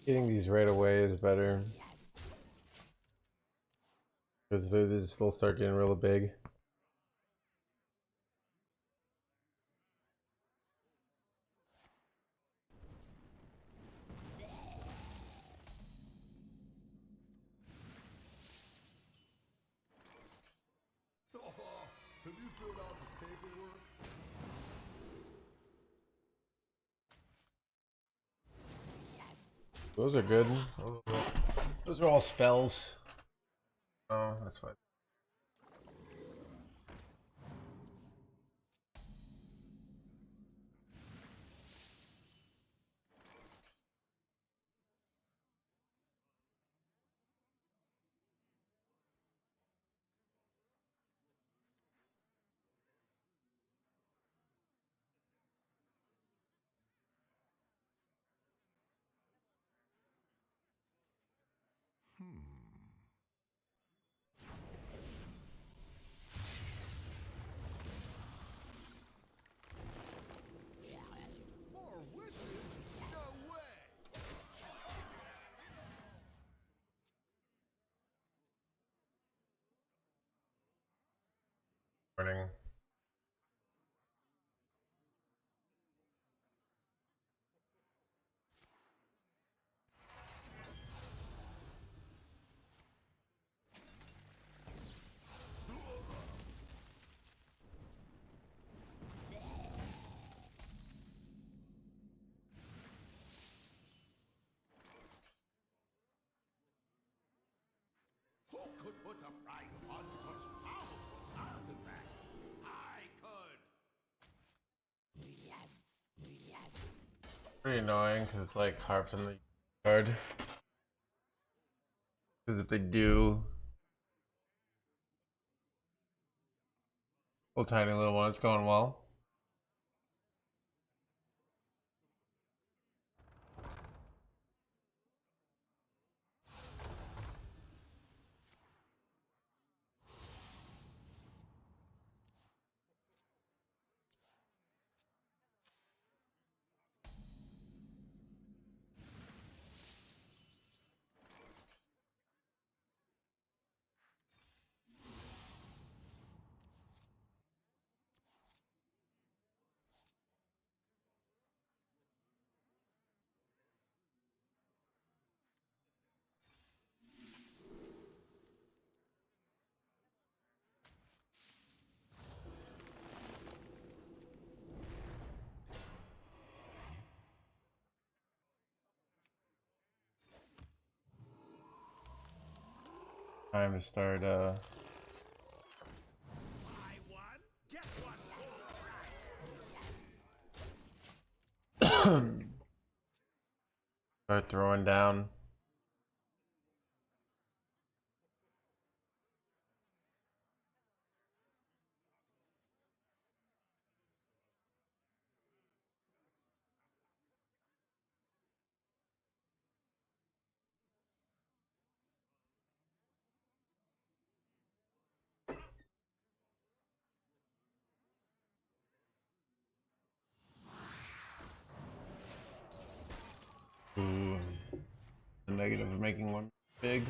Getting these right away is better. Because they'll start getting real big. Have you filled out the paperwork? Those are good. Those are all spells. Oh, that's fine. More wishes? No way! Morning. Who could put a price on such powerful artifacts? I could! Pretty annoying because it's like hard from the card. Because if they do, little tiny little one, it's going well. Time to start Buy one, get one start throwing down. Ooh. The negative of making one big.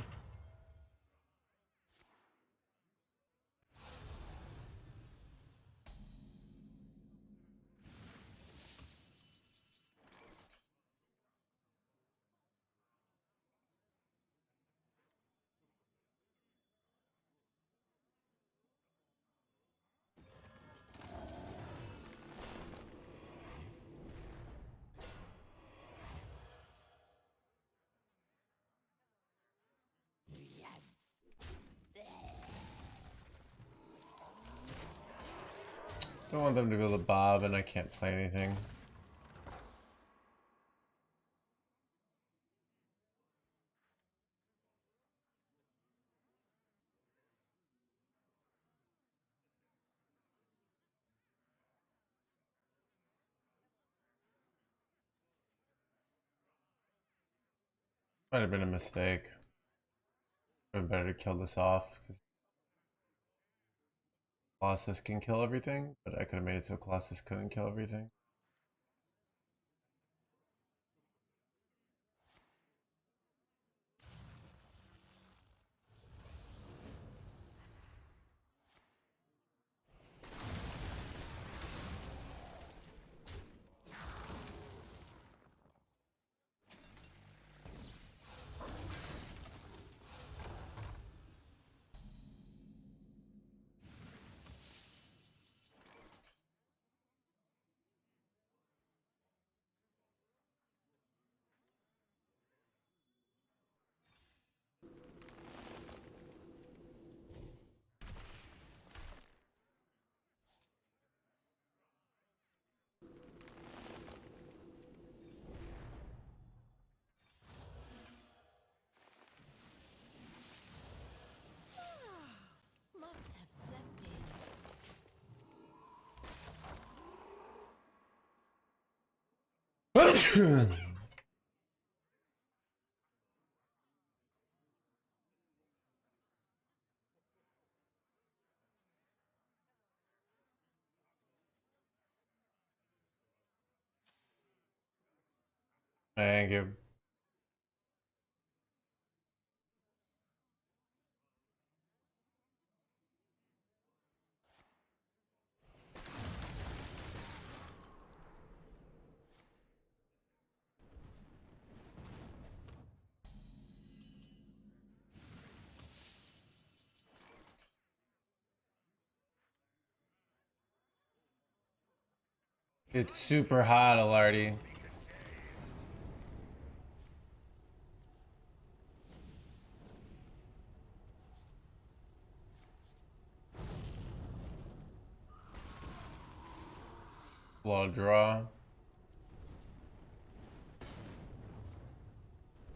Don't want them to be able to bob and I can't play anything. Might have been a mistake. Would have been better to kill this off because Colossus can kill everything, but I could have made it so Colossus couldn't kill everything. Thank you. It's super hot, Alardy. A lot of draw.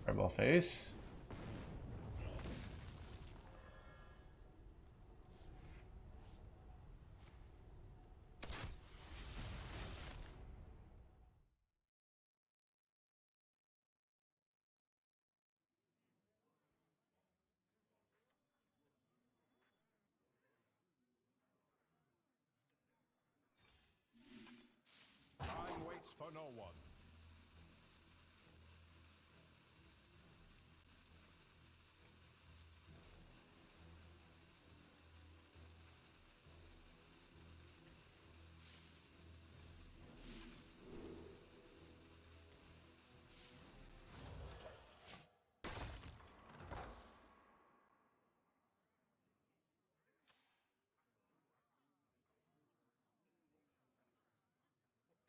Rebel face. Time waits for no one.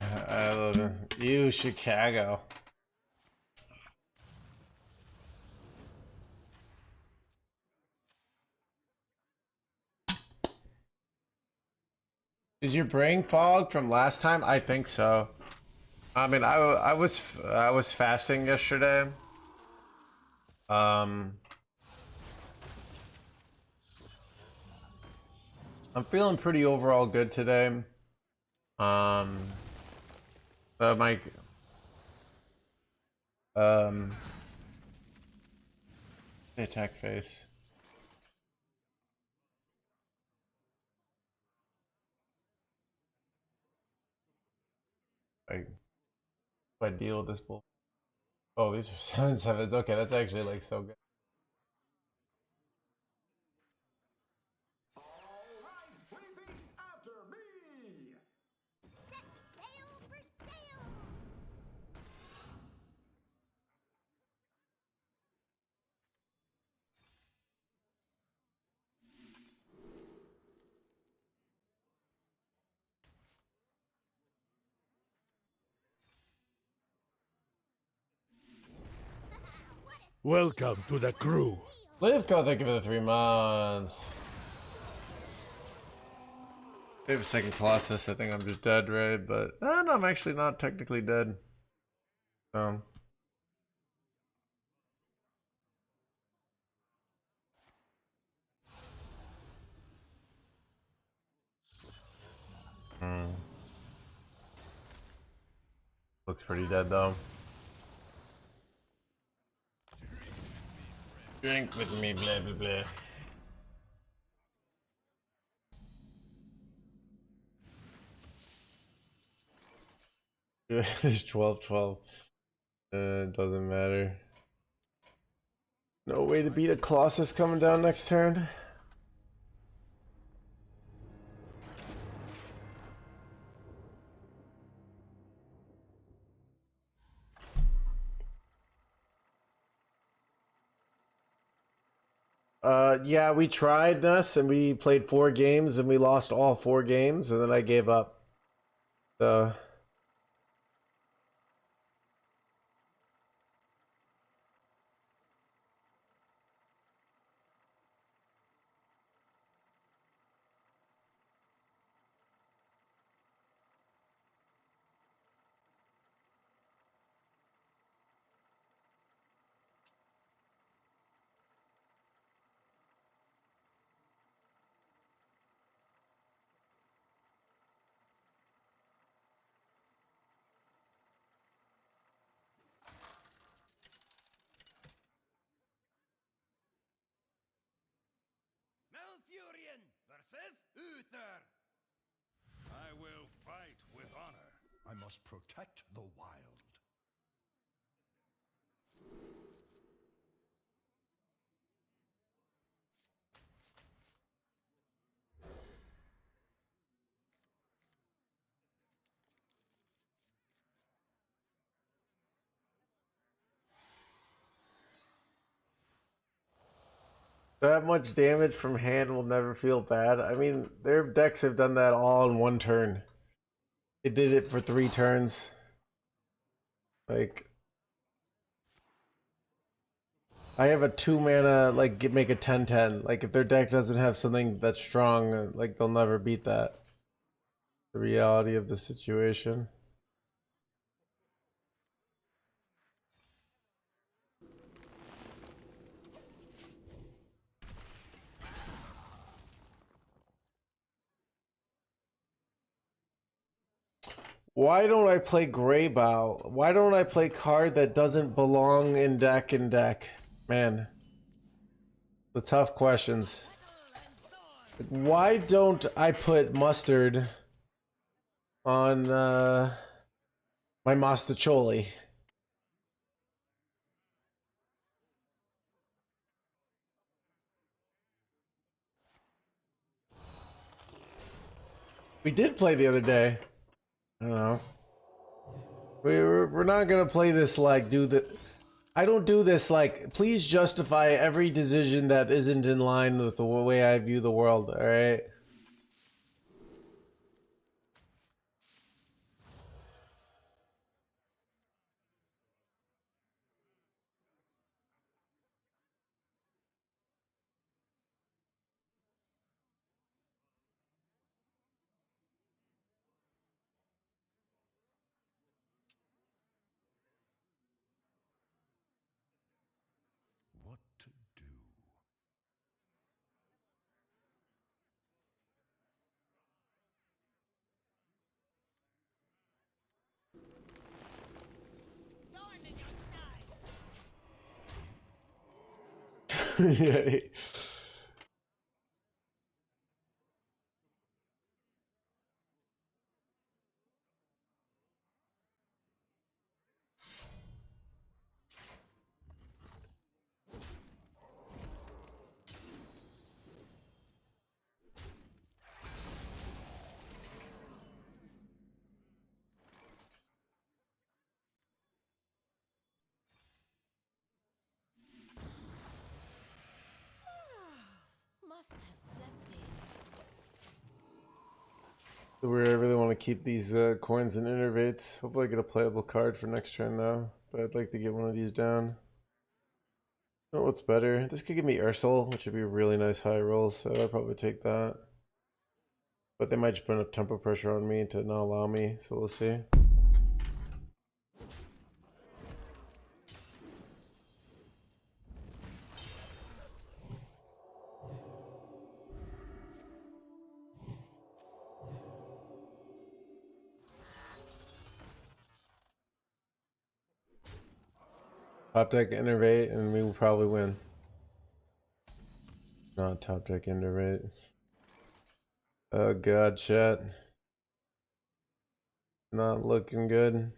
I love it. You, Chicago. Is your brain fog from last time? I think so. I mean, I was fasting yesterday. I'm feeling pretty overall good today. But my um attack face. Like, if I deal with this bull. Oh, these are 7/7s. Okay, that's actually like so good. All right, repeat after me. Set sail for sails! Welcome to the crew. Live code, thank you for the 3 months. They have a second Colossus. I think I'm just dead, right? But no, I'm actually not technically dead. So looks pretty dead though. Drink with me, blah blah blah. It's 12/12. It doesn't matter. No way to beat a Colossus coming down next turn. Yeah, we tried this and we played 4 games and we lost all 4 games and then I gave up. So versus Uther. I will fight with honor. I must protect the wild. That much damage from hand will never feel bad. I mean, their decks have done that all in one turn. It did it for 3 turns. Like, I have a 2 mana, like, make a 10/10. Like, if their deck doesn't have something that's strong, like, they'll never beat that. The reality of the situation. Why don't I play Greybow? Why don't I play card that doesn't belong in deck Man, the tough questions. Why don't I put mustard on my Mastacholi? We did play the other day. I don't know. We're not gonna play this like I don't do this like, please justify every decision that isn't in line with the way I view the world, alright? What to do? Yeah. Must have slept in. So we really want to keep these coins and innervates. Hopefully I get a playable card for next turn though. But I'd like to get one of these down. I don't know what's better. This could give me Ursol, which would be a really nice high roll, so I'd probably take that. But they might just put enough tempo pressure on me to not allow me, so we'll see. Top deck innervate, and we will probably win. Not top deck innervate. Oh god, chat. Not looking good.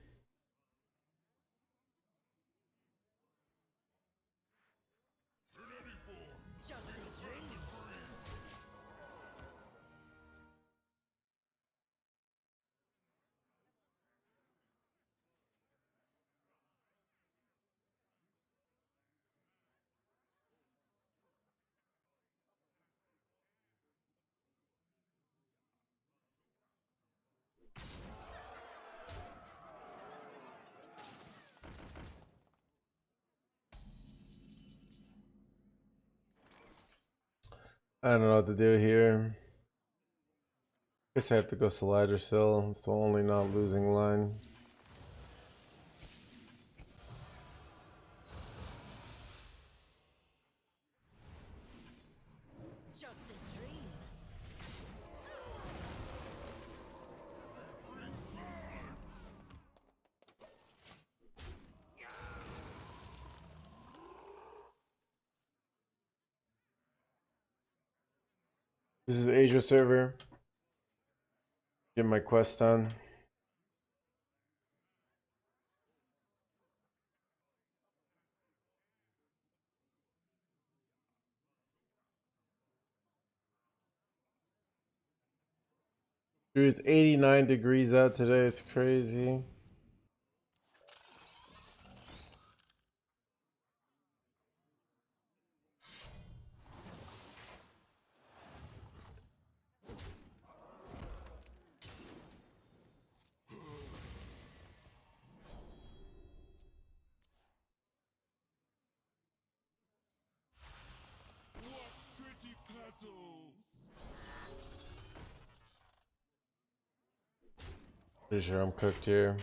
I don't know what to do here. Guess I have to go Slider Sill. It's the only not losing line. Just a dream. This is Asia server. Get my quest done. Dude, it's 89 degrees out today. It's crazy. What pretty petals! Pretty sure I'm cooked here.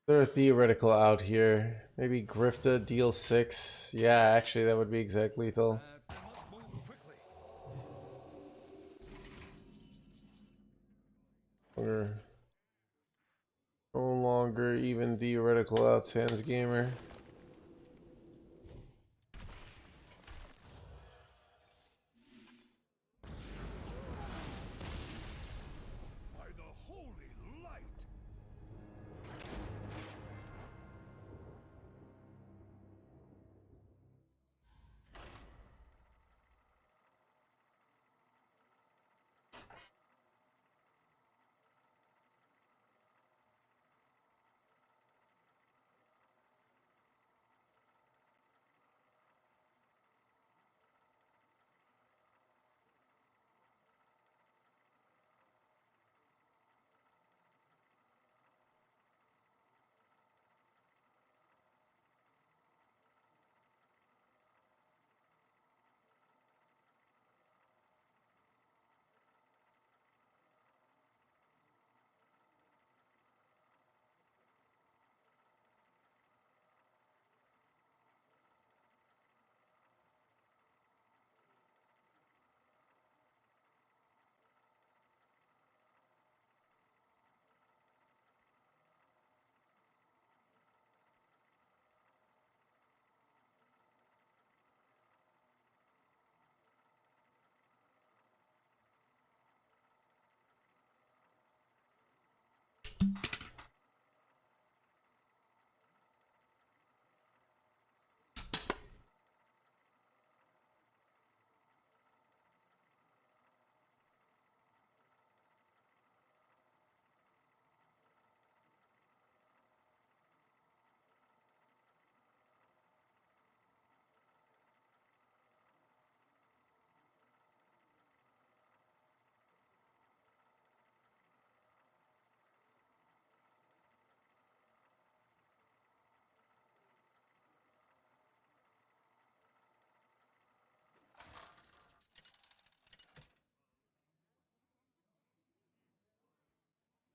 There's a theoretical out here. Maybe Grifta deal 6. Yeah, actually that would be exact lethal. They must move quickly. We're no longer even theoretical out, NoHandsGamer. By the holy light.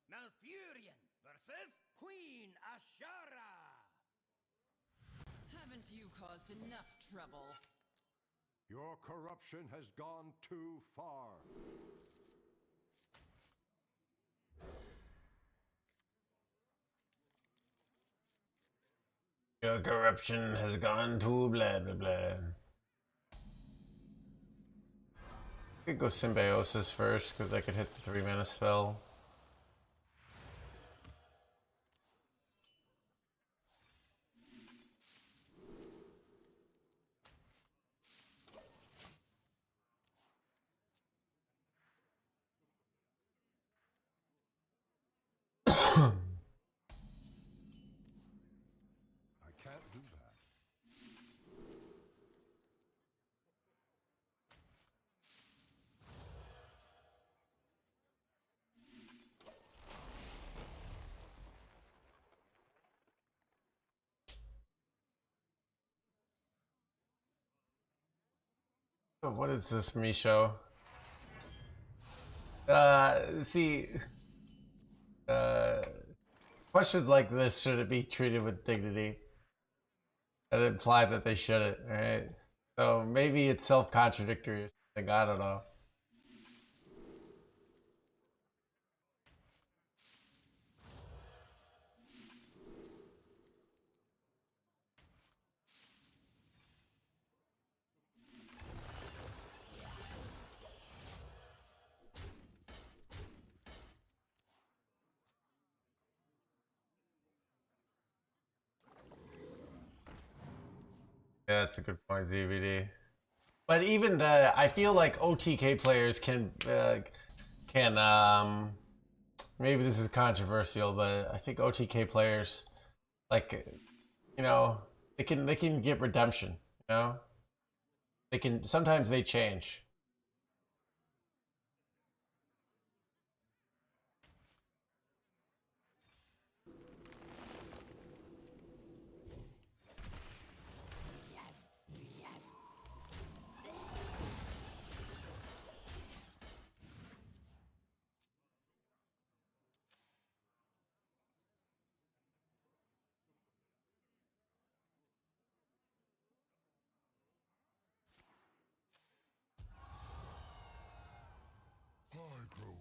Malfurion versus Queen Ashara! Haven't you caused enough trouble? Your corruption has gone too far. Your corruption has gone to blah blah blah. I could go Symbiosis first because I could hit the 3-mana spell. I can't do that. Oh, what is this, Misho? See, uh, questions like this shouldn't be treated with dignity. That imply that they shouldn't, right? So maybe it's self-contradictory or something, I don't know. Yeah, that's a good point, ZVD. But even the, I feel like OTK players can maybe this is controversial, but I think OTK players like, you know, they can get redemption. You know, they can sometimes they change.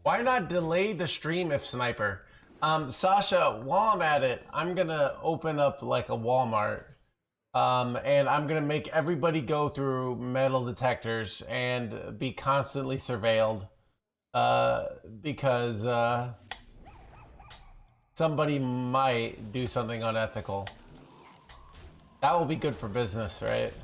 Why not delay the stream if sniper? Sasha, while I'm at it, I'm gonna open up like a Walmart. And I'm gonna make everybody go through metal detectors and be constantly surveilled. Because somebody might do something unethical. That will be good for business, right?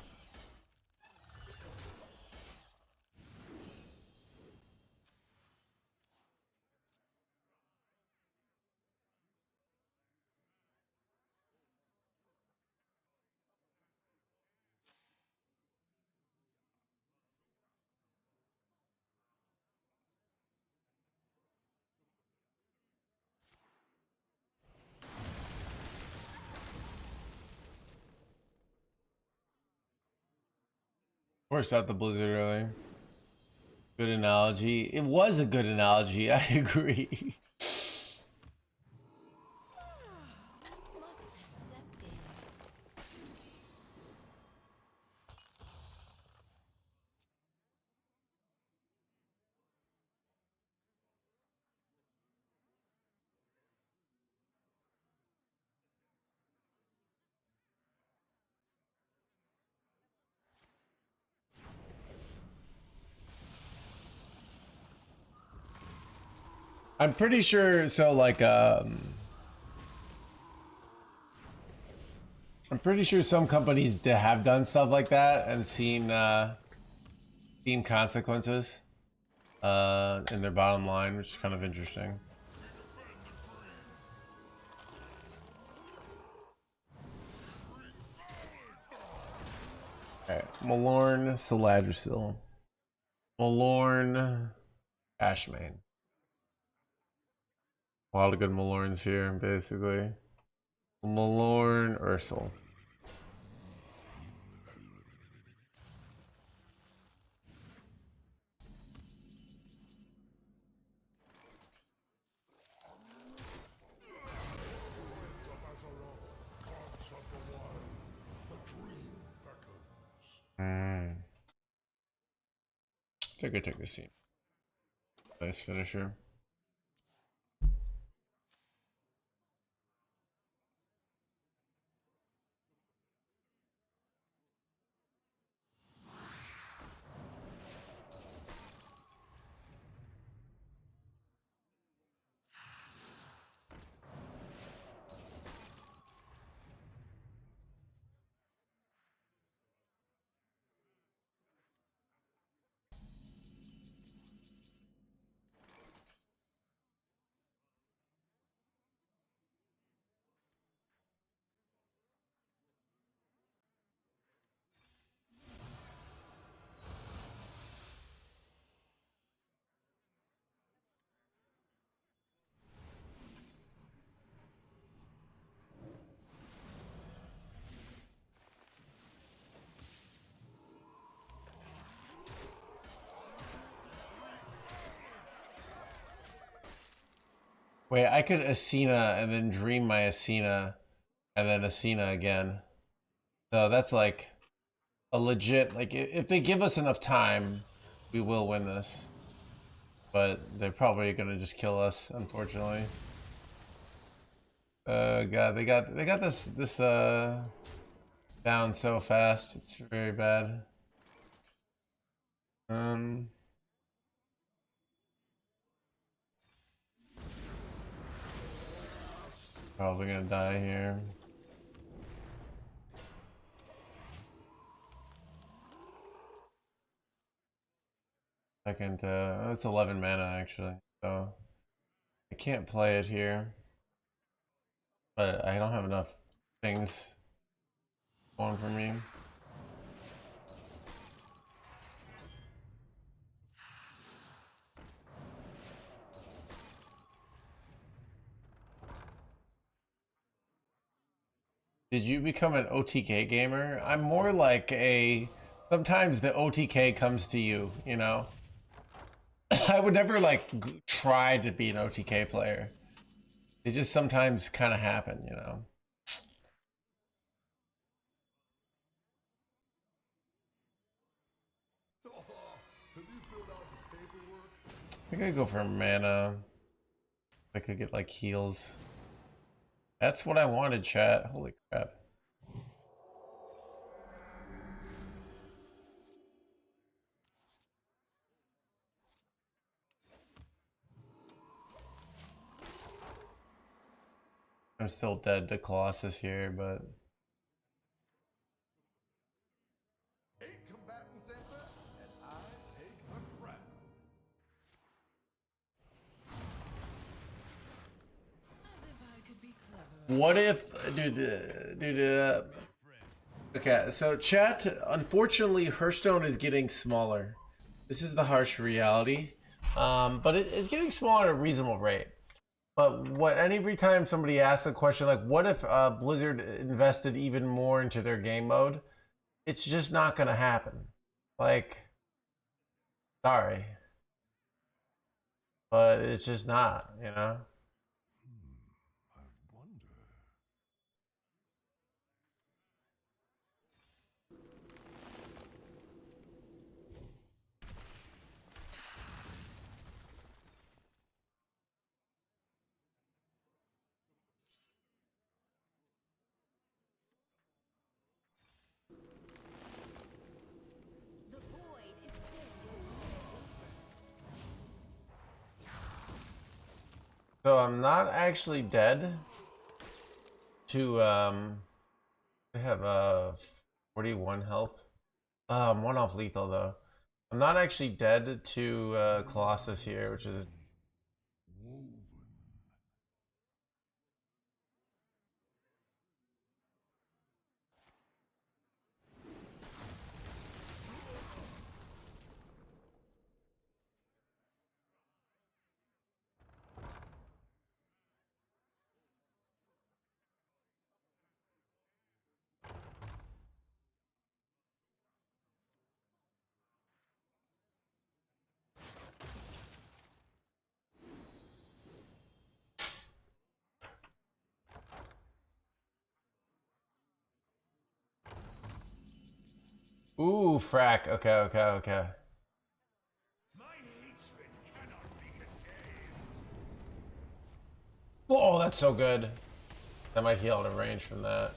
Forced out the blizzard early. Good analogy. It was a good analogy. I agree. Must have slept in. I'm pretty sure. So, like, I'm pretty sure some companies that have done stuff like that and seen consequences in their bottom line, which is kind of interesting. Alright, Malorn, Saladrisil. Malorn, Ashmane. A lot of good Malorns here, basically. Malorn, Ursul. I think I take the scene. Nice finisher. Wait, I could Asina and then dream my Asina and then Asina again. So that's like a legit, like if they give us enough time, we will win this. But they're probably gonna just kill us, unfortunately. God, they got this down so fast. It's very bad. Probably gonna die here. Second, it's 11 mana actually, so I can't play it here. But I don't have enough things going for me. Did you become an OTK gamer? I'm more like a... Sometimes the OTK comes to you, you know? I would never, like, try to be an OTK player. They just sometimes kind of happen, you know? Have you filled out the paperwork? I think I'd go for mana. I could get, like, heals. That's what I wanted, chat. Holy crap. I'm still dead to Colossus here, but... Eight combatants enter, and I take the crown. As if I could be clever. What if... Okay, so chat, unfortunately, Hearthstone is getting smaller. This is the harsh reality. But it's getting smaller at a reasonable rate. But every time somebody asks a question like, what if Blizzard invested even more into their game mode? It's just not going to happen. Like, sorry. But it's just not, you know? I wonder. The void is filled with So I'm not actually dead to, I have 41 health. I'm one off lethal though. I'm not actually dead to Colossus here, which is... Woven. Ooh, frack. Okay, okay, okay. My hatred cannot be contained. Whoa, that's so good. That might heal out of range from that.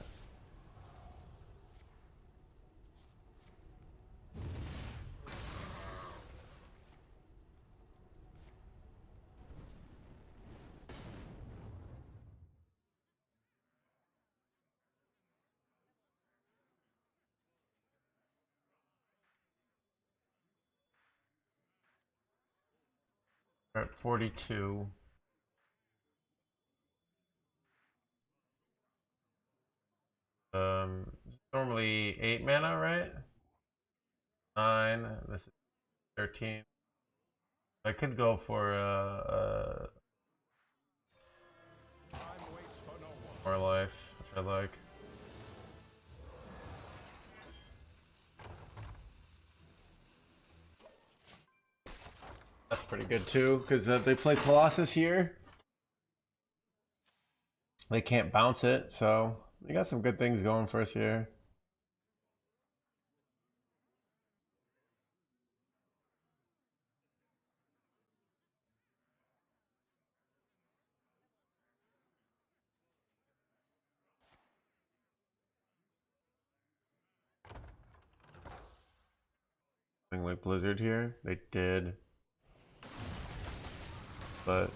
We're at 42. Normally 8 mana, right? 9. This is 13. I could go for Time waits for no one. more life, which I like. That's pretty good too, because they play Colossus here. They can't bounce it, so we got some good things going for us here. Something like Blizzard here, they did, but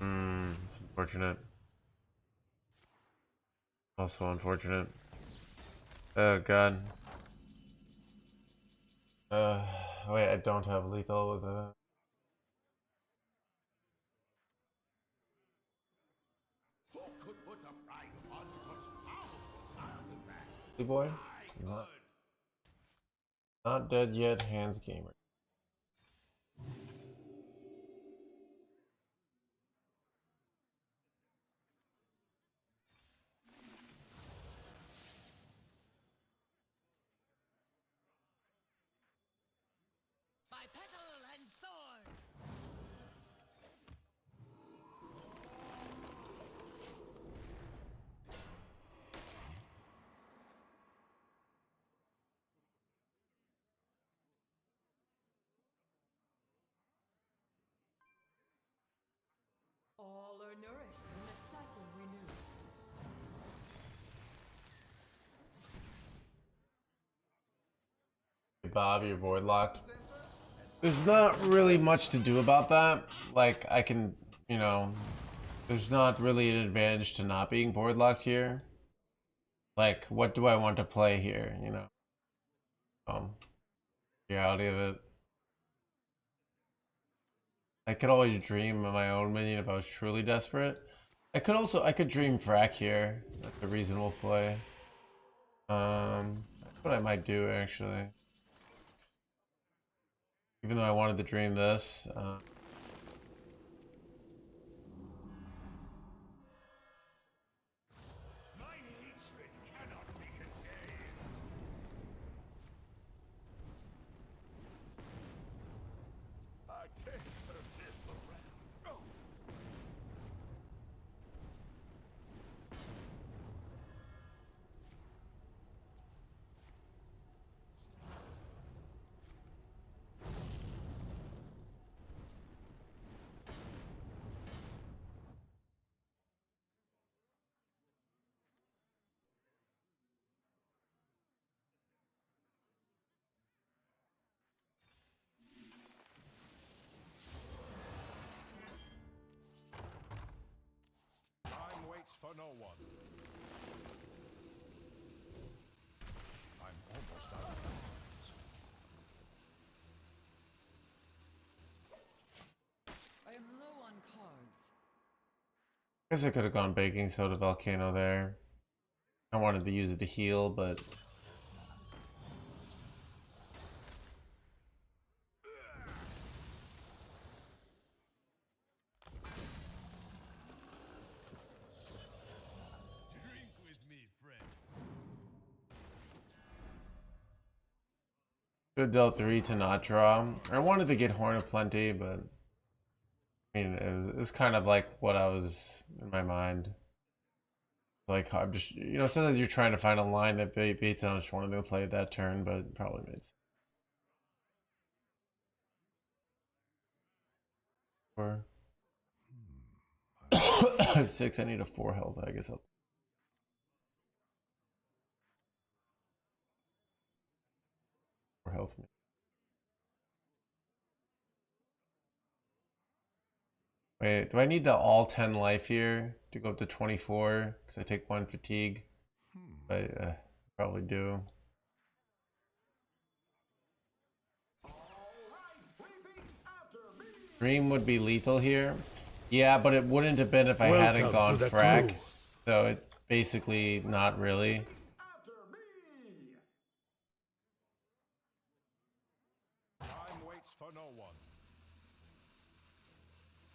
it's unfortunate. Also unfortunate. Oh god. Wait, I don't have lethal with it. Who could put a price on such powerful artifacts? Hey boy, I not, could. not dead yet. Hands gamer. By petal and sword. All are nourished when the cycle renews. Hey Bob, you're void locked. There's not really much to do about that. Like I can, you know, there's not really an advantage to not being board locked here. Like, what do I want to play here? You know, reality of it. I could always dream of my own minion if I was truly desperate. I could dream frack here. That's a reasonable play. That's what I might do actually. Even though I wanted to dream this. My hatred cannot be contained. I can't turn this around. Oh. Time waits for no one. I'm almost out of bounds. I am low on cards. I guess I could have gone baking soda volcano there. I wanted to use it to heal, but Drink with me, friend. should have dealt 3 to not draw. I wanted to get Horn of Plenty, but I mean, it was kind of like what I was in my mind. Like, I'm just, you know, sometimes you're trying to find a line that beats, and I just wanted to play it that turn, but it probably made sense. Four. 6, I need a 4 health, I guess I'll. 4 health. Wait, do I need the all 10 life here to go up to 24? Because I take 1 fatigue. I probably do. Dream would be lethal here. Yeah, but it wouldn't have been if I hadn't gone frack. So it basically not really. Time waits for no one.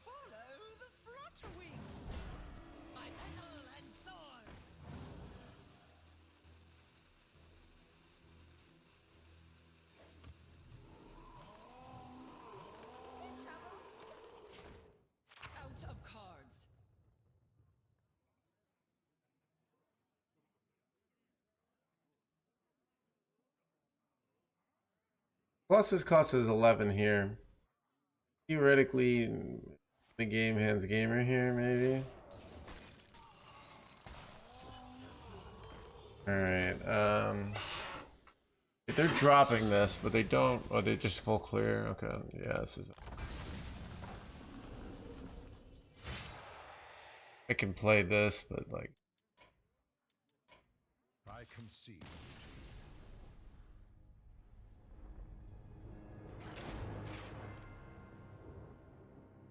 Follow the flutter wings. By petal and sword. Out of cards. Plus his cost is 11 here. Theoretically, the game hands gamer here, maybe. Alright, they're dropping this, but they don't, or they just full clear. Okay, yeah, this is. I can play this, but like. I concede.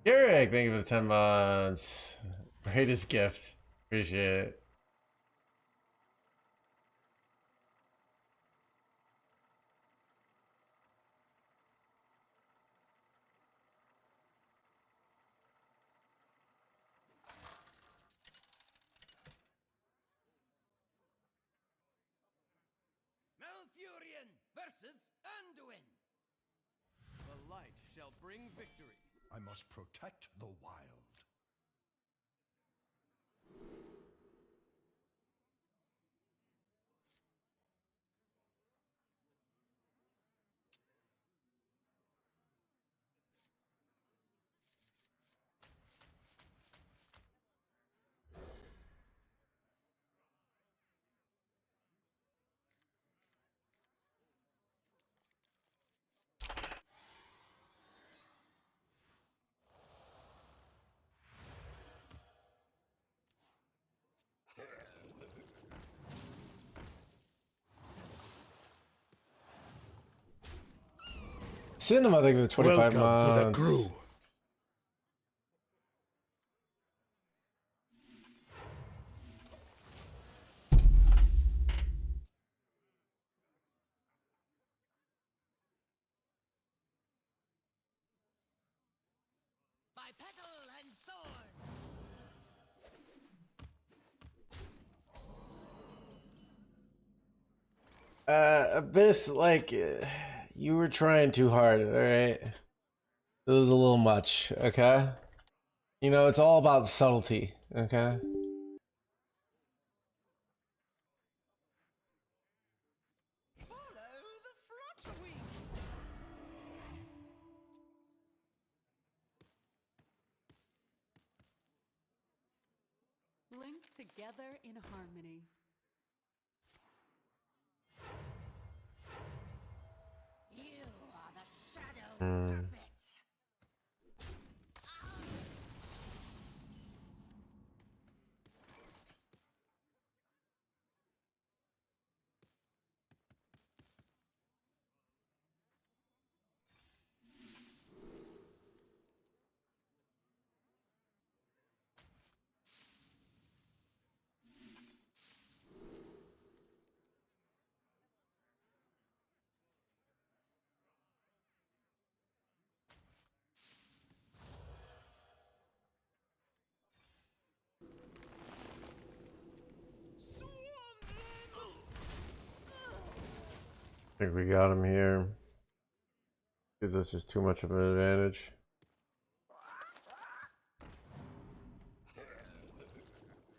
Garrick, thank you for the 10 months. Greatest gift. Appreciate it. Malfurion versus Anduin. The light shall bring victory. I must protect the wild. Cinema, thank you for the 25 months. By petal and sword. Abyss, like, you were trying too hard, alright? It was a little much, okay? You know, it's all about subtlety, okay? Follow the flutter wings. Linked together in harmony. You are the shadow's puppet. I think we got him here. Gives us just too much of an advantage.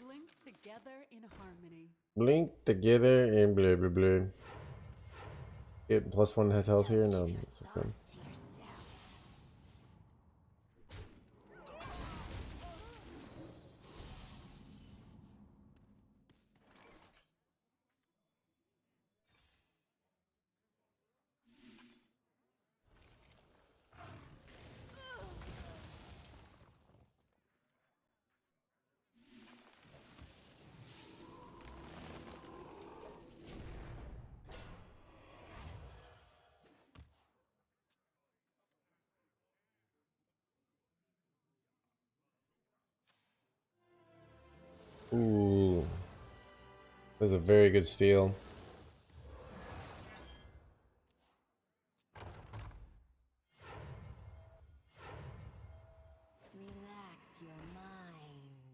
Linked together in harmony. Blink together and blah blah blah. Get +1 health here? No, that's okay. Thoughts to yourself. Ooh. That's a very good steal. Relax your mind.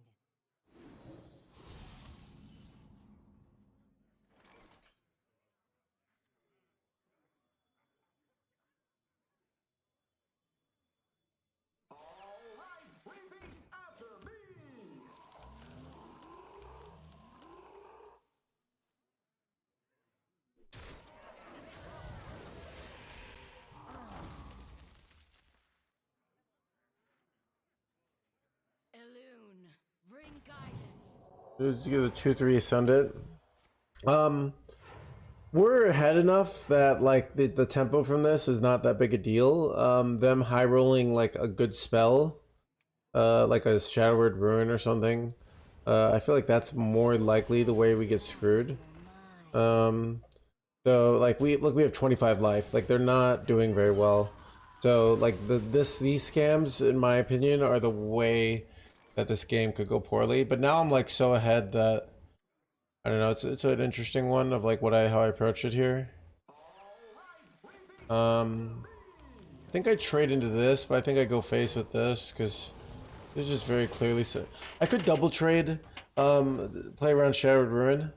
Elune, bring guidance. Just give a 2-3 Ascendant. We're ahead enough that like the tempo from this is not that big a deal. Them high rolling like a good spell, like a Shadow Word Ruin or something. I feel like that's more likely the way we get screwed. So like we have 25 life. Like they're not doing very well. So like these scams, in my opinion, are the way that this game could go poorly. But now I'm like so ahead that I don't know. It's an interesting one of like how I approach it here. I think I trade into this, but I think I go face with this because it's just very clearly set. I could double trade, play around Shattered Ruin.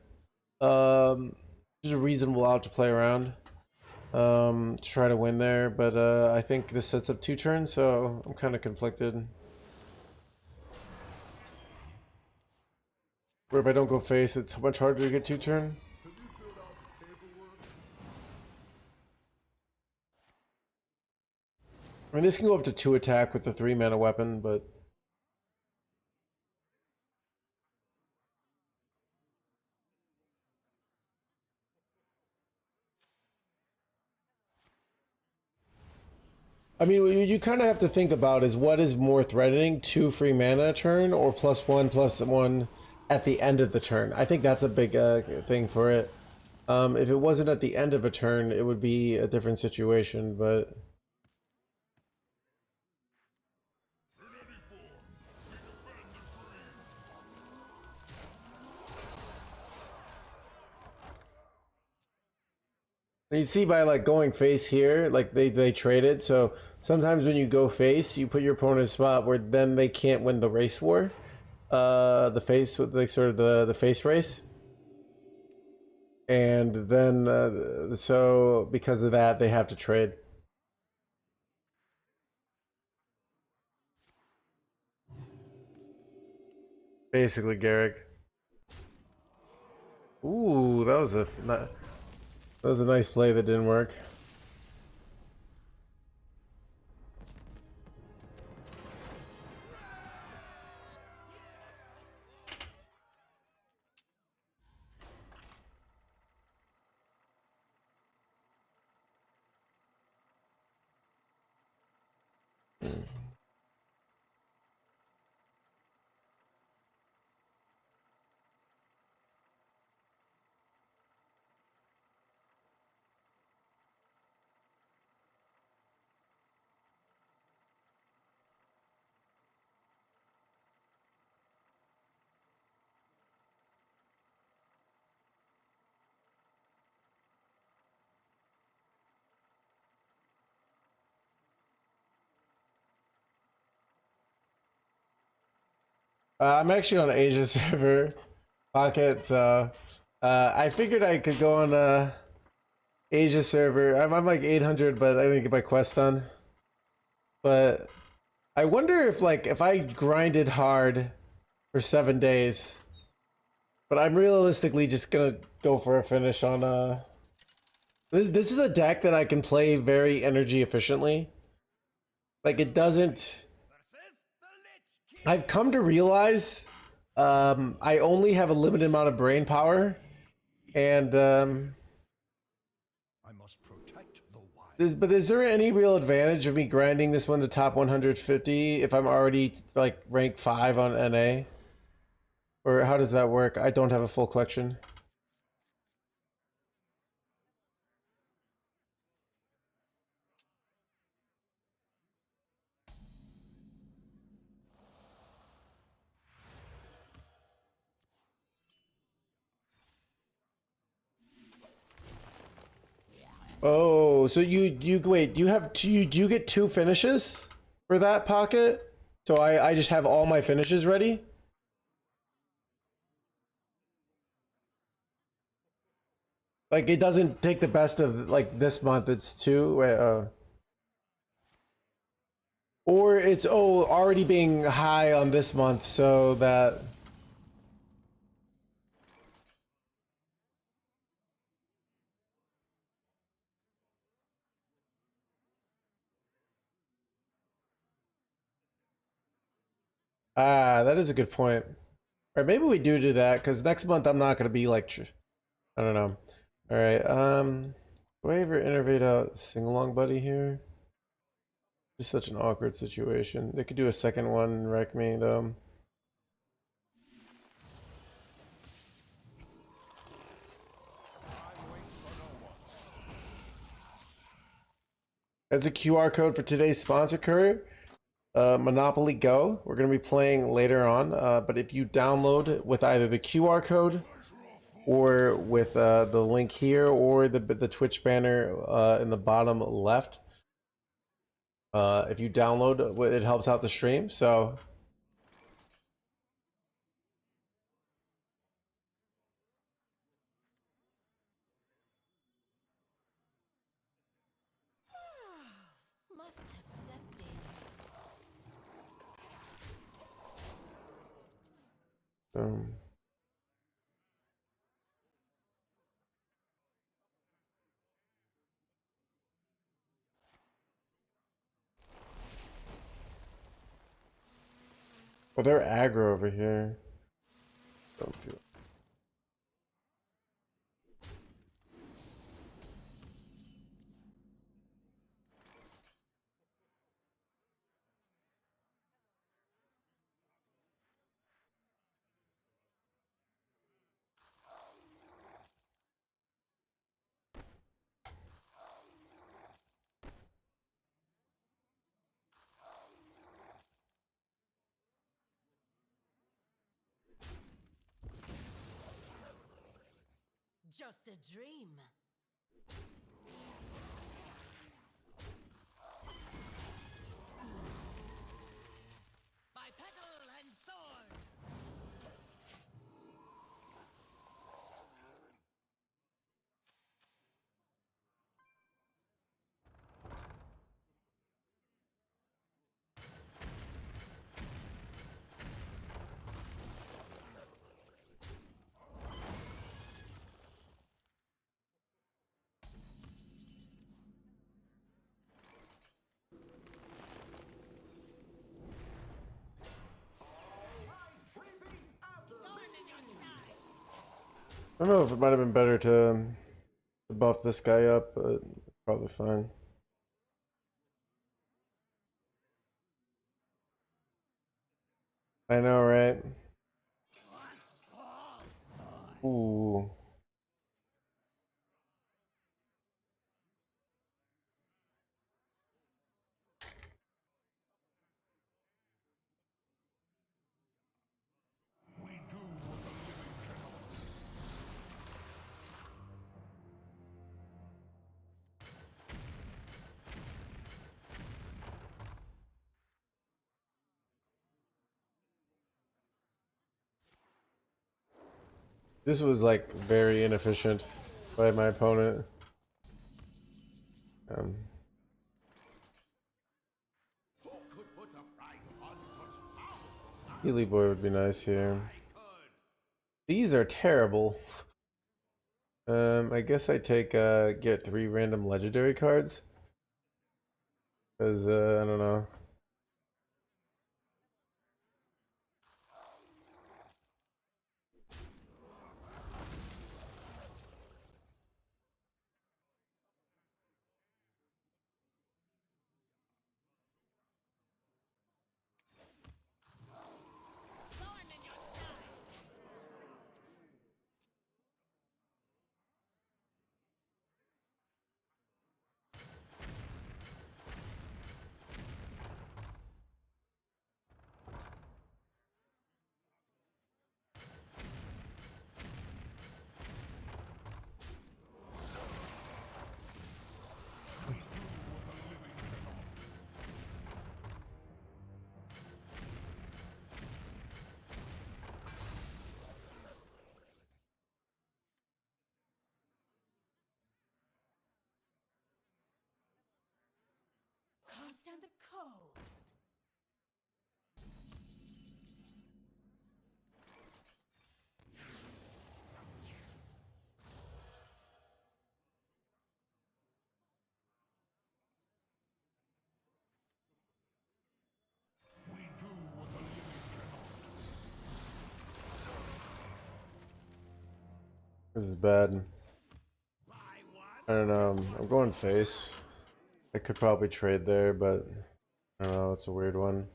There's a reasonable out to play around, to try to win there, but I think this sets up 2 turns, so I'm kind of conflicted. Where if I don't go face, it's much harder to get 2 turn. I mean, this can go up to 2 attack with the 3 mana weapon, but I mean, what you kind of have to think about is what is more threatening, 2 free mana a turn or +1/+1 at the end of the turn. I think that's a big thing for it. If it wasn't at the end of a turn, it would be a different situation, but you see by like going face here, like they traded. So sometimes when you go face, you put your opponent in a spot where then they can't win the race war. The face with like sort of the face race. And then so because of that, they have to trade. Basically, Garrick. Ooh, that was a nice play that didn't work. I'm actually on Asia server pocket, so I figured I could go on Asia server. I'm like 800, but I didn't get my quest done. But I wonder if like if I grinded hard for 7 days, but I'm realistically just gonna go for a finish on this is a deck that I can play very energy efficiently. Like it doesn't. I've come to realize I only have a limited amount of brain power, and I must protect the wild. but is there any real advantage of me grinding this one to top 150 if I'm already like rank 5 on NA? Or how does that work? I don't have a full collection. Oh, so you wait, you have two, do you get 2 finishes for that pocket? So I just have all my finishes ready? Like it doesn't take the best of like this month, it's 2. Wait, or it's already being high on this month so that that is a good point. Or maybe we do that because next month I'm not gonna be like I don't know. All right, do I ever innovate out sing along buddy here? Just such an awkward situation. They could do a second one and wreck me though. As a QR code for today's sponsor courier, Monopoly Go. We're going to be playing later on, but if you download with either the QR code or with the link here or the Twitch banner in the bottom left, if you download, it helps out the stream. So Must have slept in. um, well, they're aggro over here. Don't feel. Just a dream. By petal and sword. I don't know if it might have been better to buff this guy up, but it's probably fine. I know, right? Ooh. This was like very inefficient by my opponent. Who could put a price on such power? Healy Boy would be nice here. I could. These are terrible. I guess I take get 3 random legendary cards. Cause I don't know. Thorn in your side. Can't stand the cold. This is bad. Buy one. I don't know. I'm going face. I could probably trade there, but I don't know. It's a weird one.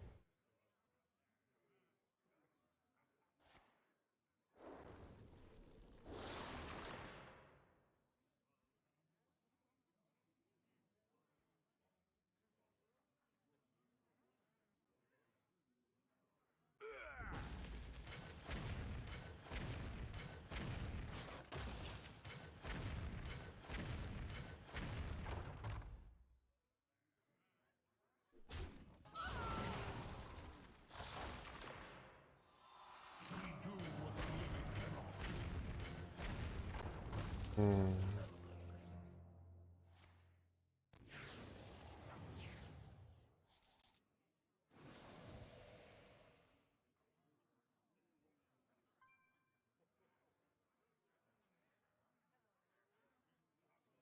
Hmm.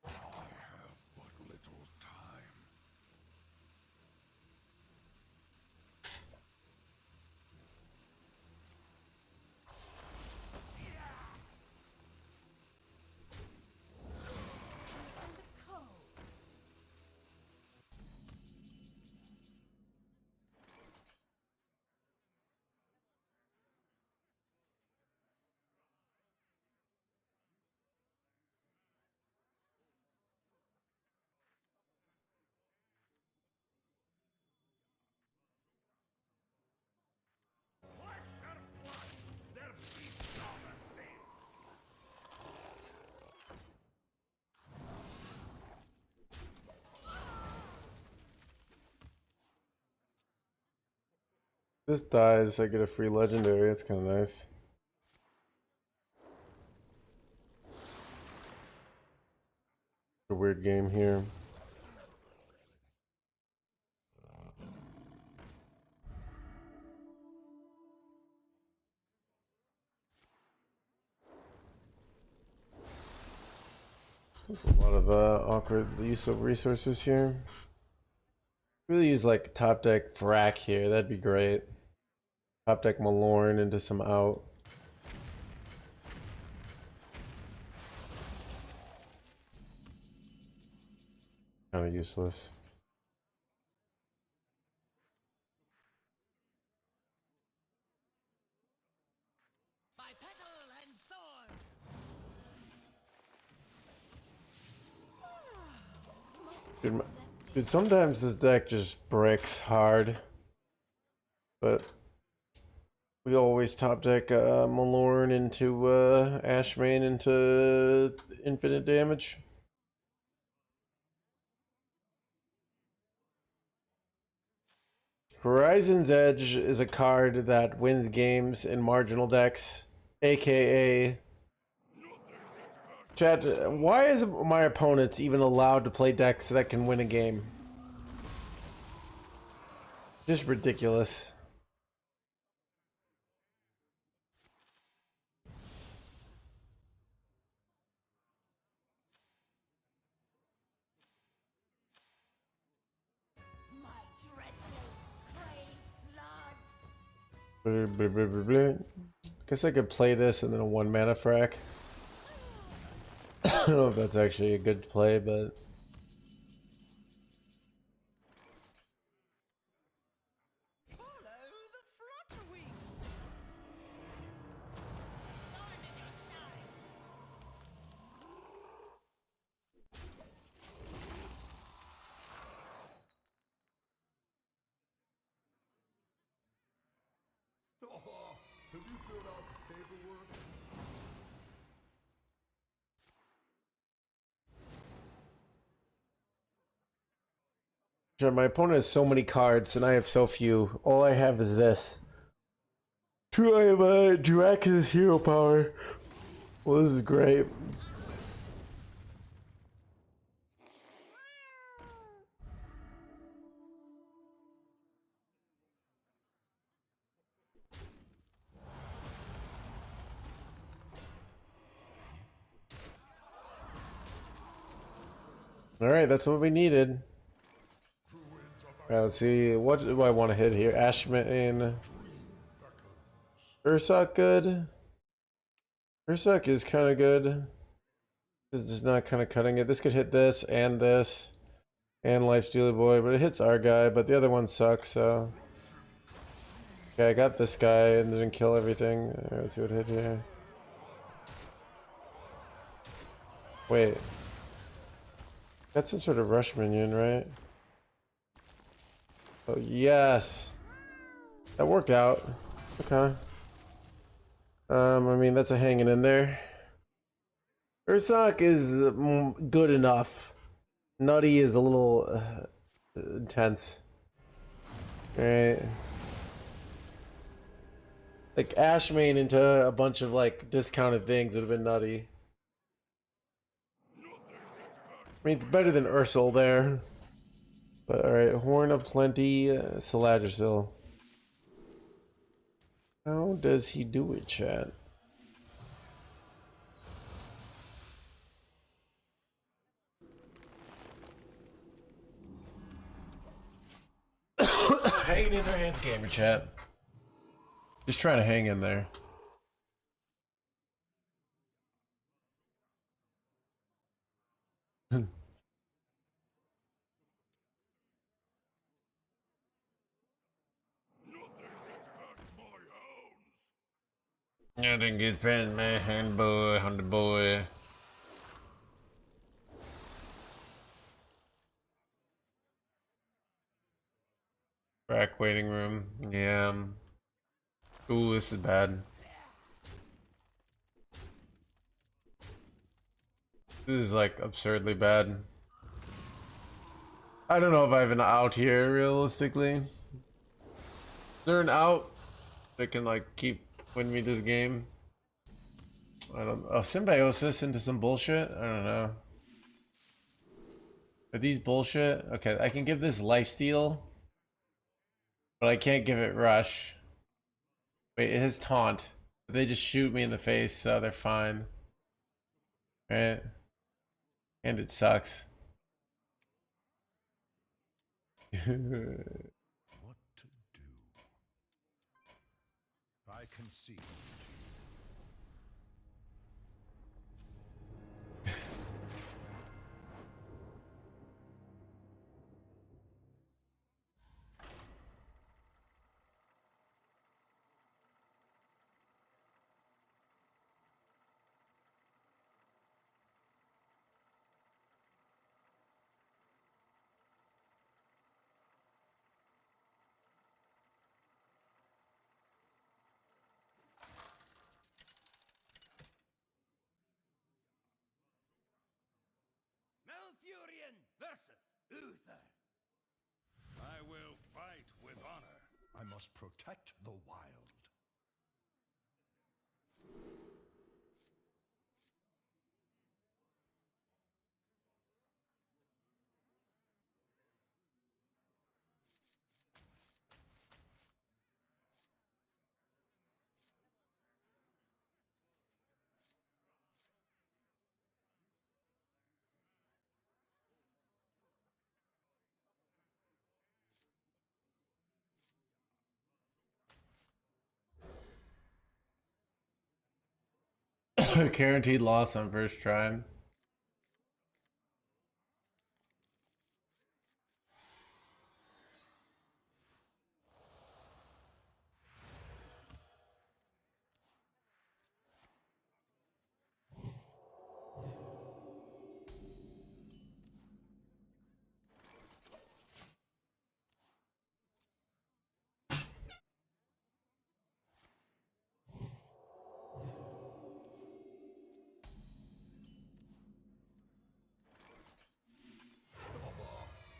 But little time. Their beasts are the same. This dies, I get a free legendary. That's kind of nice. A weird game here. There's a lot of awkward use of resources here. Really use like top deck Vrac here. That'd be great. Top deck Malorn into some out. Kind of useless. By petal and thorn. Dude, sometimes this deck just bricks hard. But we always top deck Malorn into Ashmane into infinite damage. Horizon's Edge is a card that wins games in marginal decks, aka chat. Why is my opponents even allowed to play decks that can win a game? Just ridiculous. My dreadfuls crave blood. Blah, blah, blah, blah, blah. Guess I could play this and then a 1-mana frack. I don't know if that's actually a good play, but Follow the flutter wings. Thorn in your side. Oh, have you filled out the paperwork? sure, my opponent has so many cards and I have so few. All I have is this. True, I have Drax's hero power. Well, this is great. Alright, that's what we needed. Let's see, what do I want to hit here? Ashman. Ursak good? Ursak is kind of good. This is just not kind of cutting it. This could hit this, and Lifestealer Boy, but it hits our guy, but the other one sucks, so. Okay, I got this guy and didn't kill everything. Alright, let's see what hit here. Wait. Got some sort of rush minion, right? Oh, yes. That worked out. Okay. I mean, that's a hanging in there. Ursak is good enough. Nutty is a little intense. Alright. Like, Ashmane into a bunch of, like, discounted things would have been nutty. I mean, it's better than Ursul there. But alright, Horn of Plenty, Saladrisil. How does he do it, chat? Hanging in NoHandsGamer, chat. Just trying to hang in there. I didn't get past my hand boy, on the boy. Rack waiting room. Yeah. Ooh, this is bad. This is like absurdly bad. I don't know if I have an out here realistically. Is there an out that can like keep win me this game? I don't. Oh, symbiosis into some bullshit. I don't know. Are these bullshit? Okay, I can give this lifesteal, but I can't give it rush. Wait, it has taunt. They just shoot me in the face, so they're fine. Right? And it sucks. What to do? I concede. Malfurion versus Uther. I will fight with honor. I must protect the wild. Guaranteed loss on first try.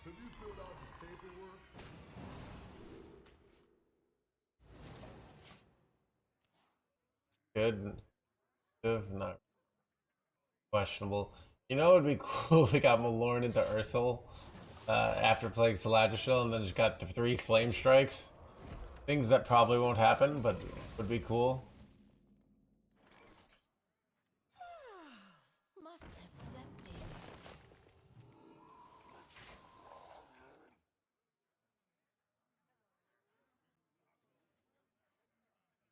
Have you filled out the paperwork? Good. Good. Not questionable. You know, it would be cool if we got Malorn into Ursul after playing Saladrisil and then just got the 3 flame strikes. Things that probably won't happen, but would be cool. Must have slept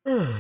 in.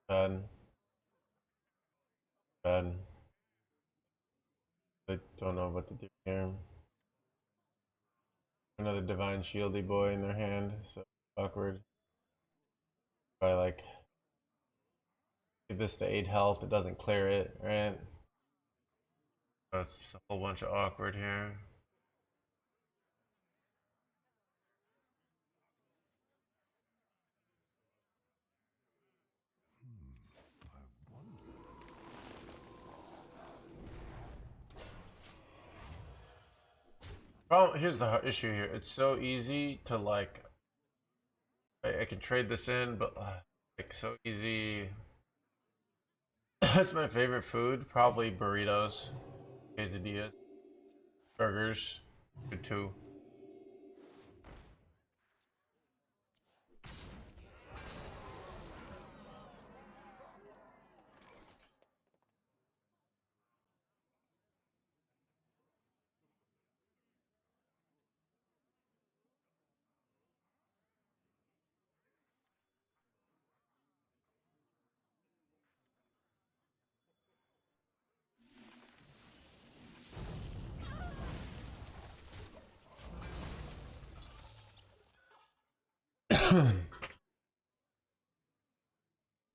Bad. Bad. I don't know what to do here. Another divine shieldy boy in their hand, so awkward. If I like give this to 8 health, it doesn't clear it, right? That's just a whole bunch of awkward here. Problem, here's the issue here. It's so easy to like. I can trade this in, but like so easy. That's my favorite food. Probably burritos, quesadillas, burgers, good too.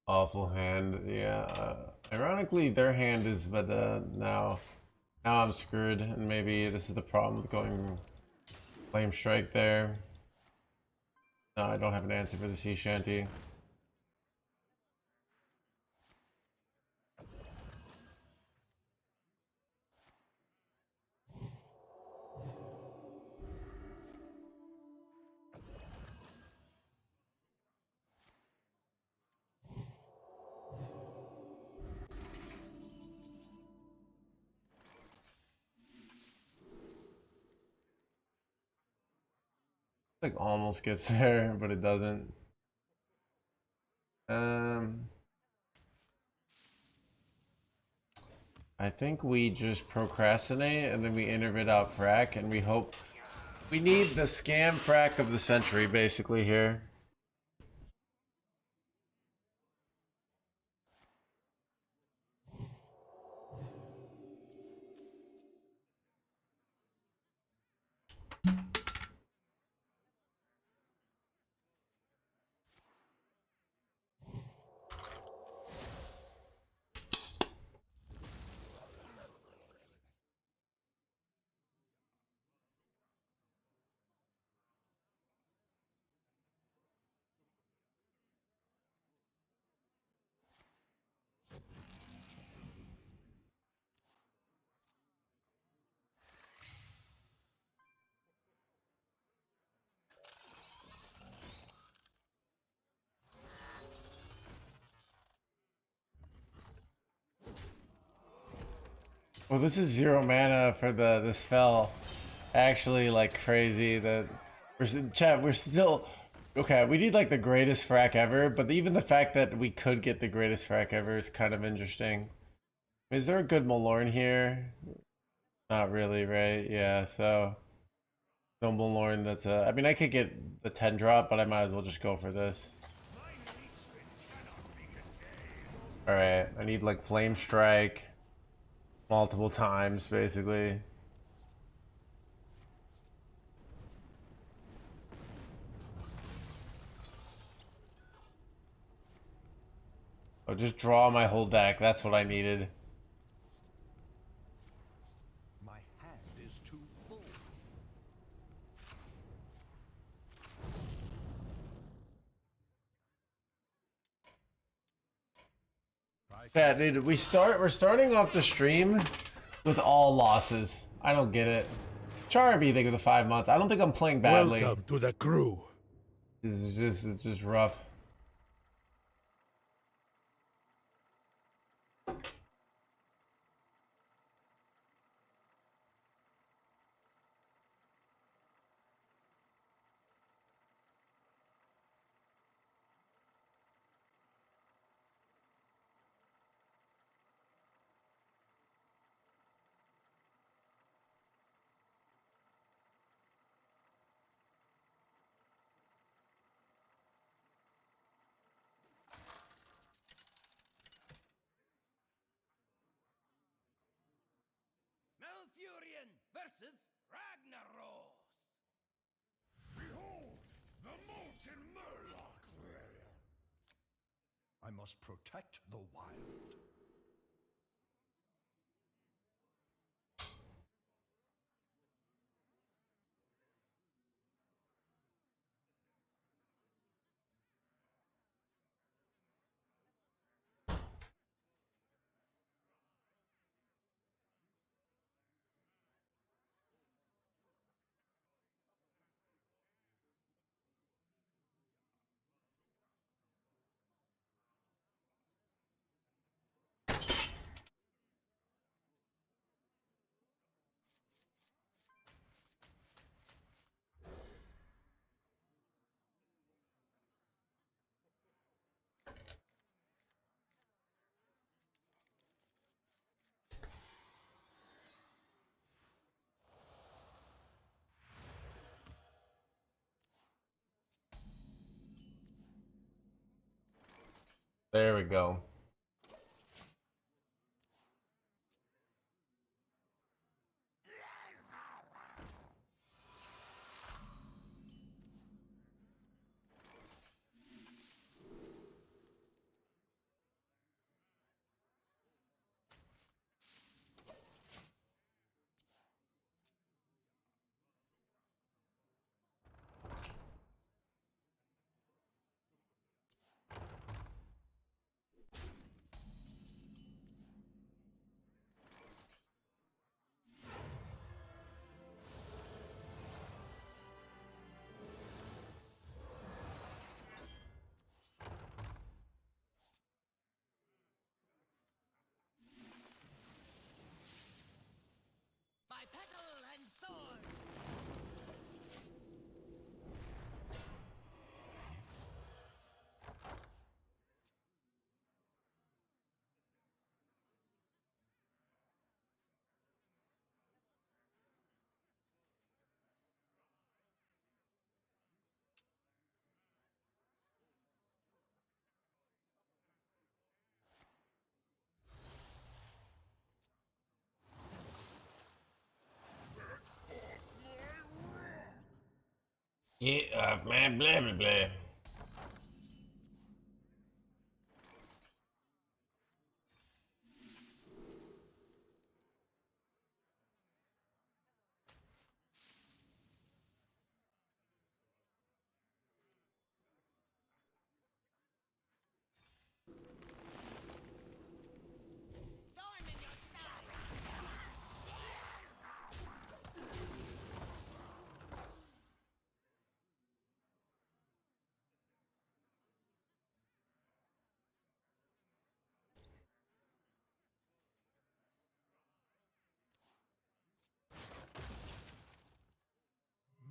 Awful hand, yeah. Ironically, their hand is, but now I'm screwed, and maybe this is the problem with going flame strike there. No, I don't have an answer for the sea shanty. Like almost gets there, but it doesn't. I think we just procrastinate and then we intervid out frack and we hope. We need the scam frack of the century basically here. Well, this is 0 mana for the spell. Actually, like crazy that we're still okay. We need like the greatest frack ever, but even the fact that we could get the greatest frack ever is kind of interesting. Is there a good Malorn here? Not really, right? Yeah, so no Malorn. That's a. I mean, I could get the 10 drop, but I might as well just go for this. All right, I need like Flame Strike multiple times, basically. Oh, just draw my whole deck. That's what I needed. My hand is too full. Yeah, dude, we're starting off the stream with all losses. I don't get it. Char everything with the 5 months. I don't think I'm playing badly. Welcome to the crew. It's just rough. versus Ragnaros. Behold, the molten Murloc rare. I must protect the wild. There we go. By petal and sword. Get up, man. Blah, blah, blah. Thorn in your side.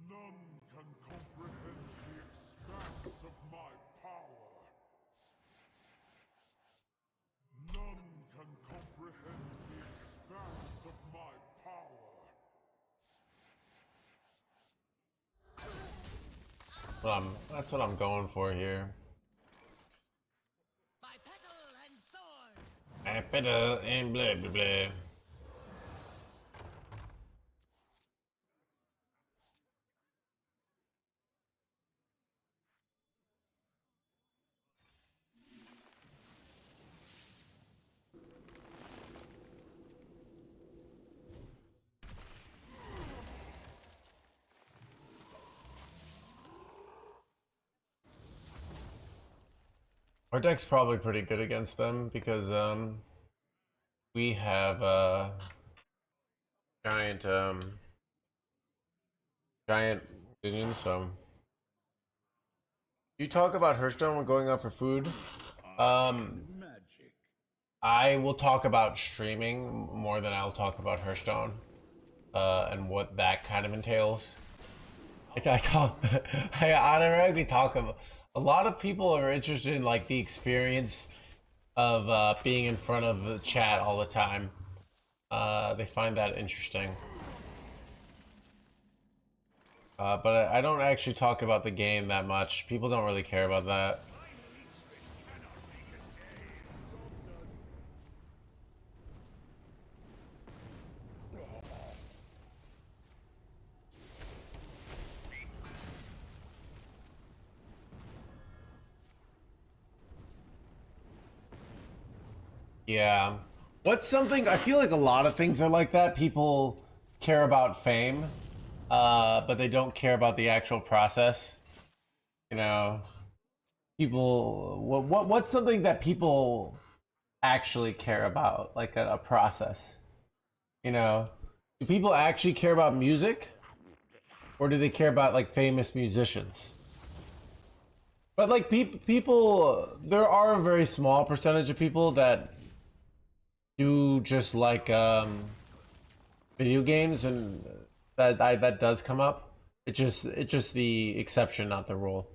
None can comprehend the expanse of my power. None can comprehend the expanse of my power. That's what I'm going for here. By petal and sword. Capital and blah, blah, blah. Our deck's probably pretty good against them because we have giant minions. So you talk about Hearthstone when going out for food. Magic. I will talk about streaming more than I'll talk about Hearthstone and what that kind of entails. I talk. I automatically talk about. A lot of people are interested in like the experience of being in front of the chat all the time. They find that interesting. But I don't actually talk about the game that much. People don't really care about that. Yeah. What's something, I feel like a lot of things are like that. People care about fame, but they don't care about the actual process. You know, people, what's something that people actually care about, like a process? You know, do people actually care about music, or do they care about like famous musicians? But like people, there are a very small percentage of people that do just like video games, and that does come up. It's just the exception, not the rule.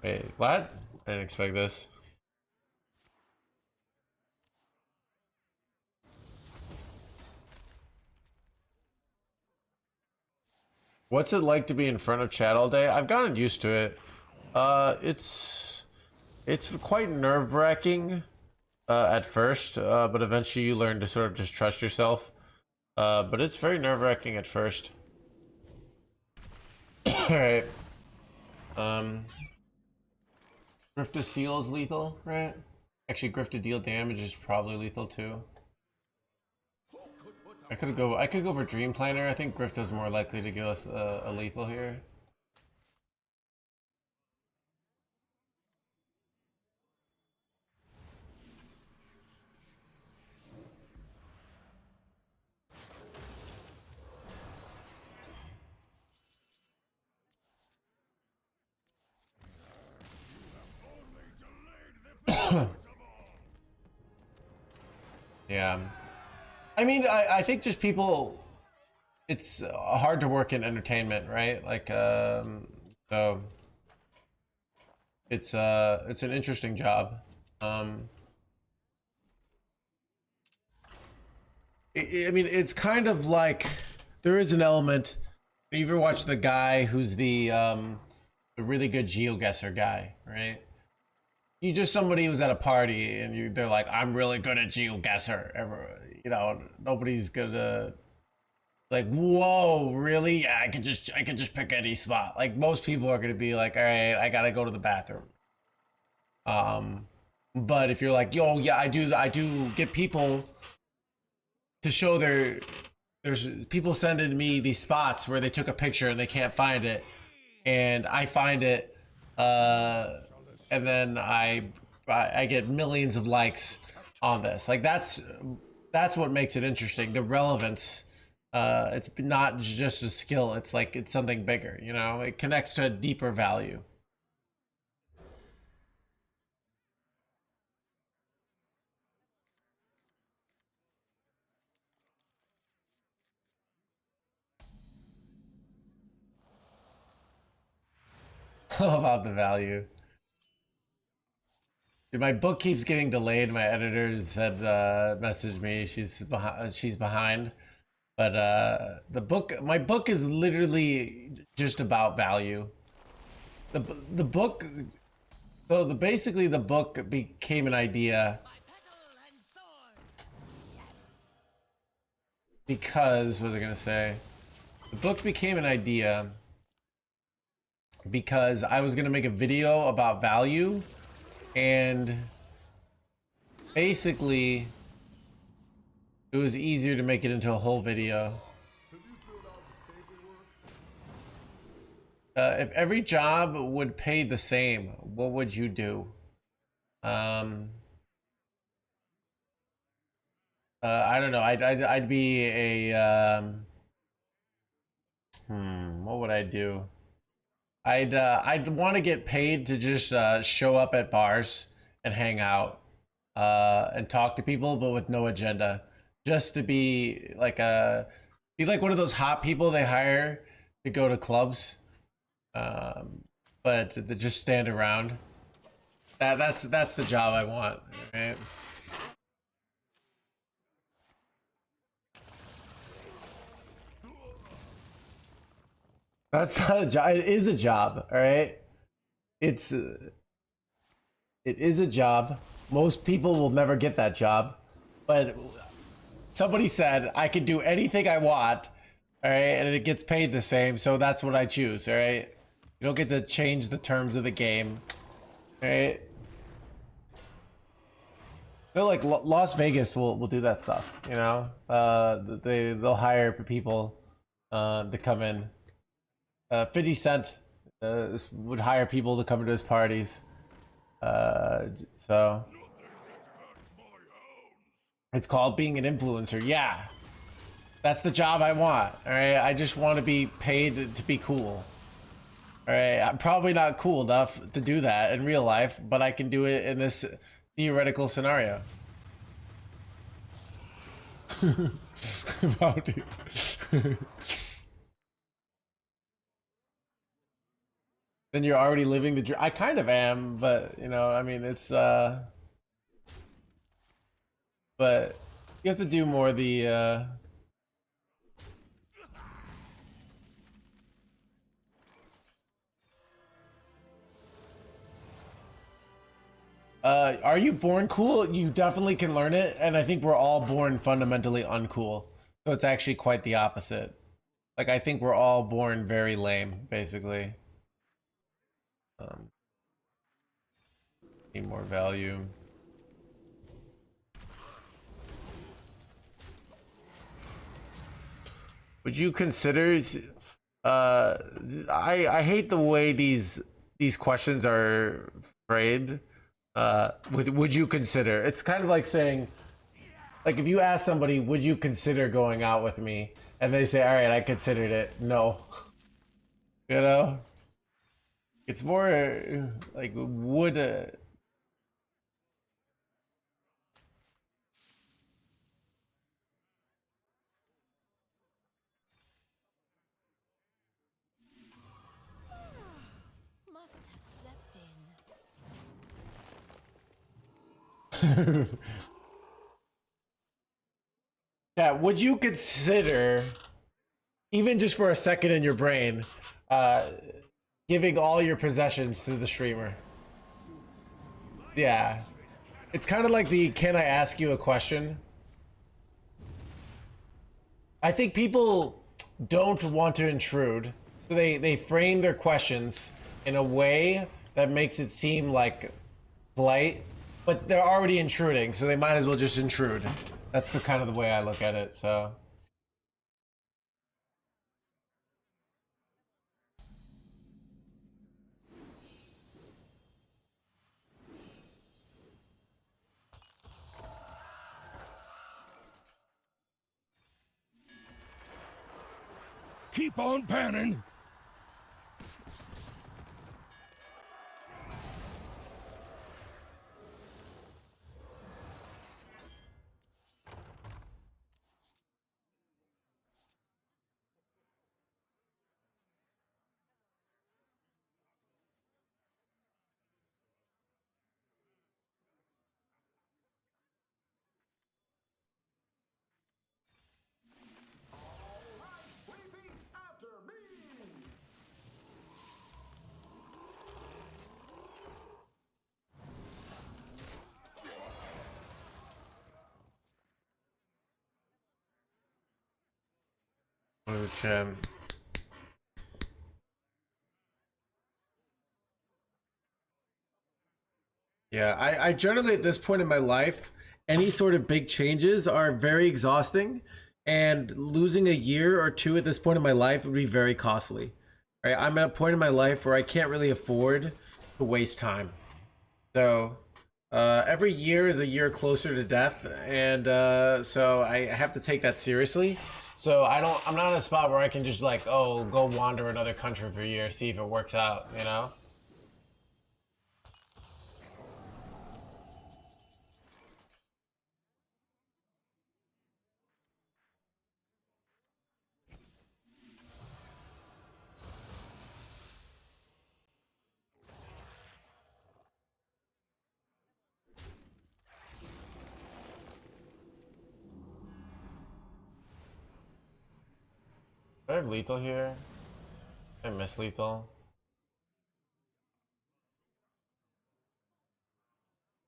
Wait, what? I didn't expect this. What's it like to be in front of chat all day? I've gotten used to it. It's quite nerve-wracking at first, but eventually you learn to sort of just trust yourself. But it's very nerve-wracking at first. Alright. Grift to steal is lethal, right? Actually, Grift to deal damage is probably lethal too. I could go for Dream Planner. I think Grift is more likely to give us a lethal here. Yeah. I mean, I think just people, it's hard to work in entertainment, right? Like, so it's an interesting job. I mean, it's kind of like there is an element. You ever watch the guy who's the really good geoguesser guy, right? You just somebody who's at a party and they're like, I'm really good at geoguesser. You know, nobody's gonna like, whoa, really? Yeah, I could just pick any spot. Like most people are gonna be like, all right, I gotta go to the bathroom. But if you're like, yo, yeah, I do get people to show there's people sending me these spots where they took a picture and they can't find it, and I find it, and then I get millions of likes on this. Like that's what makes it interesting. The relevance. It's not just a skill. It's like it's something bigger. You know, it connects to a deeper value. About the value. Dude, my book keeps getting delayed. My editor said, messaged me. She's behind. But my book is literally just about value. The book, so basically the book became an idea because, what was I gonna say? The book became an idea because I was gonna make a video about value, and basically it was easier to make it into a whole video. If every job would pay the same, what would you do? I don't know. I'd be a what would I do? I'd want to get paid to just show up at bars and hang out and talk to people, but with no agenda. Just to be like one of those hot people they hire to go to clubs, but to just stand around. That's the job I want, right? That's not a job. It is a job, all right? It's it is a job. Most people will never get that job, but somebody said I can do anything I want, all right, and it gets paid the same, so that's what I choose, all right? You don't get to change the terms of the game, all right? They're like Las Vegas will do that stuff, you know. They'll hire people to come in. 50 Cent would hire people to come to his parties. So it's called being an influencer. Yeah, that's the job I want. All right, I just want to be paid to be cool. All right, I'm probably not cool enough to do that in real life, but I can do it in this theoretical scenario. Wow, dude. Then you're already living the dream. I kind of am, but you know, I mean, it's but you have to do more the are you born cool? You definitely can learn it, and I think we're all born fundamentally uncool. So it's actually quite the opposite. Like I think we're all born very lame, basically. Need more value. Would you consider? I hate the way these questions are framed. Would you consider? It's kind of like saying, like if you ask somebody, would you consider going out with me? And they say, all right, I considered it. No. You know? It's more like would Must have slept in. yeah, would you consider even just for a second in your brain giving all your possessions to the streamer? Yeah. It's kind of like the can I ask you a question? I think people don't want to intrude, so they frame their questions in a way that makes it seem like polite, but they're already intruding, so they might as well just intrude. That's the kind of the way I look at it, so. Keep on panning. Which, yeah, I generally at this point in my life, any sort of big changes are very exhausting, and losing a year or two at this point in my life would be very costly. Right? I'm at a point in my life where I can't really afford to waste time. So every year is a year closer to death, and so I have to take that seriously. So I'm not in a spot where I can just like, oh, go wander another country for a year, see if it works out, you know? Do I have lethal here? I miss lethal.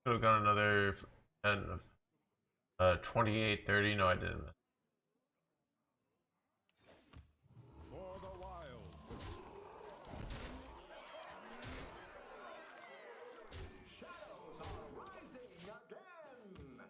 Could have got another 10 of 28, 30. No, I didn't. For the wild. Shadows are rising again.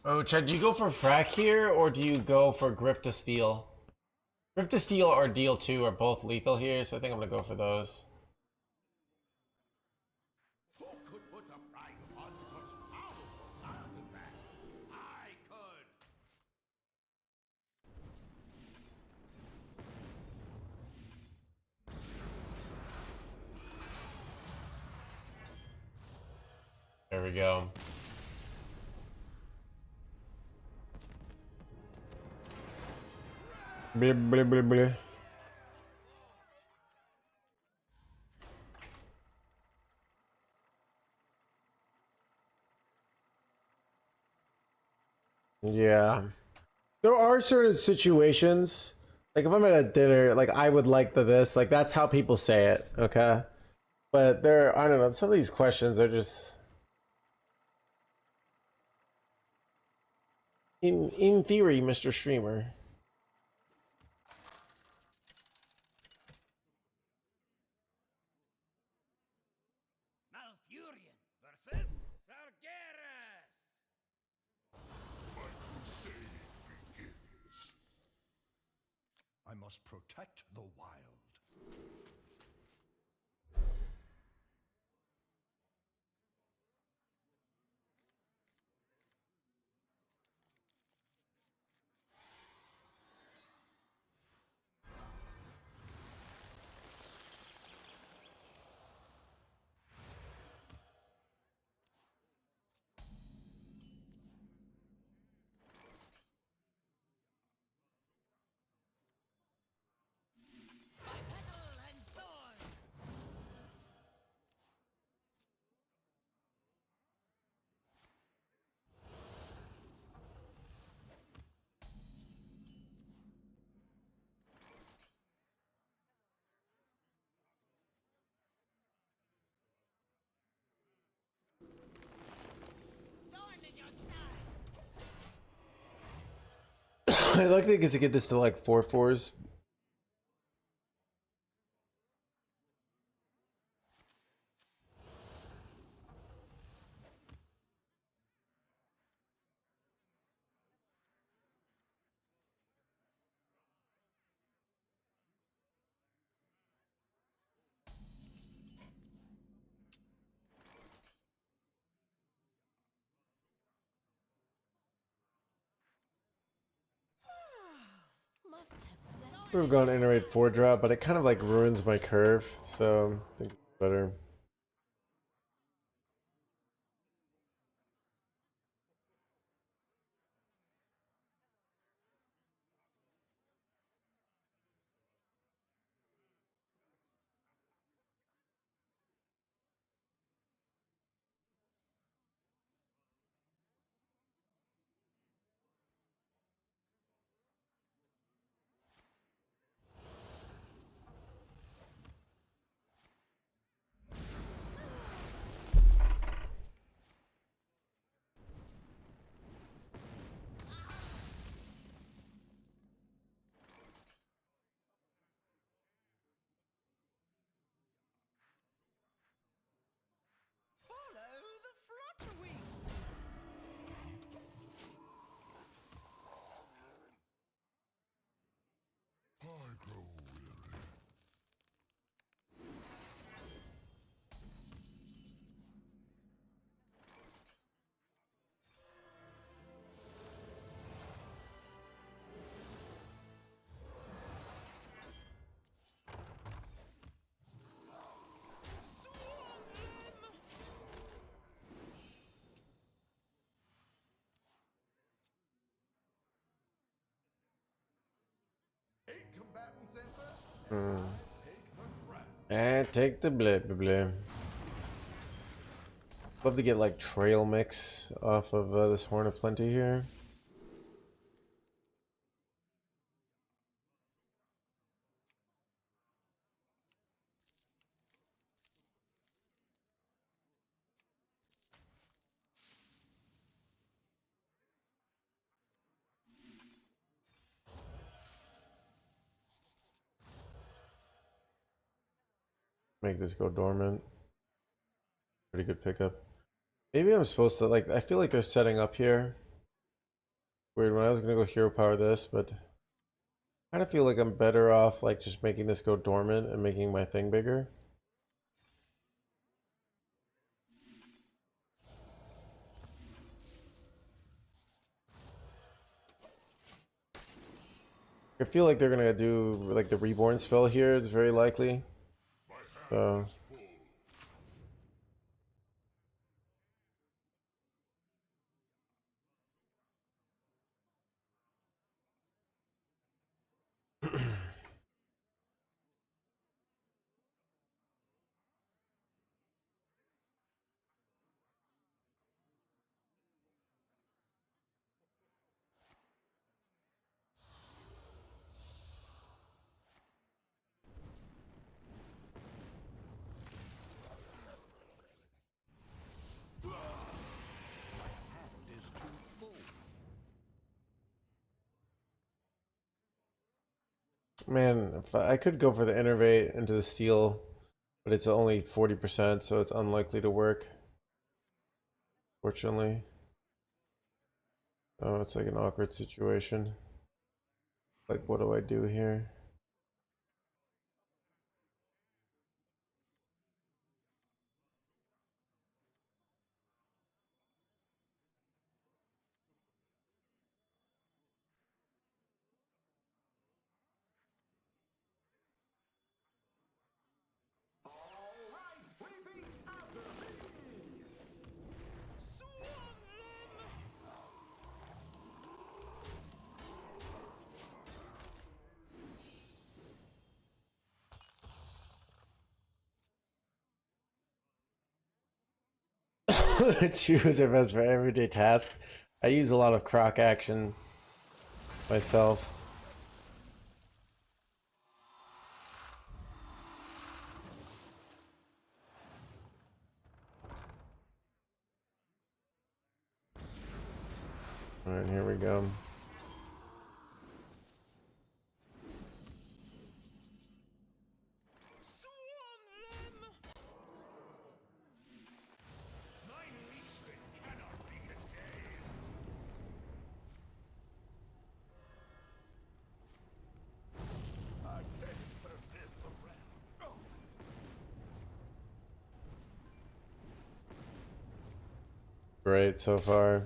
Oh, Chad, do you go for frack here, or do you go for Grift to Steal? Grift to Steal or Deal 2 are both lethal here, so I think I'm gonna go for those. Who could put a price on such powerful artifacts? I could. There we go. Blah, blah, blah, blah. Yeah. There are certain situations, like if I'm at a dinner, like I would like this, like that's how people say it, okay? But there, I don't know, some of these questions are just, in theory, Mr. Streamer. Malfurion versus Sargeras. I must protect the wild. By petal and thorn. Thorn in your side. I'd like to get this to like 4/4s. Must have slept. We've gone iterate 4 drop, but it kind of like ruins my curve, so I think it's better. Follow the flutter wings. I grow weary. Eight combatants enter. I take the threat. And take the bleh. Love to get like trail mix off of this Horn of Plenty here. Make this go dormant. Pretty good pickup. Maybe I'm supposed to like, I feel like they're setting up here. Weird, when I was gonna go hero power this, but I kind of feel like I'm better off like just making this go dormant and making my thing bigger. I feel like they're gonna do like the reborn spell here. It's very likely. So Is too full. man, if I could go for the innervate into the steel, but it's only 40%, so it's unlikely to work. Fortunately. Oh, it's like an awkward situation. Like, what do I do here? Swarm them! Choose are best for everyday tasks. I use a lot of croc action myself. Alright, here we go. Swarm them! My leechman cannot be contained. I can't turn this around. Great so far.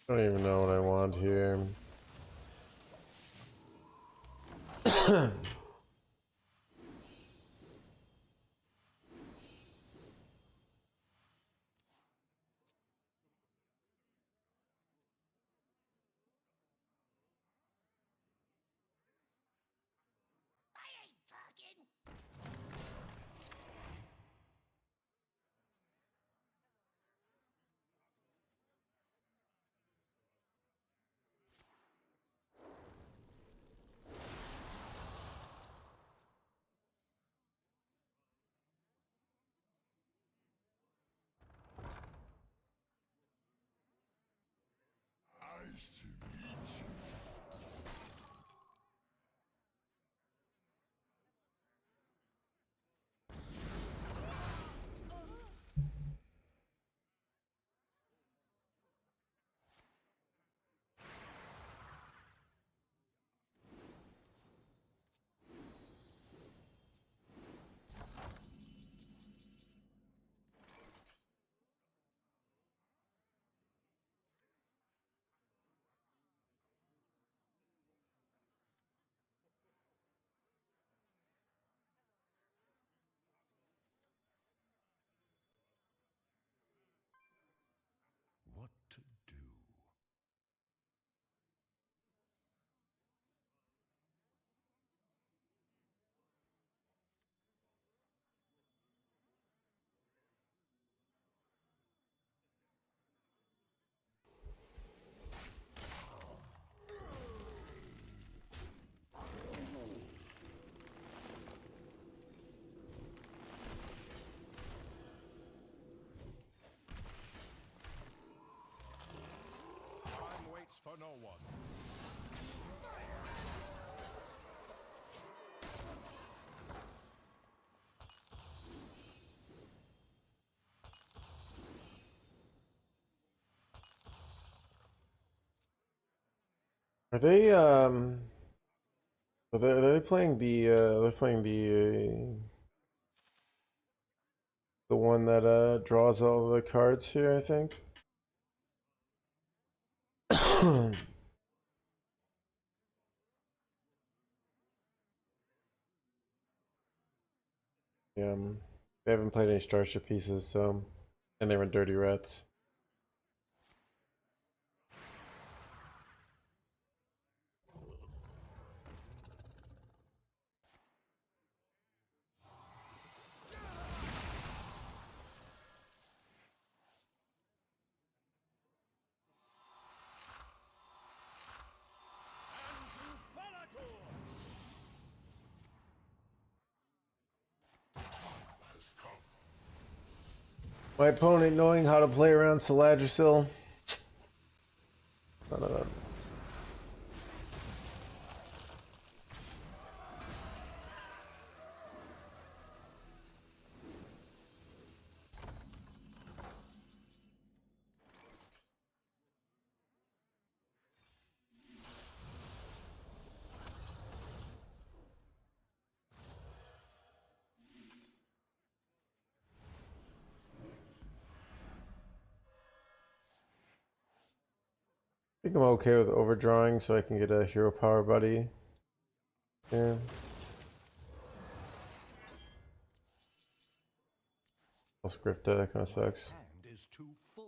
I don't even know what I want here. Nice to meet you. for no one. Are they are they playing the the one that draws all the cards here, I think. Yeah, they haven't played any starship pieces, so and they were dirty rats. My opponent knowing how to play around Saladrisil. None of that. I think I'm okay with overdrawing so I can get a hero power buddy. Yeah. Plus Grifta, that kind of sucks. Hand is too full.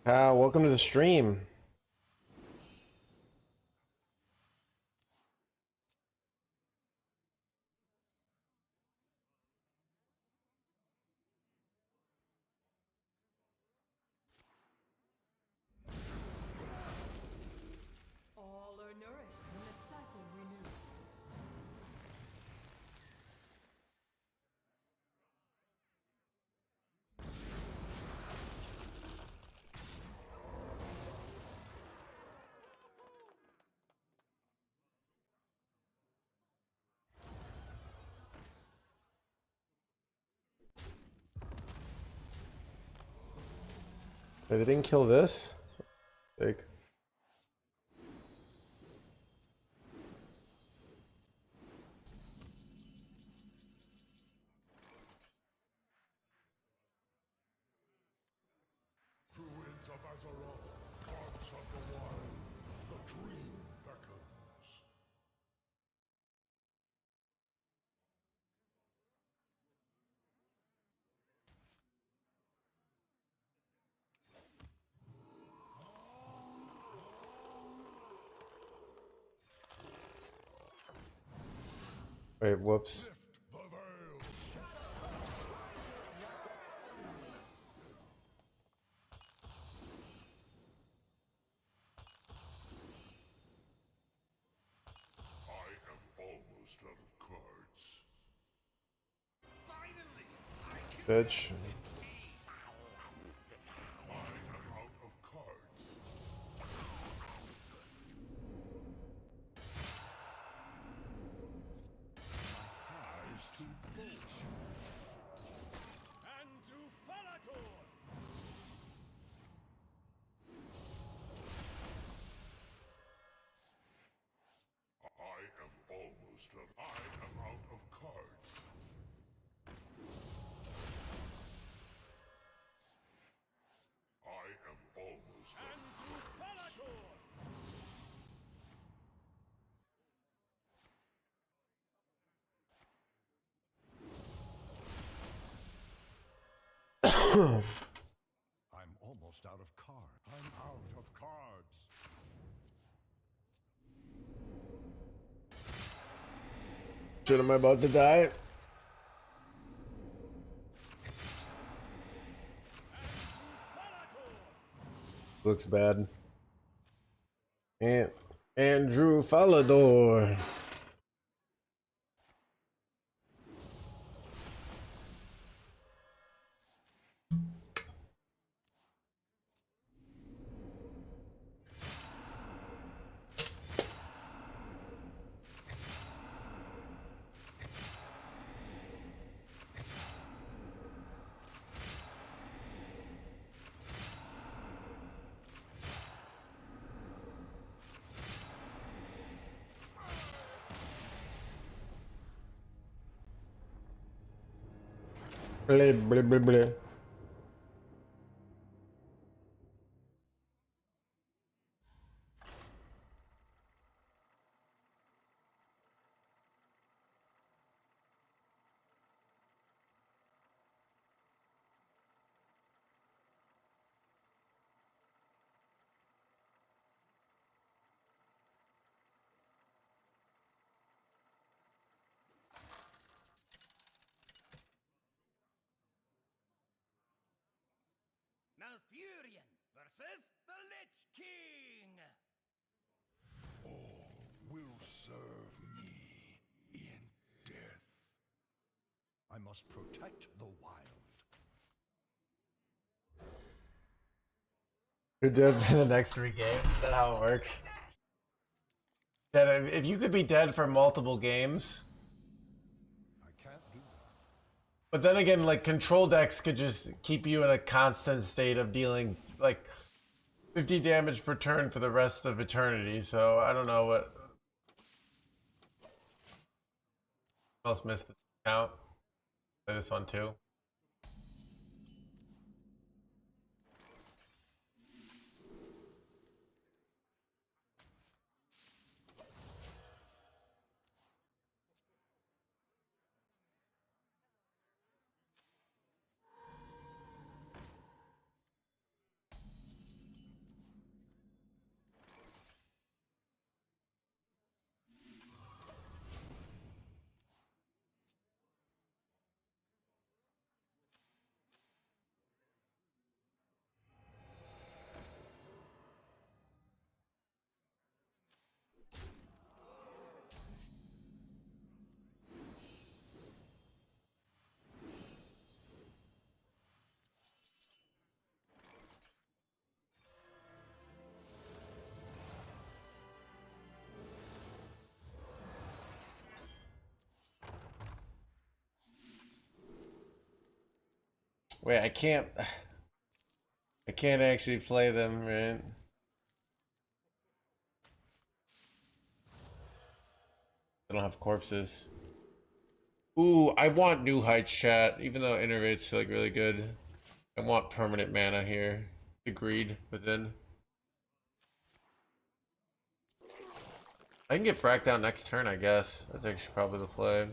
Welcome to the stream. All are nourished when the cycle renews. Wait, they didn't kill this? Like, Druids of Azeroth, gods of the wild, the dream beckons. wait, whoops. Lift the veil. I am almost out of cards. Finally, I can Bitch. I am out of cards. Hand is too full. And to Falator! I am almost out. I am out of cards. I am almost out. And to Falator! I'm almost out of cards. I'm out of cards. Shit, am I about to die? Looks bad. And Andrew Falador. Blah, blah, blah, blah. Malfurion versus the Lich King. All will serve me in death. I must protect the wild. You're dead for the next 3 games. Is that how it works? Dead, if you could be dead for multiple games, I can't do that. but then again, like control decks could just keep you in a constant state of dealing like 50 damage per turn for the rest of eternity. So I don't know what else missed the count. Play this one too. Wait, I can't actually play them, right? I don't have corpses. Ooh, I want New Heights chat, even though Innervate's like really good. I want permanent mana here. Agreed within. I can get fracked down next turn, I guess. That's actually probably the play.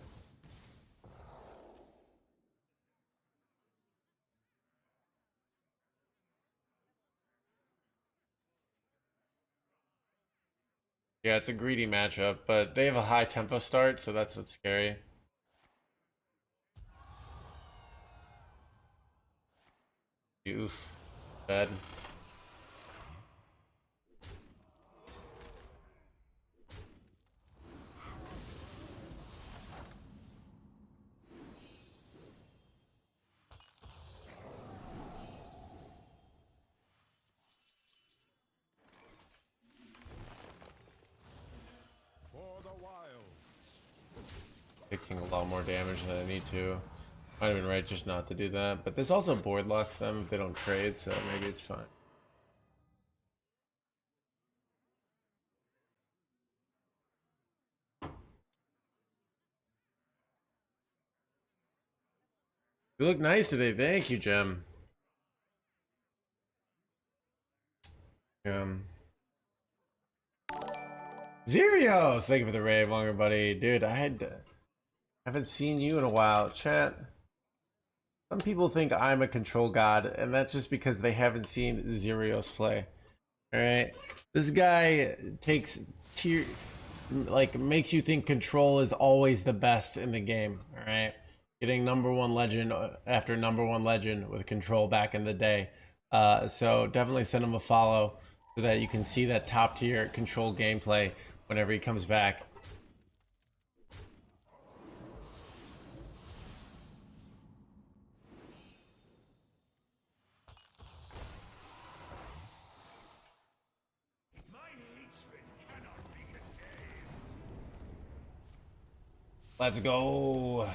Yeah, it's a greedy matchup, but they have a high tempo start, so that's what's scary. Oof. Bad. For the wild. Taking a lot more damage than I need to. Might have been right just not to do that, but this also board locks them if they don't trade, so maybe it's fine. You look nice today. Thank you, Gem. Zerios! Thank you for the raid, longer buddy. Dude, haven't seen you in a while. Chat. Some people think I'm a control god, and that's just because they haven't seen Zerios play. Alright? This guy takes tier, like, makes you think control is always the best in the game. Alright? Getting #1 legend after #1 legend with control back in the day. So definitely send him a follow. so that you can see that top tier control gameplay whenever he comes back. My hatred cannot be contained. Let's go.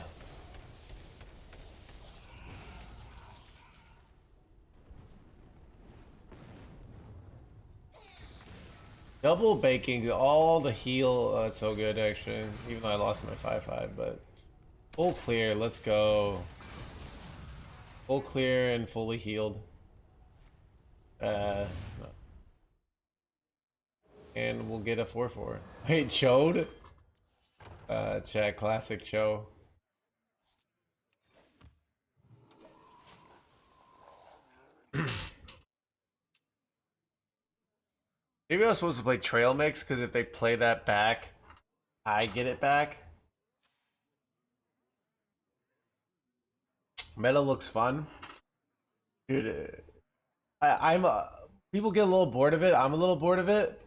Double baking all the heal. Oh, that's so good actually. Even though I lost my 5-5, but full clear. Let's go. Full clear and fully healed. And we'll get a 4-4. Wait, Chode? Chat, classic Cho. Maybe I was supposed to play Trail Mix, because if they play that back, I get it back. Meta looks fun. Dude, I'm people get a little bored of it. I'm a little bored of it.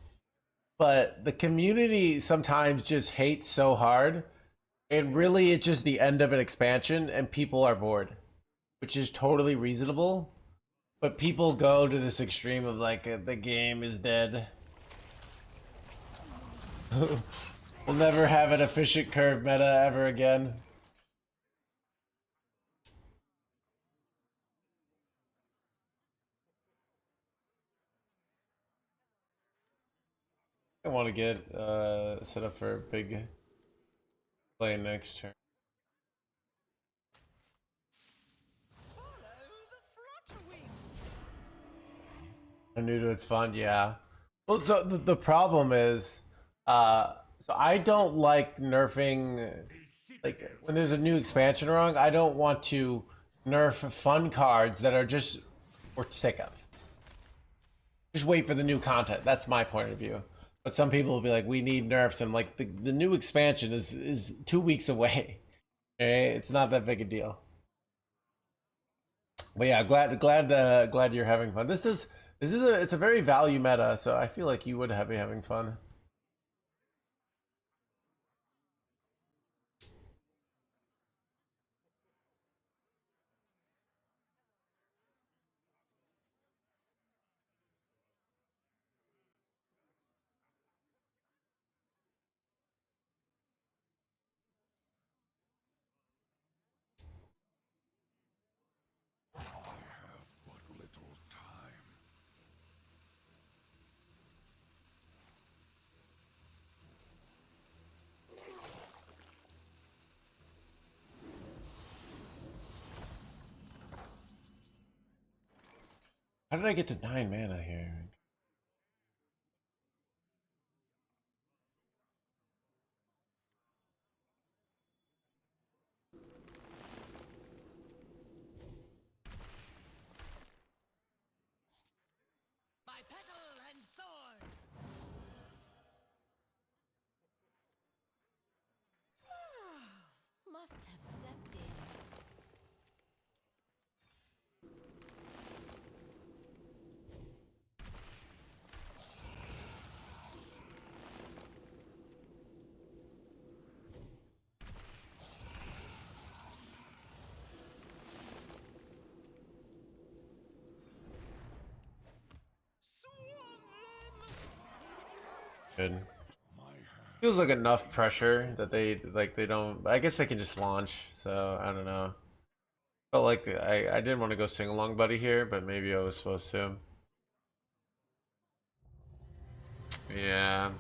But the community sometimes just hates so hard. And really, it's just the end of an expansion, and people are bored. Which is totally reasonable. But people go to this extreme of like, the game is dead. We'll never have an efficient curve meta ever again. I want to get set up for a big play next turn. Follow the flutter wings. I knew it's fun, yeah. Well, so the problem is, so I don't like nerfing, like when there's a new expansion wrong, I don't want to nerf fun cards that are just we're sick of. Just wait for the new content. That's my point of view. But some people will be like, we need nerfs, and I'm like, the new expansion is 2 weeks away. Okay, it's not that big a deal. But yeah, glad you're having fun. It's a very value meta, so I feel like you would be having fun. I have but little time. How did I get to 9 mana here? By petal and thorn. Must have slept in. Good. My hand. Feels like enough pressure that they don't. I guess they can just launch. So I don't know. Felt like I didn't want to go sing along buddy here, but maybe I was supposed to. Yeah.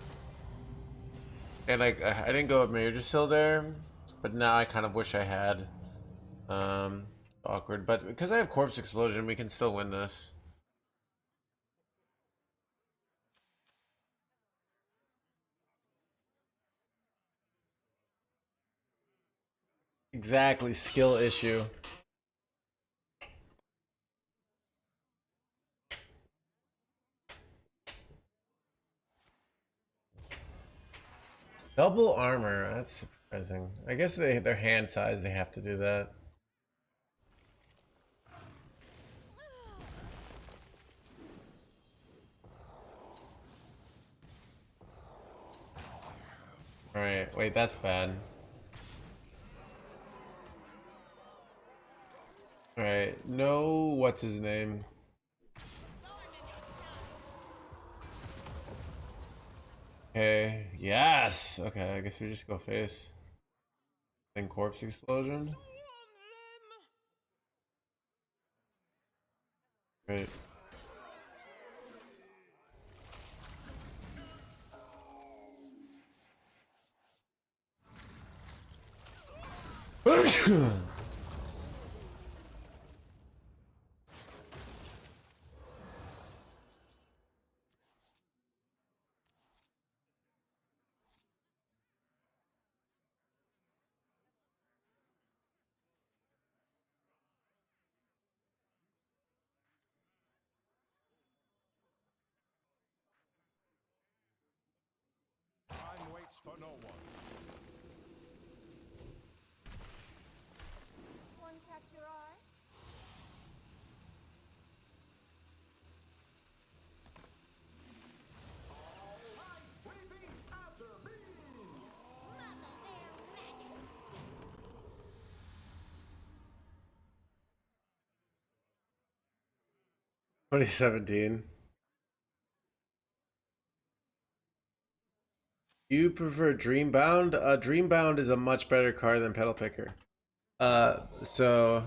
And I didn't go up Mage still there, but now I kind of wish I had. Awkward, but because I have Corpse Explosion, we can still win this. Exactly, skill issue. Double armor, that's surprising. I guess their hand size, they have to do that. Alright, wait, that's bad. Alright, no, what's his name? Okay, yes! Okay, I guess we just go face. Then corpse explosion. Great. Time waits for no one. One catch your eye? Mother their magic! 2017. You prefer Dreambound? Dreambound is a much better card than Pedal Picker. Pedal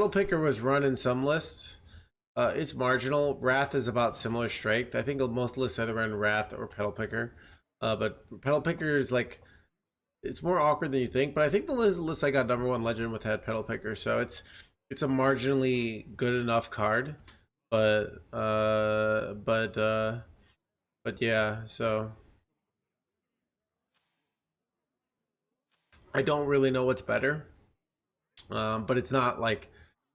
Picker was run in some lists. It's marginal. Wrath is about similar strength. I think most lists either run Wrath or Pedal Picker. But Pedal Picker is like, it's more awkward than you think. But I think the list I got #1 Legend with had Pedal Picker, so it's a marginally good enough card. But yeah. So I don't really know what's better. But it's not like,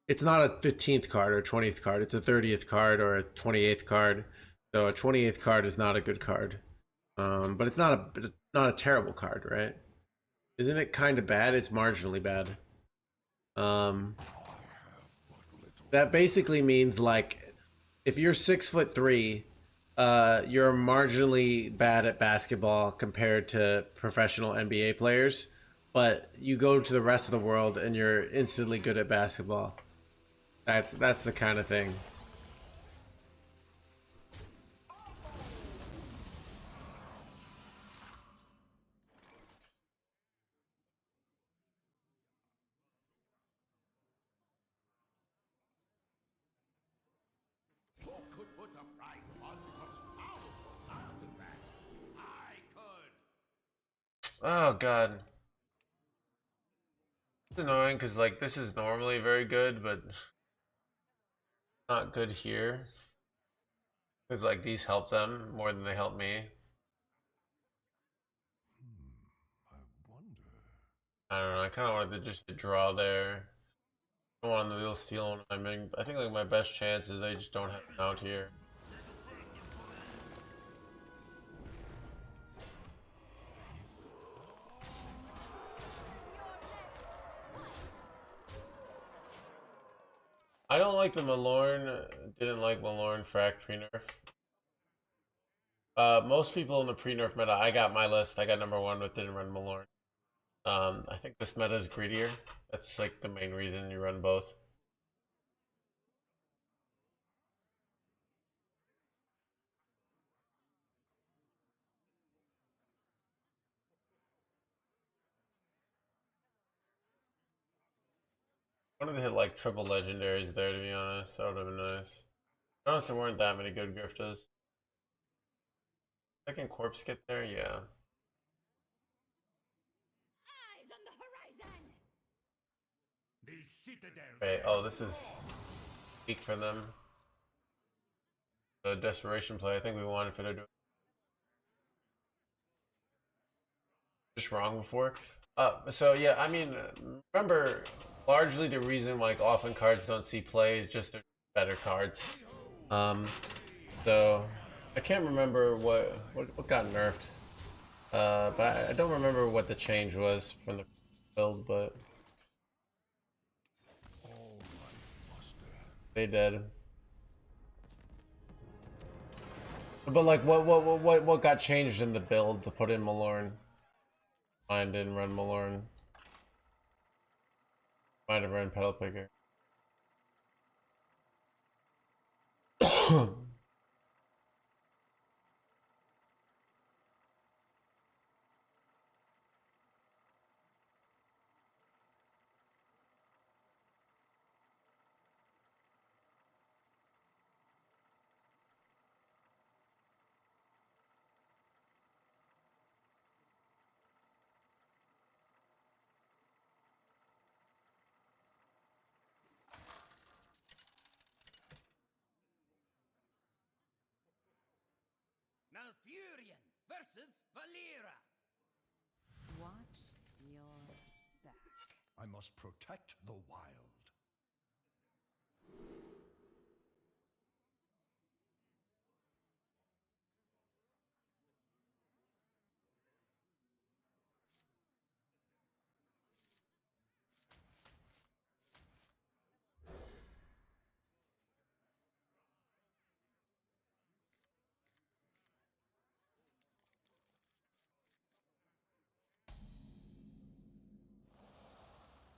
it's not a 15th card or 20th card. It's a 30th card or a 28th card. So a 28th card is not a good card. But it's not a terrible card, right? Isn't it kind of bad? It's marginally bad. That basically means like if you're 6'3", you're marginally bad at basketball compared to professional NBA players, but you go to the rest of the world and you're instantly good at basketball. That's the kind of thing. Who could put a price on such powerful artifacts? I could. Oh god. It's annoying because like this is normally very good, but not good here. Because like these help them more than they help me. I wonder. I don't know. I kind of wanted to just draw there. I want the little steal one. I think like my best chance is they just don't have a mount here. I don't like the Malorn. Didn't like Malorn frac pre-nerf. Most people in the pre-nerf meta, I got my list. I got #1 with didn't run Malorn. I think this meta is greedier. That's like the main reason you run both. I wanted to hit like triple legendaries there, to be honest. That would have been nice. Honestly, there weren't that many good grifters. Second corpse get there, yeah. Eyes on the horizon! The citadel. Okay, oh, this is weak for them. The desperation play, I think we wanted for their doing just wrong before. So yeah, I mean, remember, largely the reason like often cards don't see play is just they're better cards. So I can't remember what got nerfed. But I don't remember what the change was from the build, but they did. But like, what got changed in the build to put in Malorn? Mine didn't run Malorn. Might have run Pedal Picker. Malfurion versus Valera. Watch your back. I must protect the wild.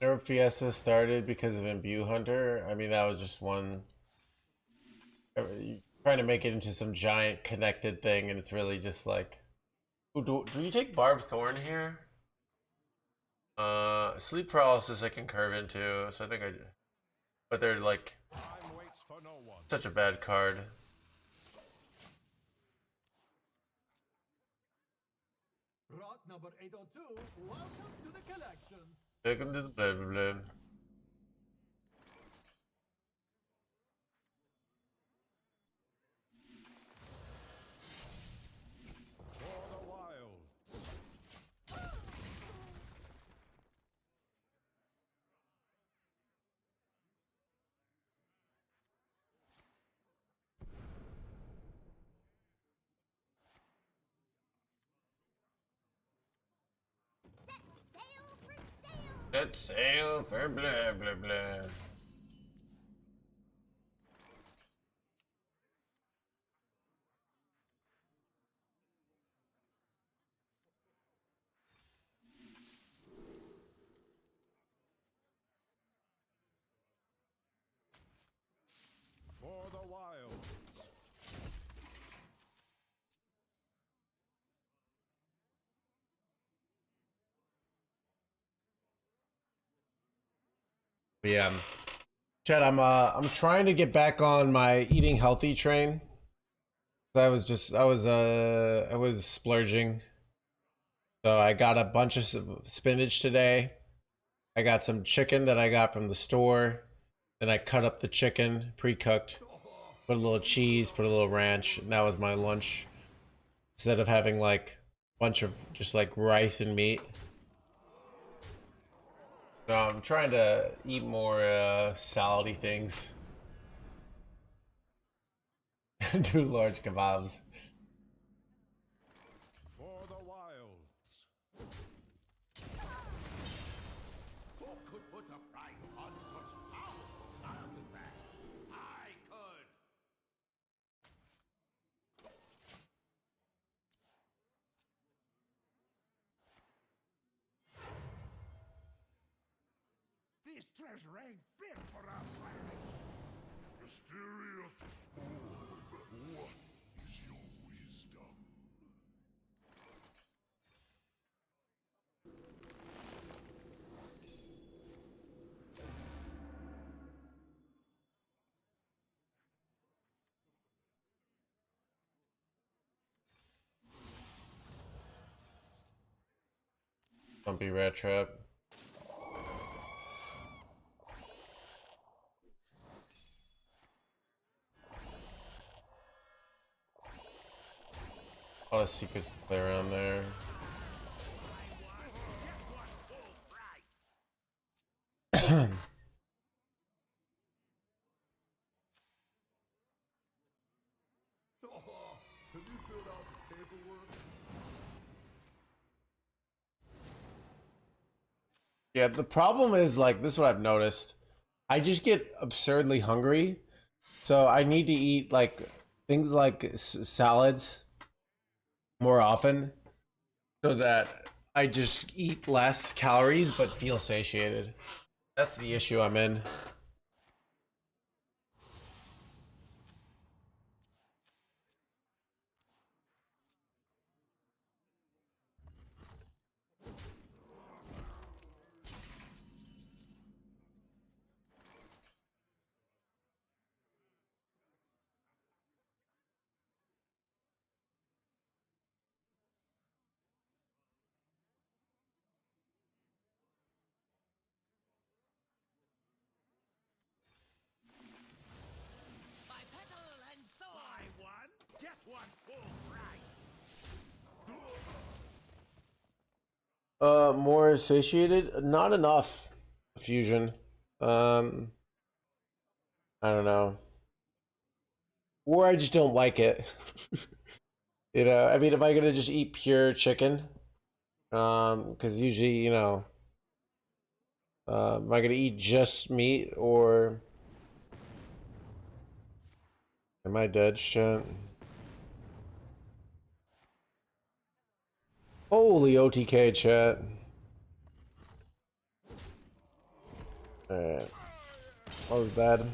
Nerf Fiesta started because of Imbue Hunter. I mean, that was just one. Trying to make it into some giant connected thing, and it's really just like. Ooh, do you take Barb Thorn here? Sleep Paralysis I can curve into, so I think I do. But they're like Time waits for no one. such a bad card. Rot number 802, welcome to the collection. Welcome to the blah blah blah. For the wild. Set sail for blah blah blah. For the wild. But yeah, Chad, I'm trying to get back on my eating healthy train. I was splurging. So I got a bunch of spinach today. I got some chicken that I got from the store. Then I cut up the chicken, pre-cooked, put a little cheese, put a little ranch, and that was my lunch. Instead of having like a bunch of just like rice and meat. So I'm trying to eat more salady things. Do large kebabs. For the wilds. Who could put a price on such powerful artifacts? I could. This treasure ain't fit for our planet. Mysterious orb, what is your wisdom? Don't be rat trap. A lot of secrets to play around there. Have you filled out the paperwork? Yeah, the problem is like this is what I've noticed. I just get absurdly hungry. So I need to eat like things like salads more often so that I just eat less calories but feel satiated. That's the issue I'm in. By petal and sword. Buy one, get one full price. More satiated? Not enough. Fusion. I don't know. Or I just don't like it. You know, I mean, if I'm gonna just eat pure chicken, because usually, you know, am I gonna eat just meat or am I dead? Shit. Holy OTK chat. Alright. That was bad.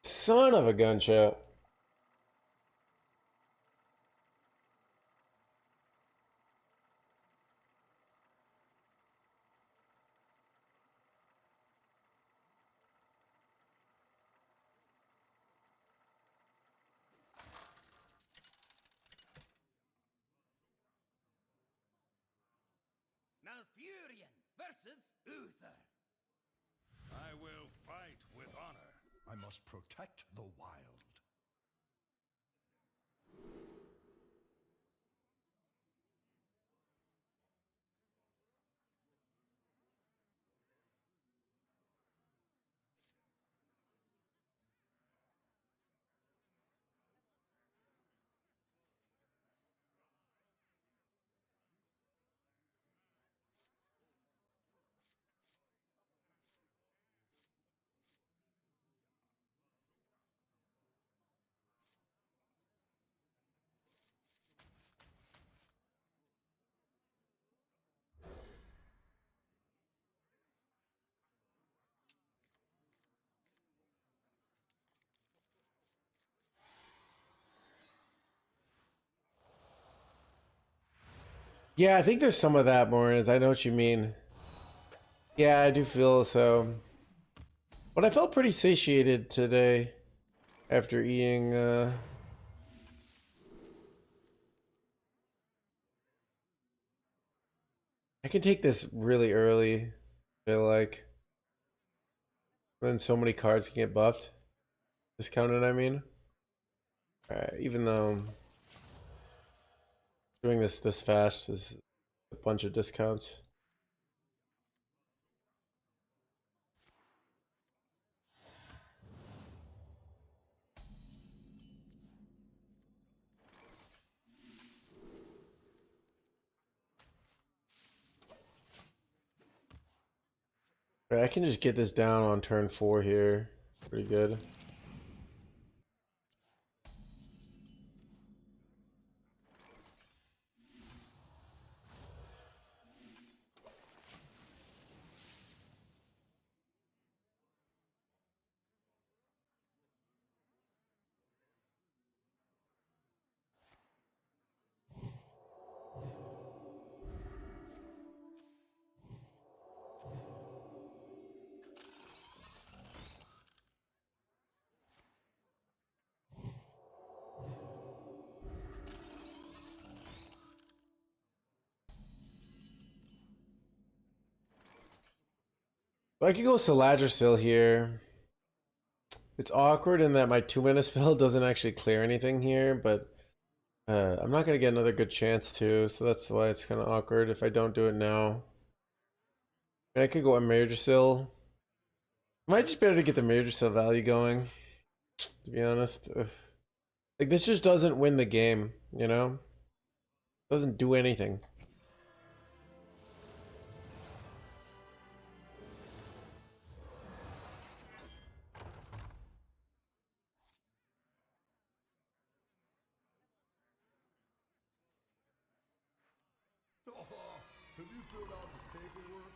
Son of a gun, chat. Malfurion versus Uther. I will fight with honor. I must protect the wild. Yeah, I think there's some of that, Morris. I know what you mean. Yeah, I do feel so. But I felt pretty satiated today after eating, I can take this really early, I feel like. Then so many cards can get buffed. Discounted, I mean. Alright, even though doing this fast is a bunch of discounts. Alright, I can just get this down on turn 4 here. Pretty good. I could go Saladrisil here. It's awkward in that my 2-mana spell doesn't actually clear anything here, but I'm not gonna get another good chance to, so that's why it's kind of awkward if I don't do it now. I could go Emergisil. Might just better to get the Emergisil value going, to be honest. Ugh. Like, this just doesn't win the game, you know? Doesn't do anything. Have you filled out the paperwork?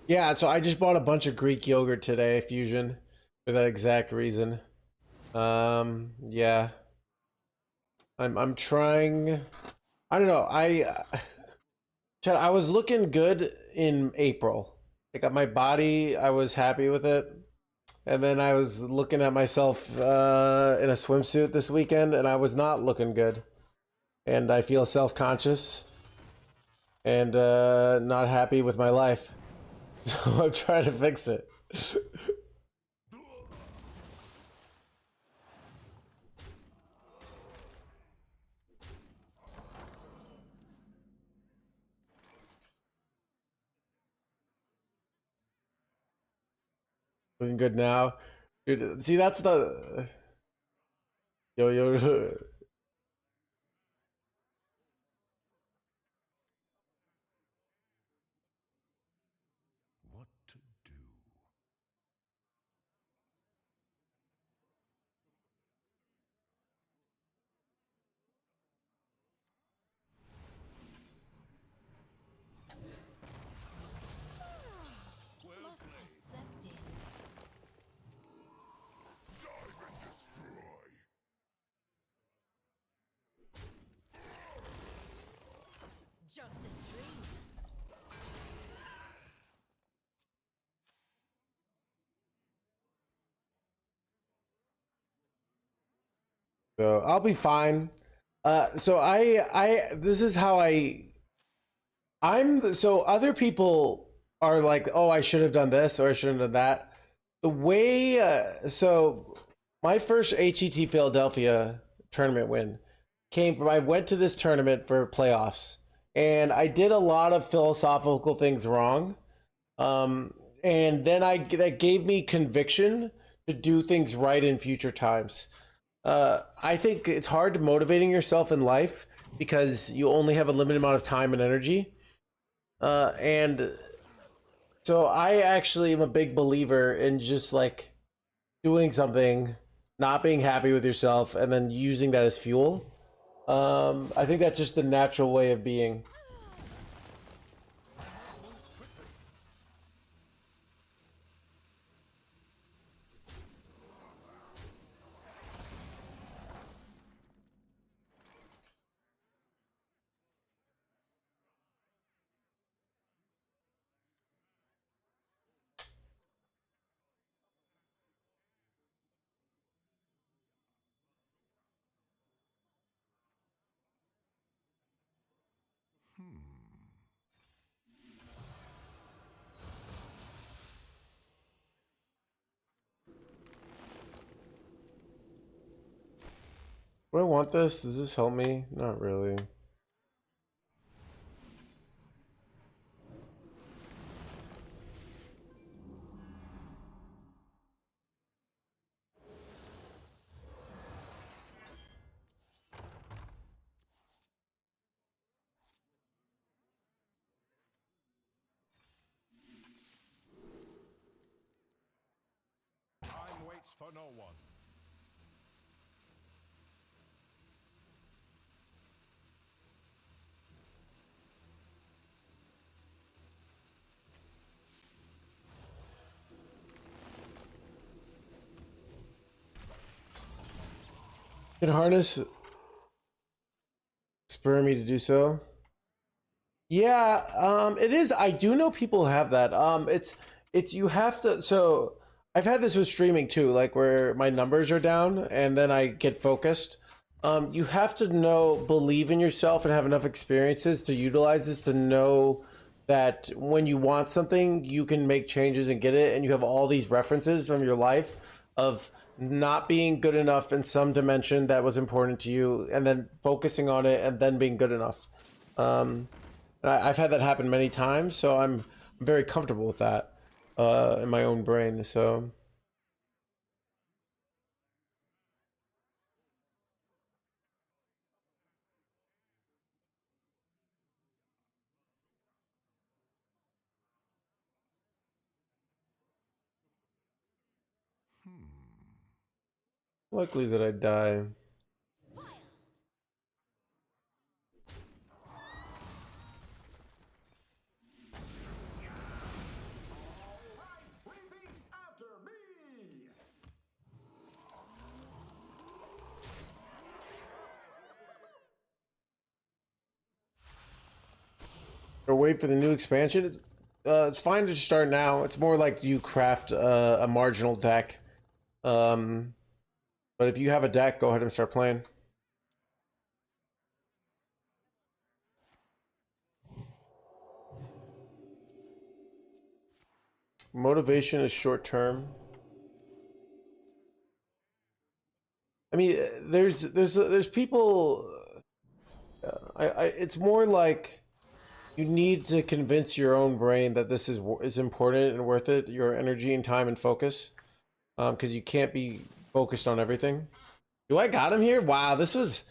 Yeah, so I just bought a bunch of Greek yogurt today, Fusion, for that exact reason. Yeah. I'm trying. I don't know. Chad, I was looking good in April. Like my body, I was happy with it. And then I was looking at myself in a swimsuit this weekend, and I was not looking good. And I feel self-conscious and not happy with my life. So I'm trying to fix it. Looking good now. Dude, see, that's the... Yo. What to do? Must have slept in. Dive and destroy. Just a dream. So I'll be fine. So this is how so other people are like, oh, I should have done this or I should have done that. The way, so my first HET Philadelphia tournament win came from, I went to this tournament for playoffs and I did a lot of philosophical things wrong. And then that gave me conviction to do things right in future times. I think it's hard motivating yourself in life because you only have a limited amount of time and energy. And so I actually am a big believer in just like doing something, not being happy with yourself, and then using that as fuel. I think that's just the natural way of being. Do I want this? Does this help me? Not really. Time waits for no one. Can harness spur me to do so? Yeah, it is. I do know people have that. It's you have to. So I've had this with streaming too, like where my numbers are down and then I get focused. You have to believe in yourself and have enough experiences to utilize this to know that when you want something, you can make changes and get it, and you have all these references from your life of not being good enough in some dimension that was important to you, and then focusing on it and then being good enough. Um, I've had that happen many times, so I'm very comfortable with that in my own brain. So Likely that I die. Repeat after me. Or wait for the new expansion. It's fine to start now. It's more like you craft a marginal deck. But if you have a deck, go ahead and start playing. Motivation is short term. I mean, there's people. It's more like you need to convince your own brain that this is important and worth it. Your energy and time and focus, because you can't be focused on everything. Do I got him here? Wow, this was.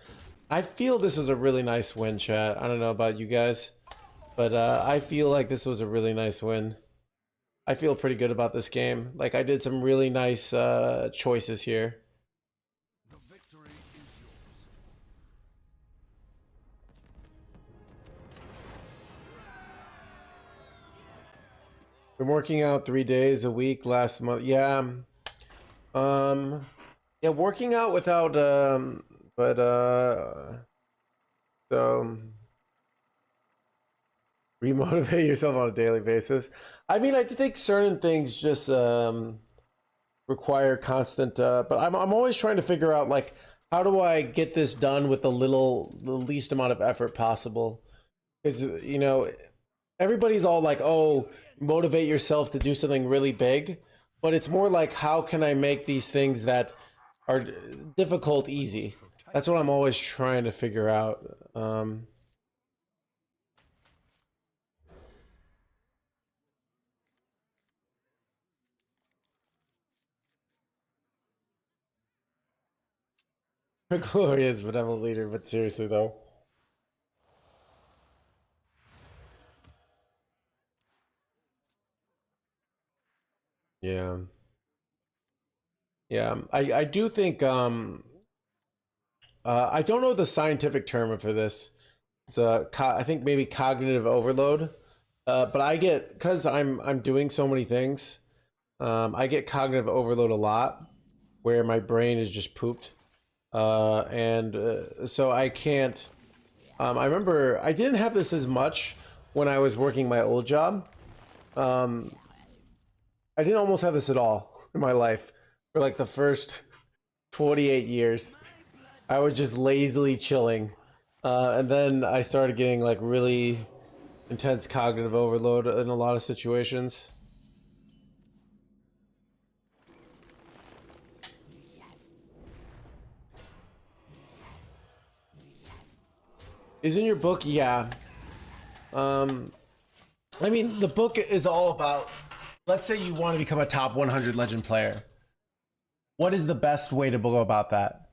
I feel this was a really nice win, chat. I don't know about you guys, but I feel like this was a really nice win. I feel pretty good about this game. Like I did some really nice choices here. The victory is yours. Been working out 3 days a week last month. Yeah. Yeah, working out without but so remotivate yourself on a daily basis. I mean, I think certain things just require constant but I'm always trying to figure out like how do I get this done with the least amount of effort possible? Because you know, everybody's all like, oh, motivate yourself to do something really big, but it's more like how can I make these things that are difficult easy? That's what I'm always trying to figure out. Glorious benevolent leader, but seriously though. Yeah. Yeah. I do think I don't know the scientific term for this. It's I think maybe cognitive overload. But I get because I'm doing so many things. I get cognitive overload a lot, where my brain is just pooped, and so I can't. I remember I didn't have this as much when I was working my old job. Um, I didn't almost have this at all in my life for like the first 28 years. I was just lazily chilling, and then I started getting like really intense cognitive overload in a lot of situations. Is in your book? Yeah. Um, I mean, the book is all about. Let's say you want to become a top 100 legend player. What is the best way to go about that?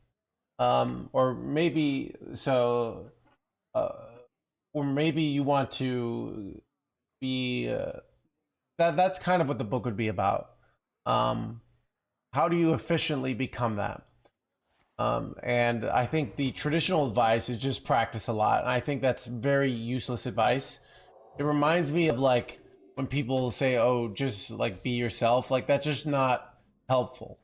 Or maybe so, uh, or maybe you want to be. That's kind of what the book would be about. Um, how do you efficiently become that? And I think the traditional advice is just practice a lot. And I think that's very useless advice. It reminds me of like when people say, "Oh, just like be yourself." Like that's just not helpful.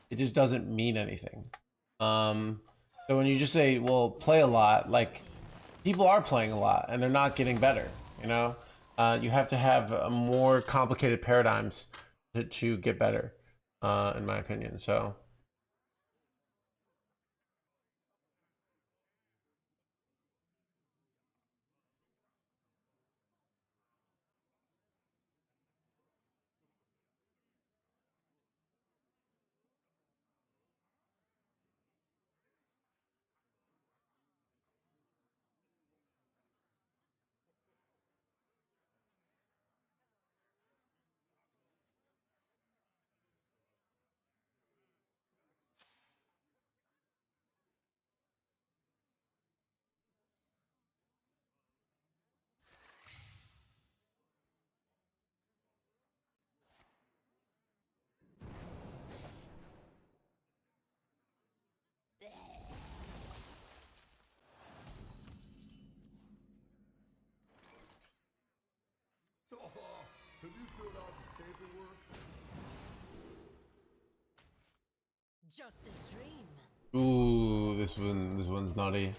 It just doesn't mean anything. Um, so when you just say, "Well, play a lot," like people are playing a lot and they're not getting better. You know, you have to have more complicated paradigms to get better, in my opinion. So. paperwork. Just a dream. Ooh, this one's naughty.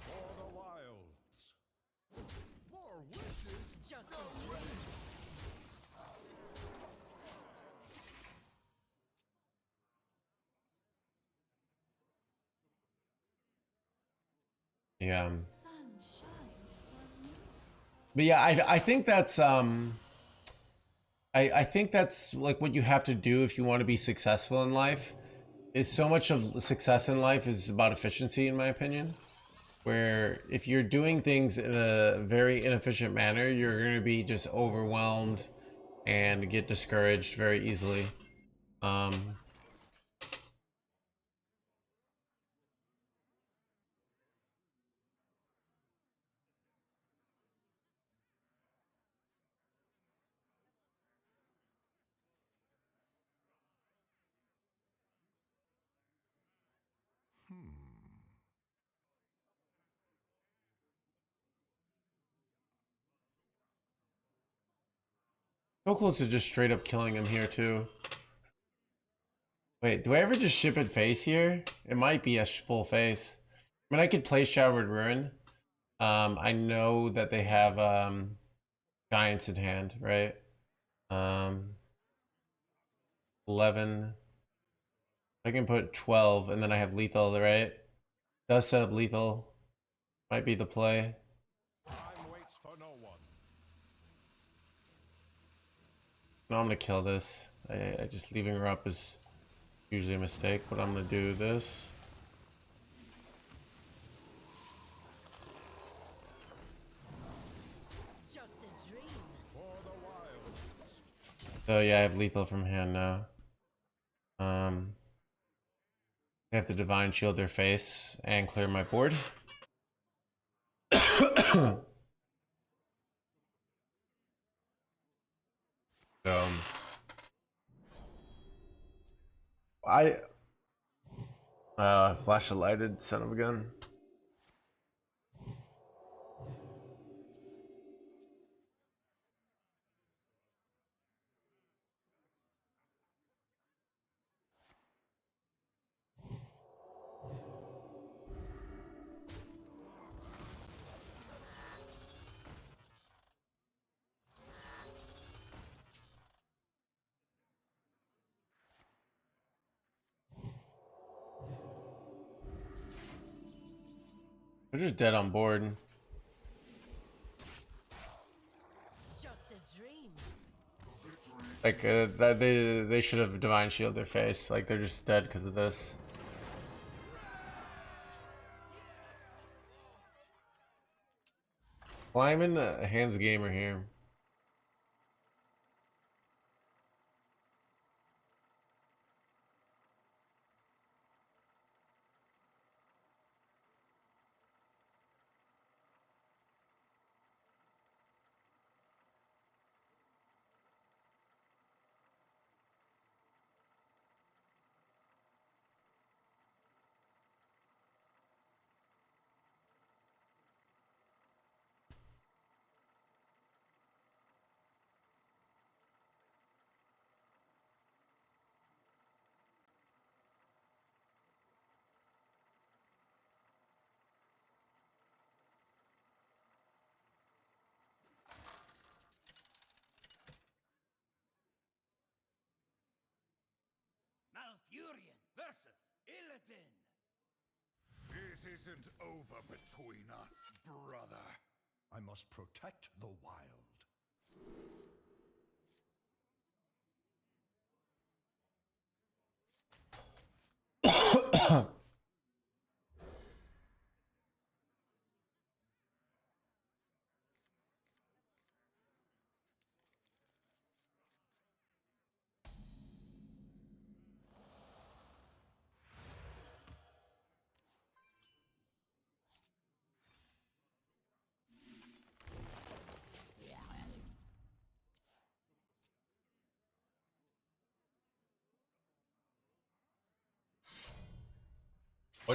For the wilds. More wishes? Just a dream. Yeah. Sun shines for me. But yeah, I think that's I think that's like what you have to do if you want to be successful in life. Is so much of success in life is about efficiency, in my opinion. Where if you're doing things in a very inefficient manner, you're going to be just overwhelmed and get discouraged very easily. Um, so close to just straight up killing him here too. Wait, do I ever just ship it face here? It might be a full face. I mean, I could play Showered Ruin. I know that they have giants in hand, right? 11. I can put 12, and then I have lethal, right? Does set up lethal. Might be the play. Time waits for no one. No, I'm gonna kill this. I just leaving her up is usually a mistake, but I'm gonna do this. Just a dream. For the wilds. So yeah, I have lethal from hand now. I have to divine shield their face and clear my board. So I flash a lighted son of a gun. They're just dead on board. Just a dream. Like that they should have divine shield their face. Like they're just dead because of this. Climbing NoHandsGamer here. Malfurion versus Illidan. It isn't over between us, brother. I must protect the wild. What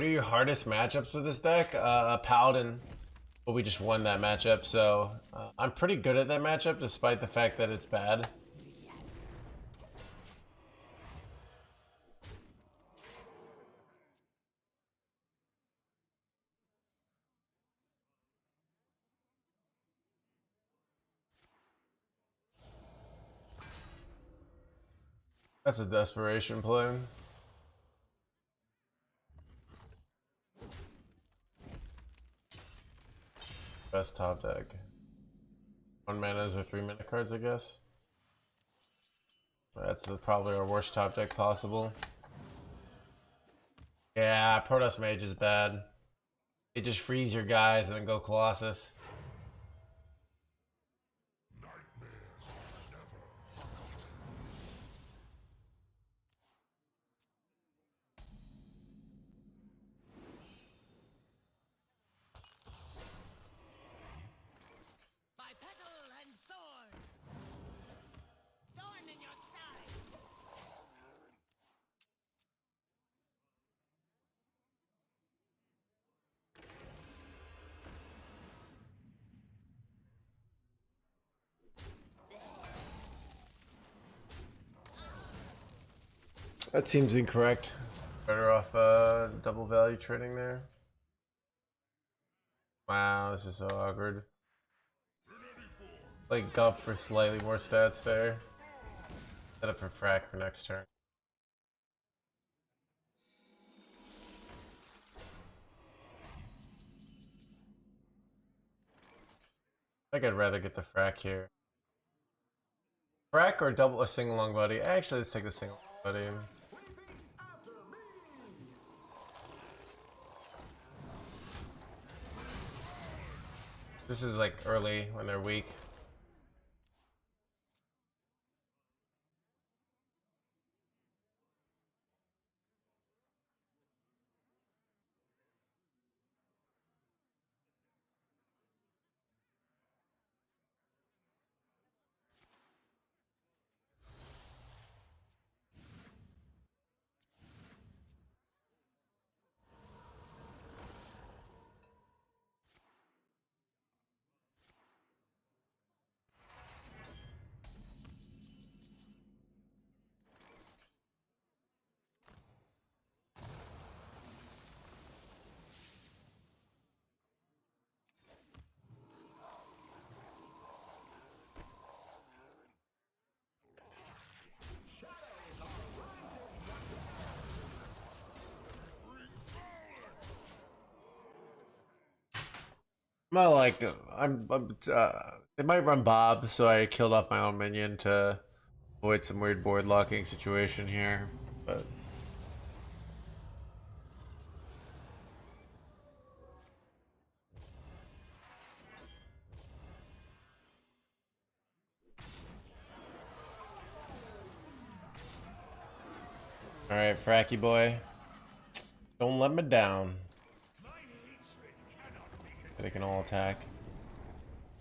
are your hardest matchups with this deck? Paladin, but we just won that matchup, so I'm pretty good at that matchup despite the fact that it's bad. That's a desperation play. Best top deck. 1 mana's or 3 mana cards, I guess. That's probably our worst top deck possible. Yeah, Protoss Mage is bad. It just freeze your guys and then go Colossus. By petal and sword. Thorn in your side. That seems incorrect. Better off double value trading there. Wow, this is so awkward. Like Gup for slightly more stats there. Set up for frack for next turn. I think I'd rather get the frack here. Frack or double a single long buddy? Actually, let's take the single long buddy. This is like early when they're weak. Not like they might run Bob, so I killed off my own minion to avoid some weird board locking situation here. But all right, Fracky boy, don't let me down. They can all attack.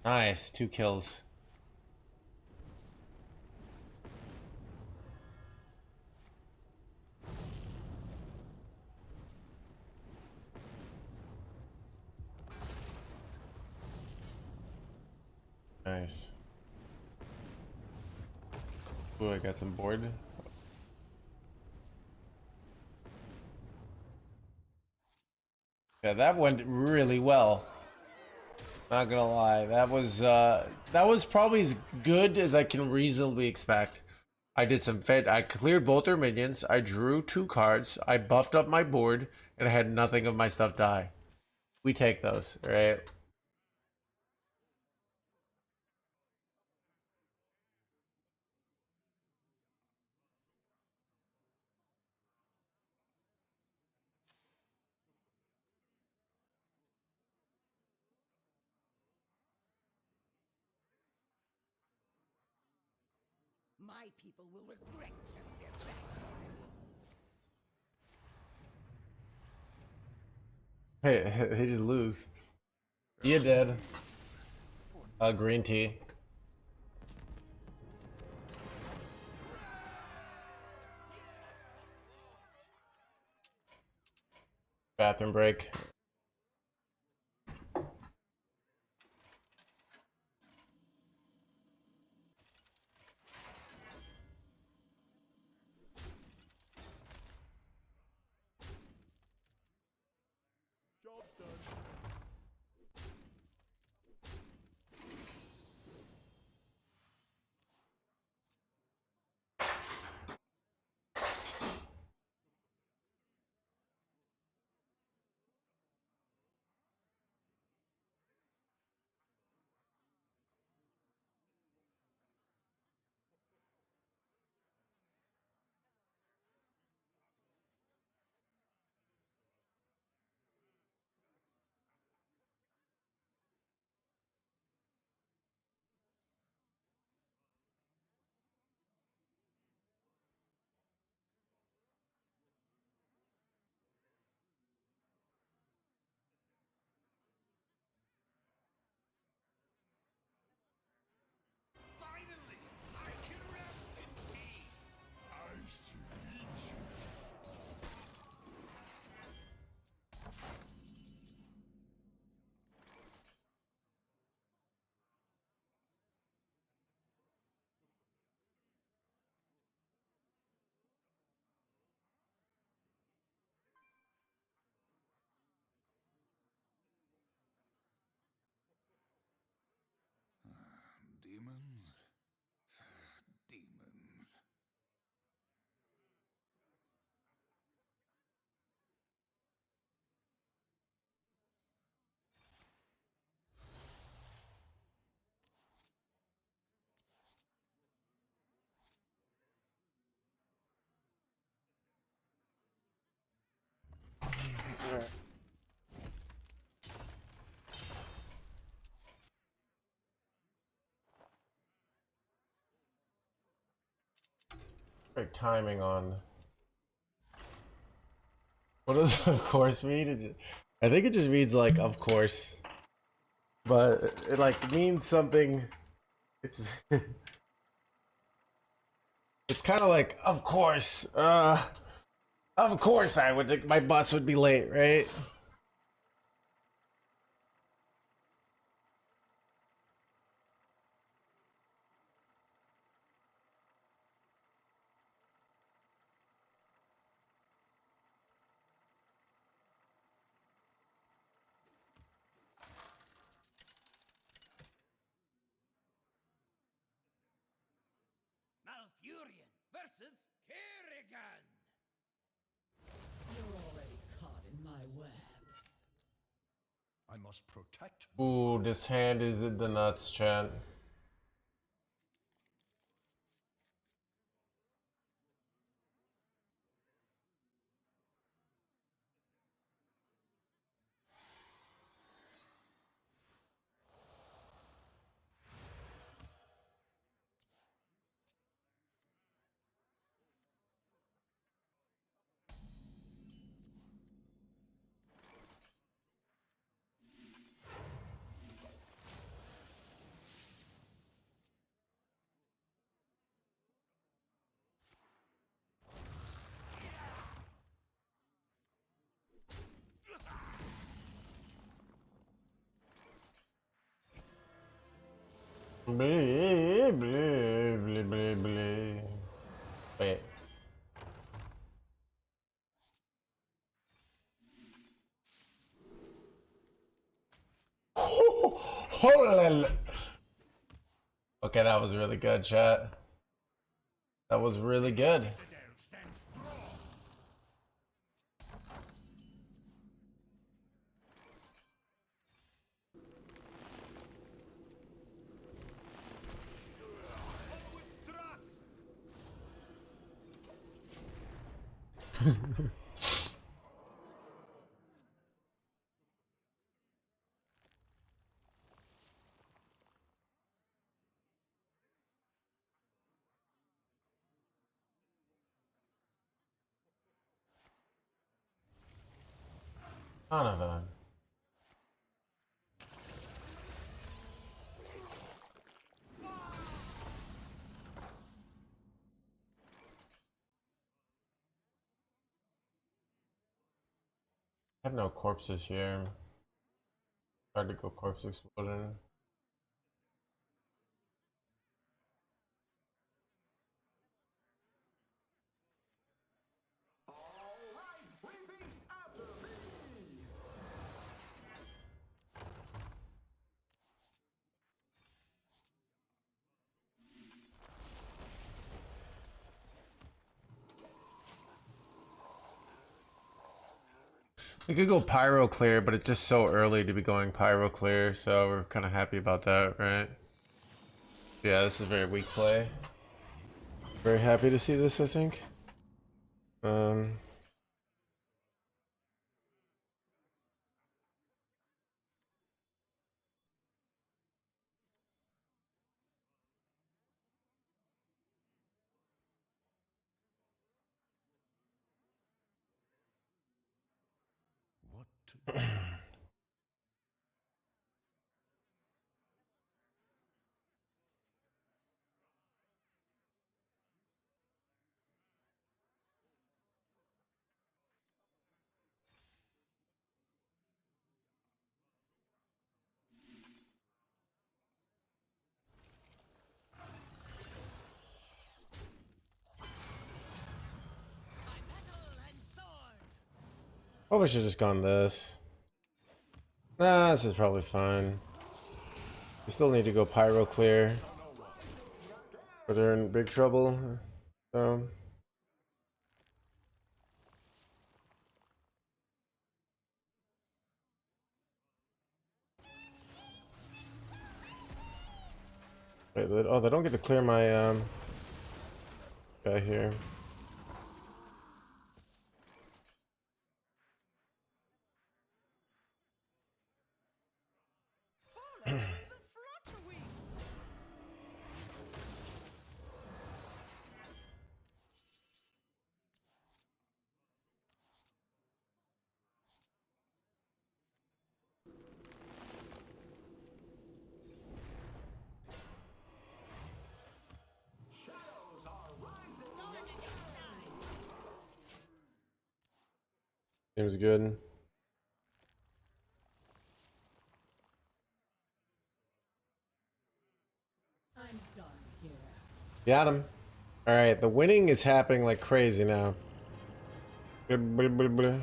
Nice, 2 kills. Nice. Ooh, I got some board. Yeah, that went really well. Not gonna lie, that was probably as good as I can reasonably expect. I did some fed. I cleared both their minions. I drew 2 cards. I buffed up my board, and I had nothing of my stuff die. We take those, right? My people will regret turning their backs on me. Hey, he just lose. You did. Green tea. Bathroom break. Job done. Finally, I can rest in peace. Ice Legion. Demons? Demons. Perfect timing on. What does of course mean? I think it just means like of course, but it like means something. It's it's kind of like of course. Of course I would. My bus would be late, right? Malfurion versus Kerrigan. You're already caught in my web. I must protect. Ooh, this hand is in the nuts, chat. Blee, blee, blee, blee, blee. Wait. Holy. Okay, that was really good, chat. That was really good. Citadel stands strong. Son of a. I have no corpses here. Hard to go corpse explosion. We could go pyro clear, but it's just so early to be going pyro clear, so we're kind of happy about that, right? Yeah, this is very weak play. Very happy to see this, I think. What to do? My metal and sword. Probably should have just gone this. Nah, this is probably fine. We still need to go pyro clear. But they're in big trouble. So. Wait, oh, they don't get to clear my guy here. Follow the flutter wings. Seems good. I'm done here. Got him. Alright, the winning is happening like crazy now. Blah, blah, blah, blah.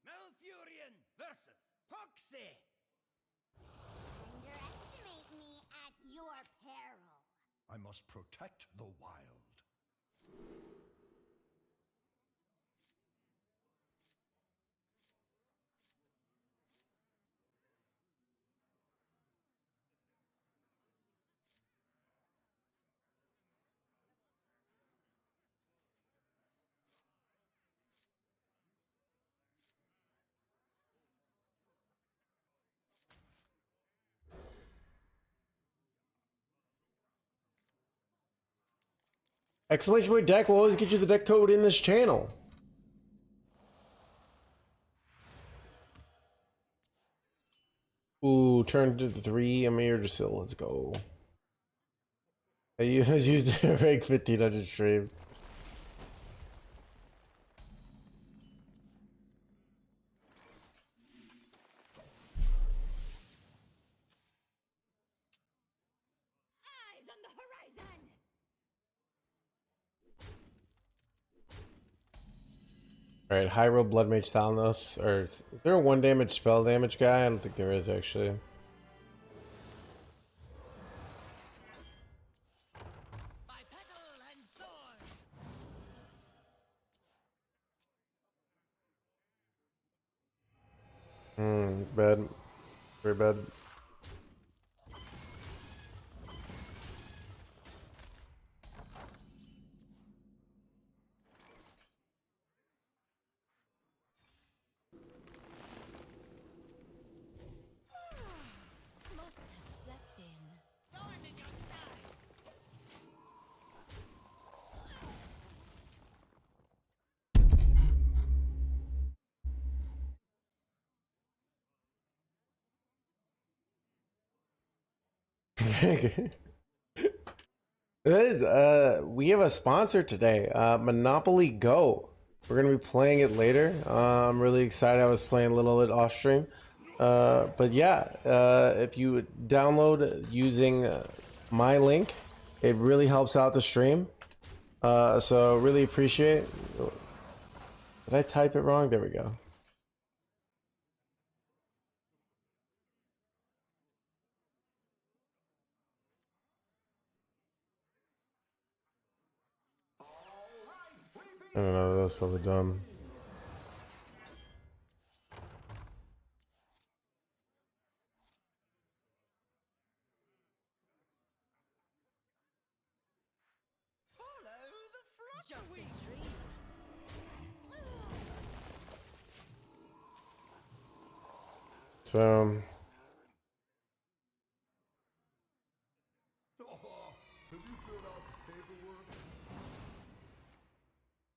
Malfurion versus Proxy. Underestimate me at your peril. I must protect the wild. Exclamation point deck will always get you the deck code in this channel. Ooh, turn to 3, Amir Drasil, let's go. I used a rank 1500 stream. Eyes on the horizon. Alright, high roll Blood Mage Thalnos. Or is there a 1 damage spell damage guy? I don't think there is actually. By petal and thorn. It's bad. Very bad. Must have slept in. Thorn in your side. It is, we have a sponsor today, Monopoly Go. We're gonna be playing it later. I'm really excited. I was playing a little bit off stream. But yeah, if you download using my link, it really helps out the stream. So really appreciate. Did I type it wrong? There we go. I don't know, that was probably dumb. Follow the flutter Just a wings. dream. So Have you filled out the paperwork?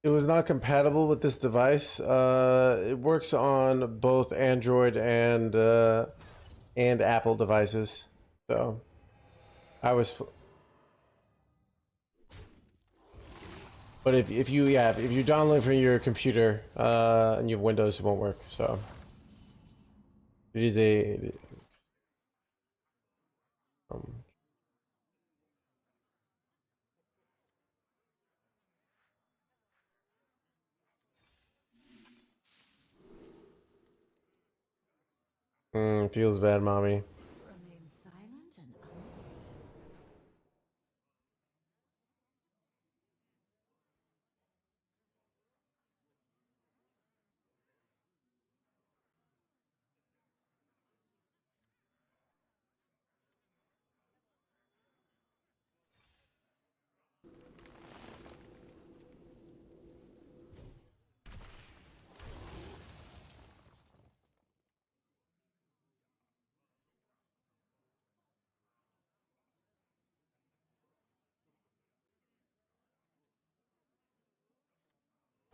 it was not compatible with this device. It works on both Android and Apple devices. So I was, but if you if you download from your computer and you have Windows, it won't work. So it is a um, feels bad, mommy. Remain silent and unseen.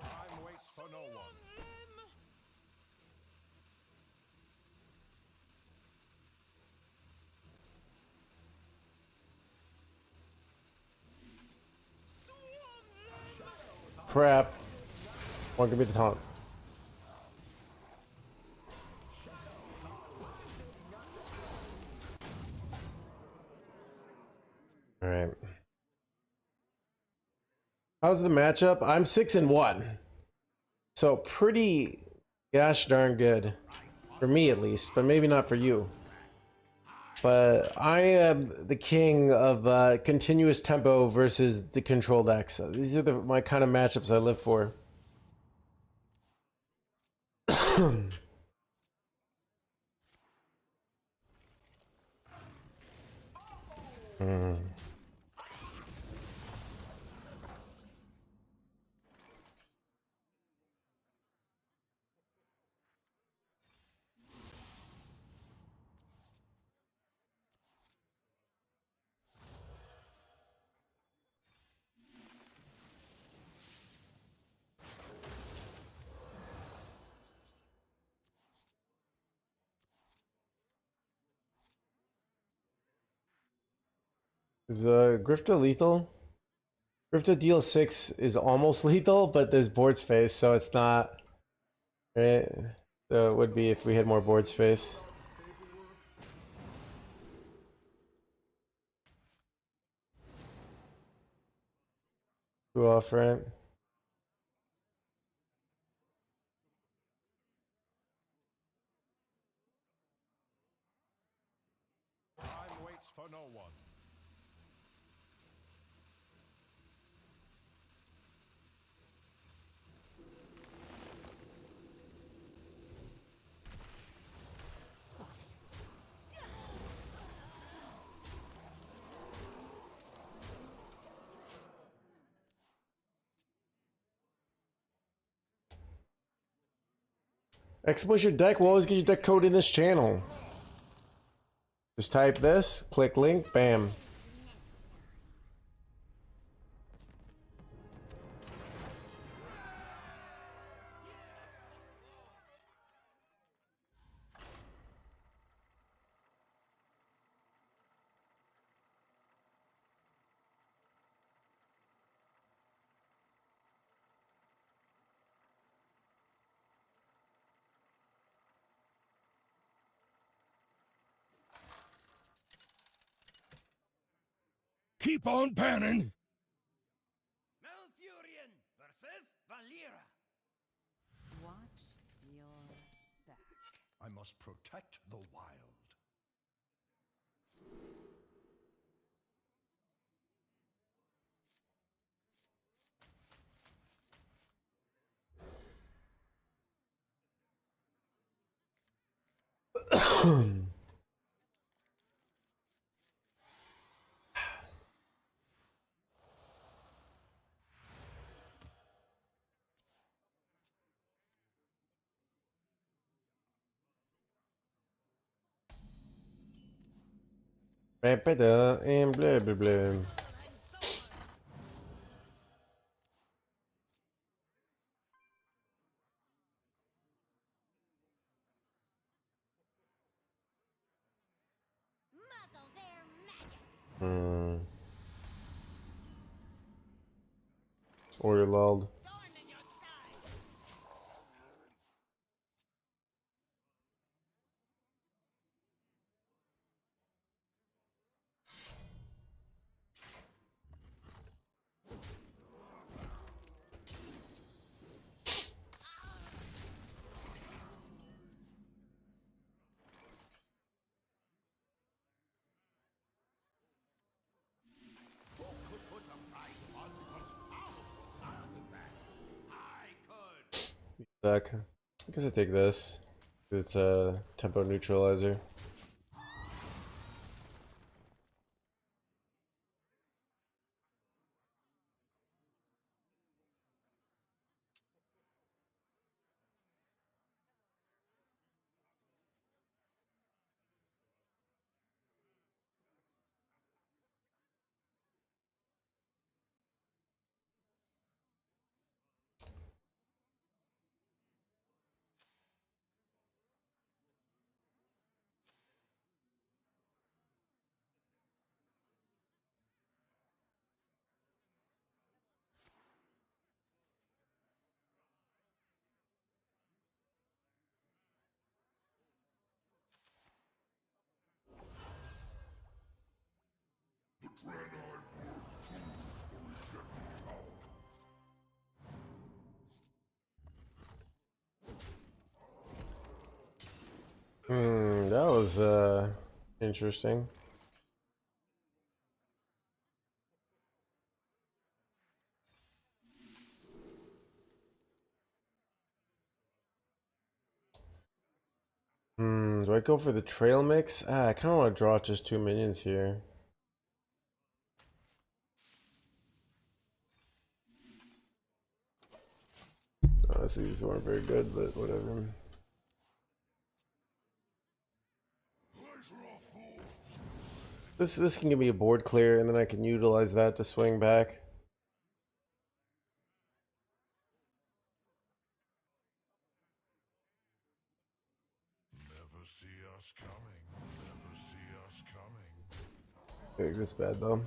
Time waits for no one. Crap. Won't give me the taunt. All right. How's the matchup? I'm 6-1, so pretty gosh darn good for me at least, but maybe not for you. But I am the king of continuous tempo versus the controlled X. These are my kind of matchups I live for. Is Grifta lethal? Grifta deal 6 is almost lethal, but there's board space, so it's not. Right? So it would be if we had more board space. Go off, right? for no one. Exploit your deck will always get your deck code in this channel. Just type this, click link, bam. Keep on panning! Malfurion versus Valera. Watch your back. I must protect the wild. And blah blah blah. Muzzle their magic. Or you're lulled. Thorn in your side. Who could put a price on such powerful artifacts? I could. Deck. I guess I take this. It's a tempo neutralizer. The Draenei were fools for rejecting power. That was interesting. Do I go for the trail mix? I kind of want to draw just 2 minions here. Honestly, these weren't very good, but whatever. This can give me a board clear, and then I can utilize that to swing back. Never see us coming. Never see us coming. I think it's bad though.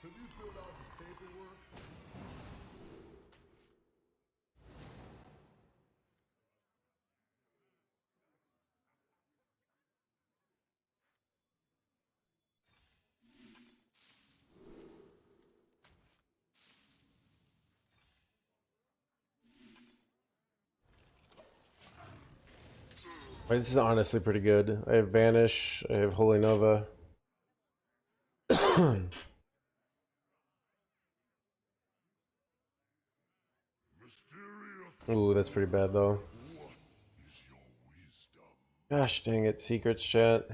Have you filled out the paperwork? This is honestly pretty good. I have Vanish, I have Holy Nova. Ooh, that's pretty bad though. Gosh dang it, secrets chat.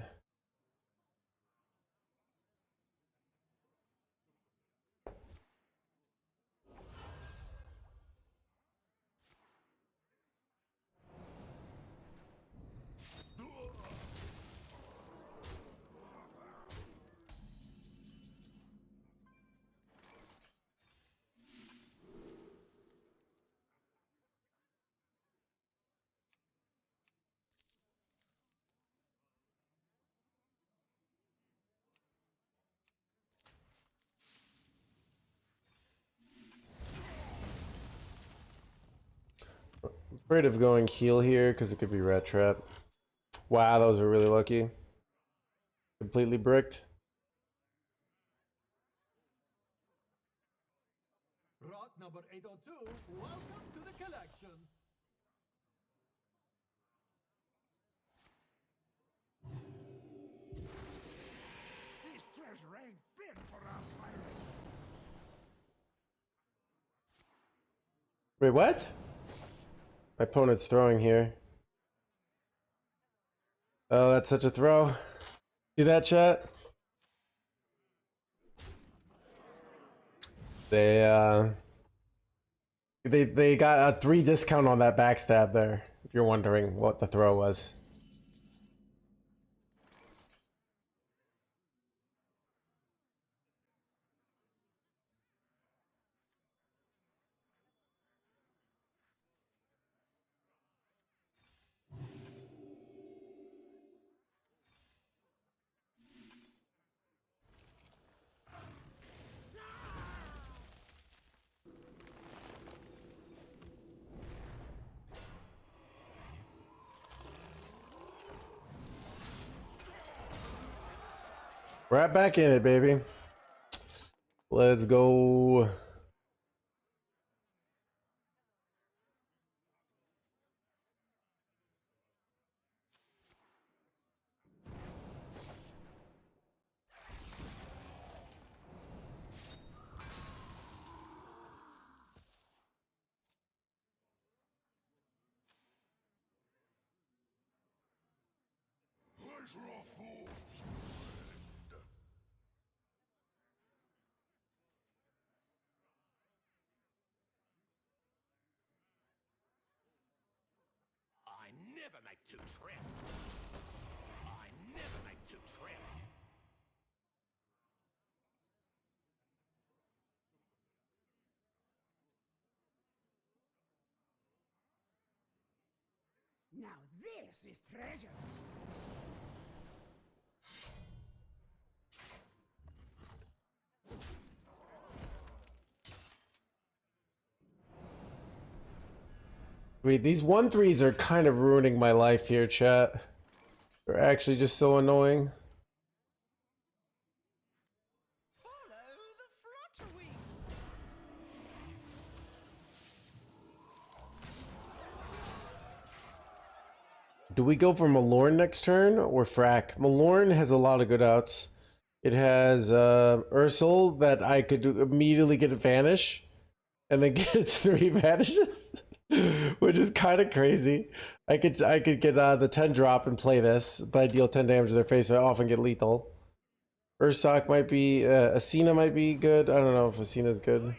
Afraid of going heal here because it could be rat trap. Wow, that was really lucky. Completely bricked. Rot number 802, welcome to the collection. This treasure ain't fit for our pirate. Wait, what? My opponent's throwing here. Oh, that's such a throw. See that, chat? They got a 3 discount on that backstab there, if you're wondering what the throw was. Right back in it, baby. Let's go. I never make 2 trips. I never make 2 trips. Now this is treasure. Wait, these 1-3s are kind of ruining my life here, chat. They're actually just so annoying. Follow the flutter wings. Do we go for Malorn next turn or Frack? Malorn has a lot of good outs. It has Ursul that I could immediately get a vanish and then get 3 vanishes, which is kind of crazy. I could get the 10 drop and play this, but I deal 10 damage to their face, so I often get lethal. Ursoc might be, Asina might be good. I don't know if Asina's good.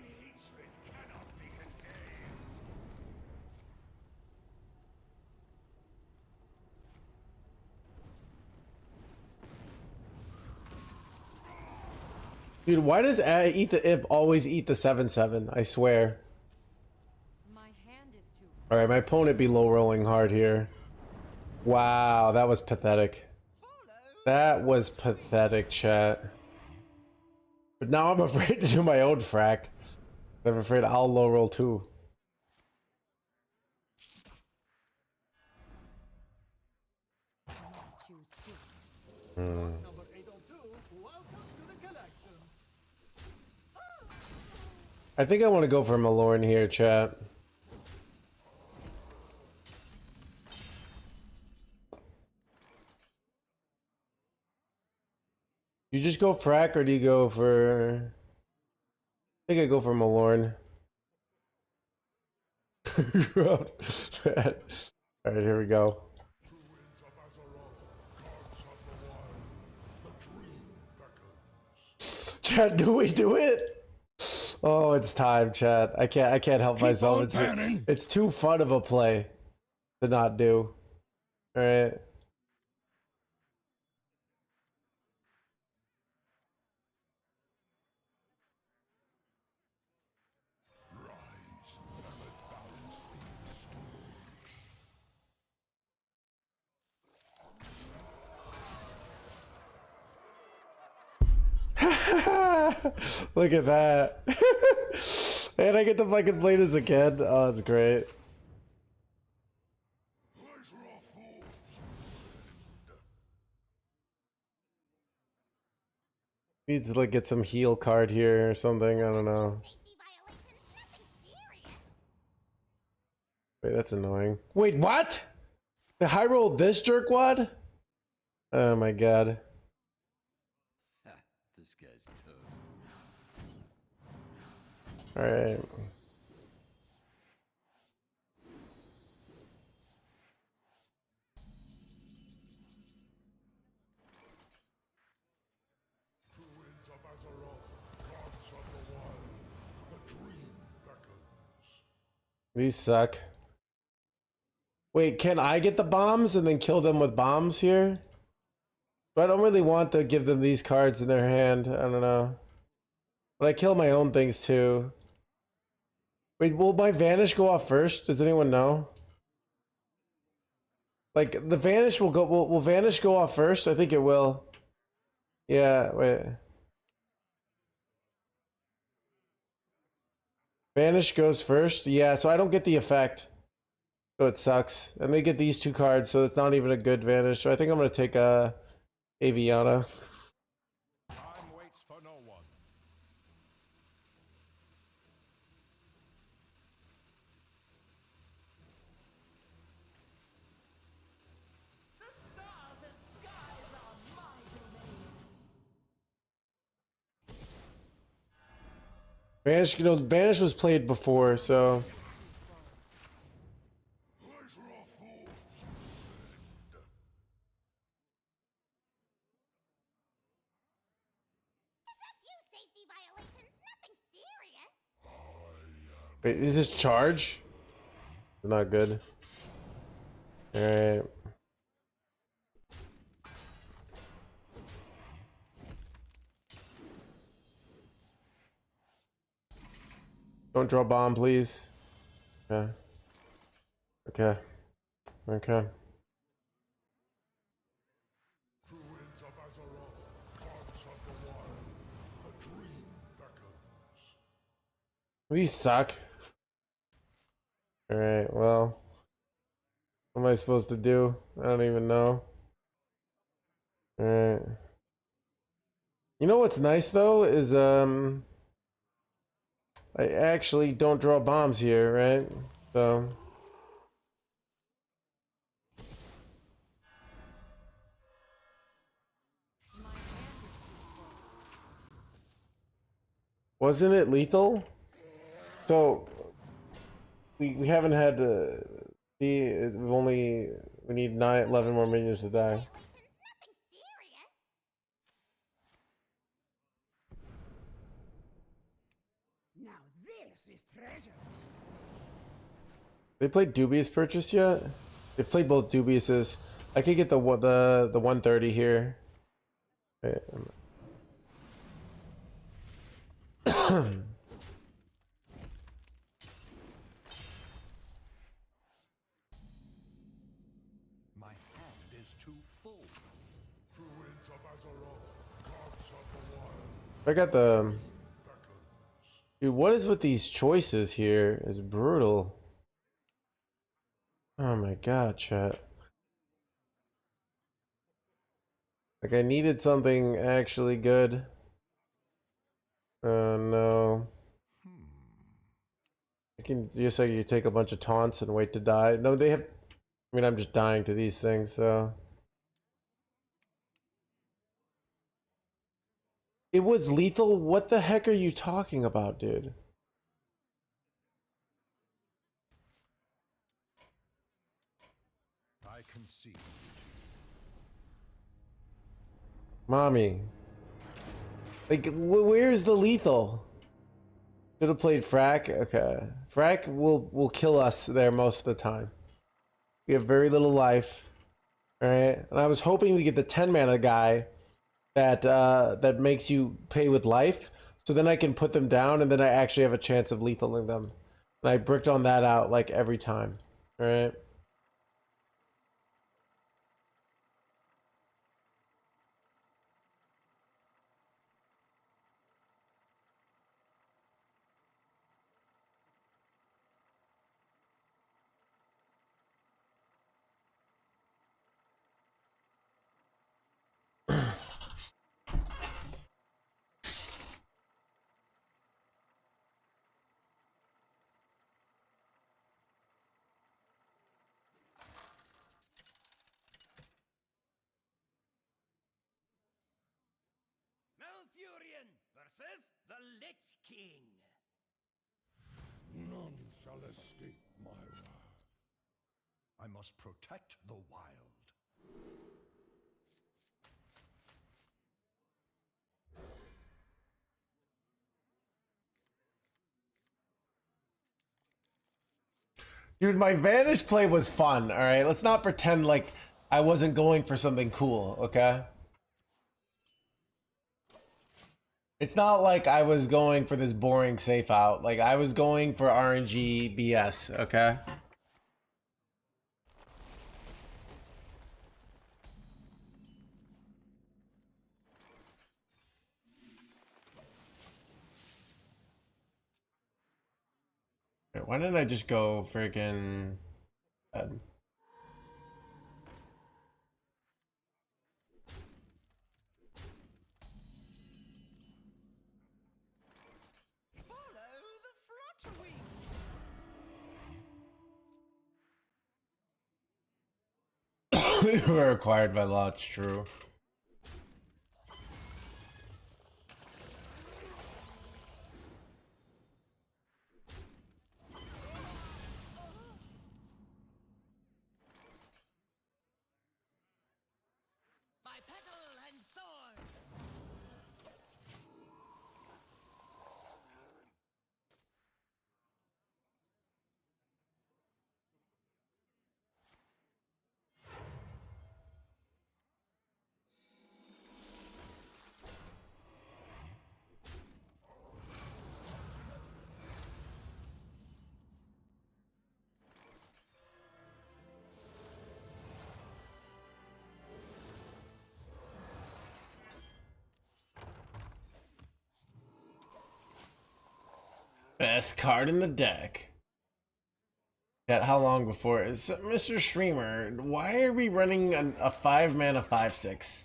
Dude, why does Eat the Imp always eat the 7/7? I swear. My hand is too. Alright, my opponent be low rolling hard here. Wow, that was pathetic. That was pathetic, chat. But now I'm afraid to do my own frack. I'm afraid I'll low roll too. Choose soon. Rot number 802, welcome to the collection. I think I want to go for Malorn here, chat. You just go frack or do you go for... I think I go for Malorn. Alright, here we go. Druids of Azeroth, gods of the wild, the dream beckons. Chat, do we do it? Oh, it's time, chat. I can't help myself. It's too fun of a play to not do. Alright. Look at that. And I get to fucking play this again. Oh, that's great. Needs to like get some heal card here or something. I don't know. Wait, that's annoying. Wait, what? The high rolled this jerkwad? Oh my god. This guy's toast. Alright. Druids of Azeroth, gods of the wild, the dream beckons. These suck. Wait, can I get the bombs and then kill them with bombs here? But I don't really want to give them these cards in their hand. I don't know. But I kill my own things too. Wait, will my Vanish go off first? Does anyone know? Like, the Vanish will go... Will Vanish go off first? I think it will. Yeah, wait. Vanish goes first? Yeah, so I don't get the effect. So it sucks. And they get these two cards, so it's not even a good Vanish. So I think I'm going to take a Aviana. Time waits for no one. The stars and skies are my domain. Vanish, you know, Vanish was played before, so... Safety violations, nothing serious. Wait, is this charge? Not good. Alright. Don't draw bomb, please. Okay. Okay. Okay. Druids of Azeroth, gods of the wild, the dream beckons. These suck. Alright, well. What am I supposed to do? I don't even know. Alright. You know what's nice though is I actually don't draw bombs here, right? So wasn't it lethal? So we haven't had to see. We need 11 more minions to die. Nothing serious. Now this is treasure. They played Dubious Purchase yet? They played both Dubiouses. I could get the 130 here. Wait, My hand is too full. Druids of Azeroth, gods of the wild, I got the... beckons. Dude, what is with these choices here? It's brutal. Oh my god, chat. Like, I needed something actually good. Oh no. I can just say you take a bunch of taunts and wait to die. No, they have... I mean, I'm just dying to these things, so... It was lethal? What the heck are you talking about, dude? I concede. Mommy. Like, where's the lethal? Should have played Frack? Okay. Frack will kill us there most of the time. We have very little life. Alright? And I was hoping to get the 10 mana guy that that makes you pay with life, so then I can put them down and then I actually have a chance of lethaling them. And I bricked on that out like every time. Alright? Malfurion versus the Lich King. None shall escape my wrath. I must protect the wild. Dude, my Vanish play was fun, alright? Let's not pretend like I wasn't going for something cool, okay? It's not like I was going for this boring safe out. Like, I was going for RNG BS, okay? Why didn't I just go freaking... Follow the flutter wings. We were required by law, it's true. By petal and thorn. Best card in the deck. That how long before is Mr. Streamer? Why are we running a 5-mana 5/6?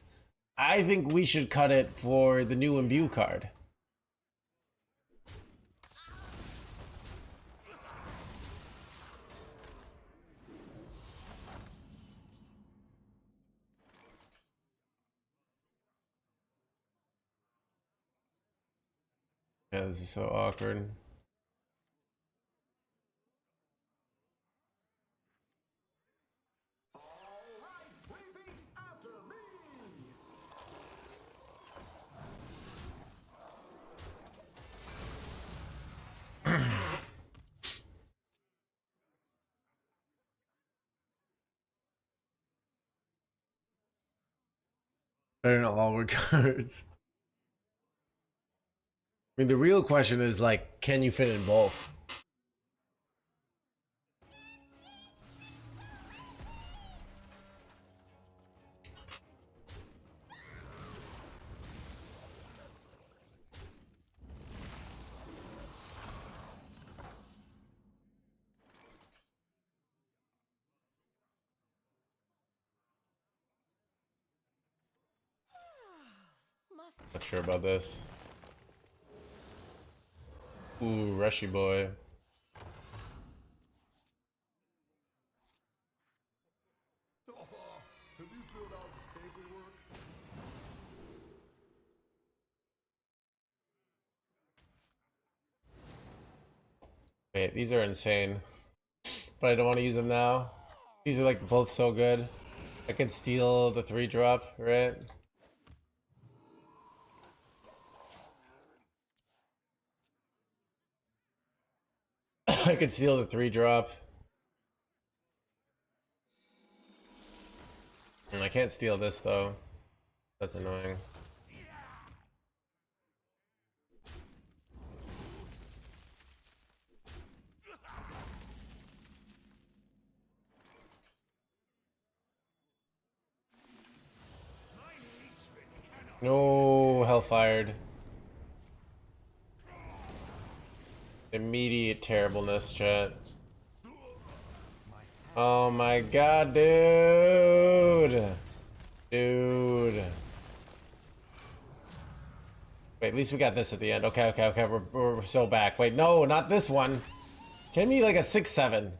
I think we should cut it for the new Imbue card. Yeah, this is so awkward. Better not all were cards. I mean, the real question is like, can you fit in both? Must Not sure about this. Ooh, Rushy boy. Have you filled out the paperwork? Wait, these are insane. But I don't want to use them now. These are like both so good. I can steal the 3-drop, right? I could steal the 3-drop. And I can't steal this though. That's annoying. No, hellfired. Immediate terribleness, chat. Oh my god, dude! Dude. Wait, at least we got this at the end. Okay, okay, okay, we're so back. Wait, no, not this one. Can be like a 6-7.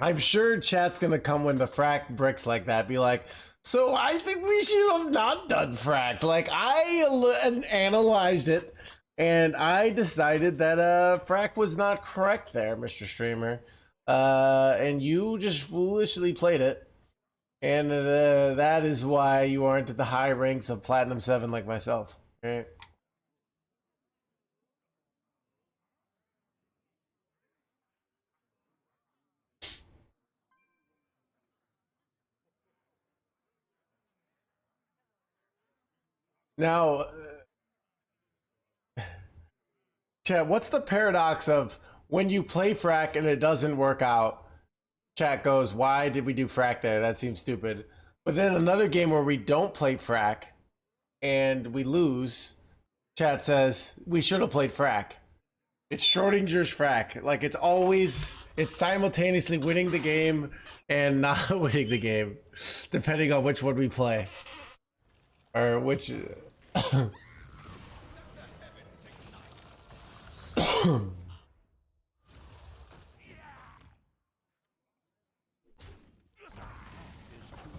I'm sure chat's gonna come when the frack bricks like that, be like, so I think we should have not done frack. Like, analyzed it, and I decided that frack was not correct there, Mr. Streamer. And you just foolishly played it. And that is why you aren't at the high ranks of Platinum 7 like myself. Right? Now, chat, what's the paradox of when you play frack and it doesn't work out? Chat goes, why did we do frack there? That seems stupid. But then another game where we don't play frack and we lose, chat says, we should have played frack. It's Schrodinger's frack. Like, it's simultaneously winning the game and not winning the game, depending on which one we play. Or which...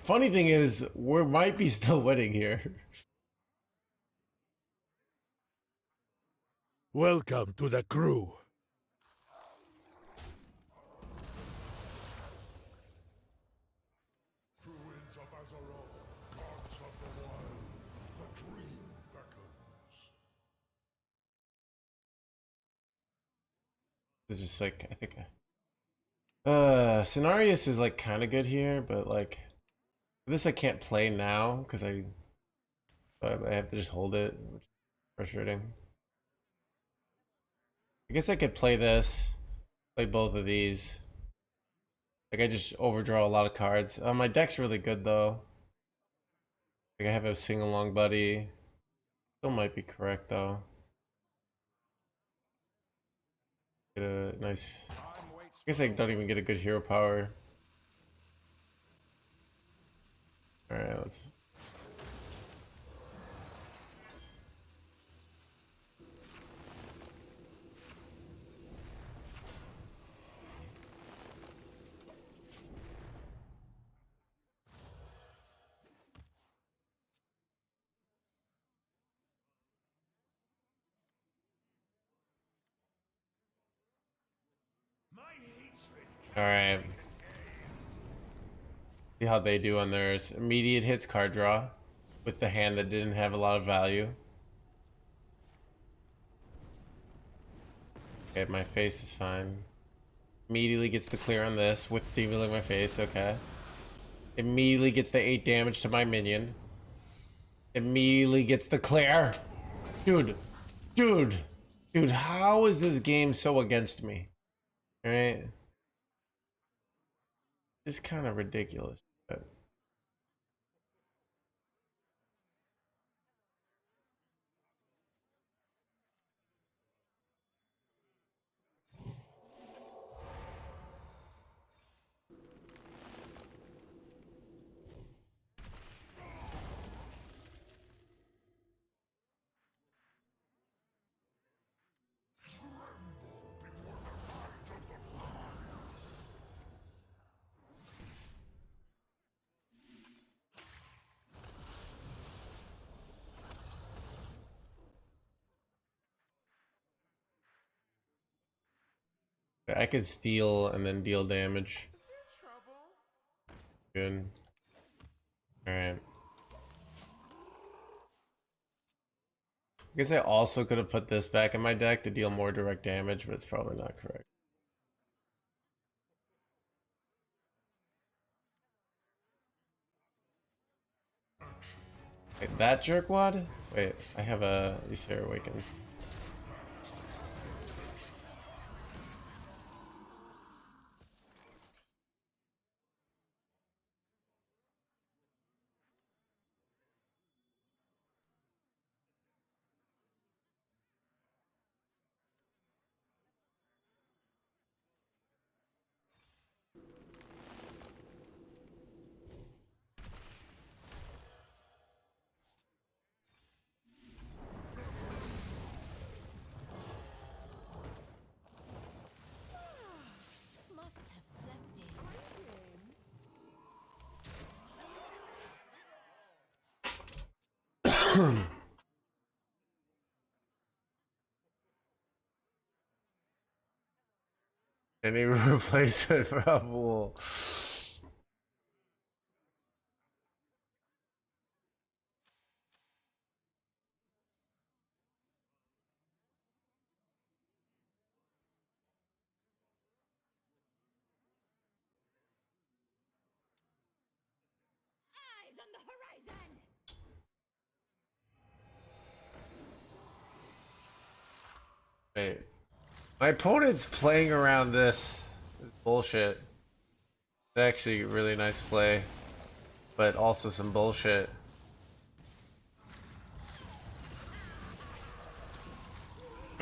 Funny thing is, we might be still winning here. Welcome to the crew. Druids of Azeroth, gods of the wild, the dream beckons. It's just like, I think... Cenarius is like kind of good here, but like... This I can't play now, because I have to just hold it, which is frustrating. I guess I could play this, play both of these. Like, I just overdraw a lot of cards. My deck's really good, though. Like, I have a sing-along buddy. Still might be correct, though. Get a nice... I guess I don't even get a good hero power. Alright, let's... Alright. See how they do on theirs. Immediate hits card draw with the hand that didn't have a lot of value. Okay, my face is fine. Immediately gets the clear on this with revealing my face, okay. Immediately gets the 8 damage to my minion. Immediately gets the clear. Dude, dude, dude, how is this game so against me? Alright. It's kind of ridiculous. But... I could steal and then deal damage. Is there trouble? Good. Alright. I guess I also could have put this back in my deck to deal more direct damage, but it's probably not correct. Wait, that jerkwad? Wait, I have a Ysera Awakens. Must have slept in. Any replacement for a wool? Eyes on the horizon! Wait. My opponent's playing around this. It's bullshit. It's actually a really nice play, but also some bullshit.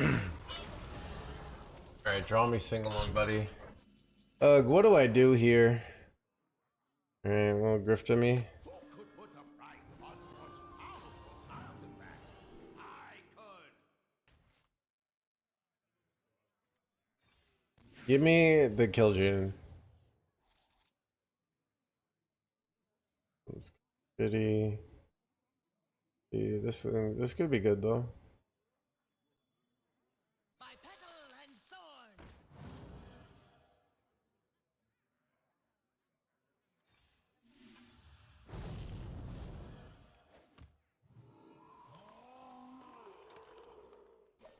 Alright, draw me single one, buddy. What do I do here? Alright, well, grift at me. Who could put a price on such powerful artifacts? I could. Give me the kill gene. Pity. This could be good though. My petal and thorn.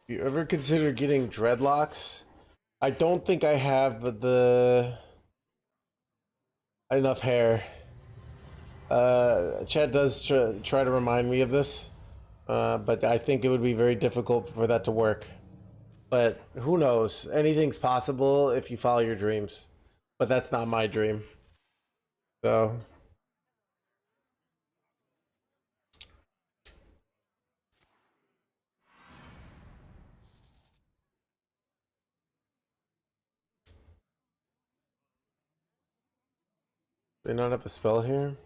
You ever consider getting dreadlocks? I don't think I have the enough hair. Chad does try to remind me of this, but I think it would be very difficult for that to work. But who knows? Anything's possible if you follow your dreams. But that's not my dream. So they not have a spell here?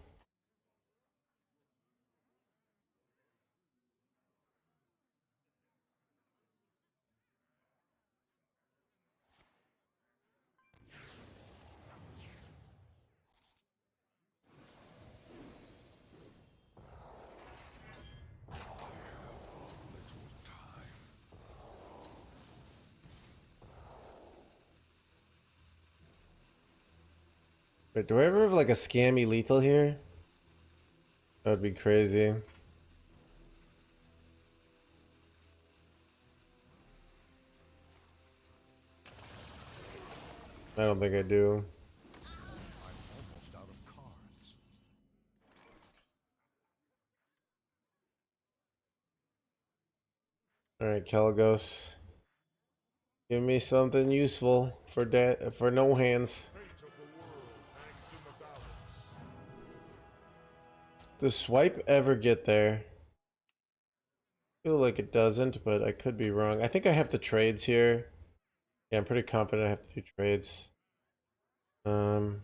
Wait, do I ever have like a scammy lethal here? That would be crazy. I don't think I do. Almost out of cards. Alright, Kelagos. Give me something useful for no hands. Fate of the world hangs in the balance. Does swipe ever get there? I feel like it doesn't, but I could be wrong. I think I have the trades here. Yeah, I'm pretty confident I have to do trades. What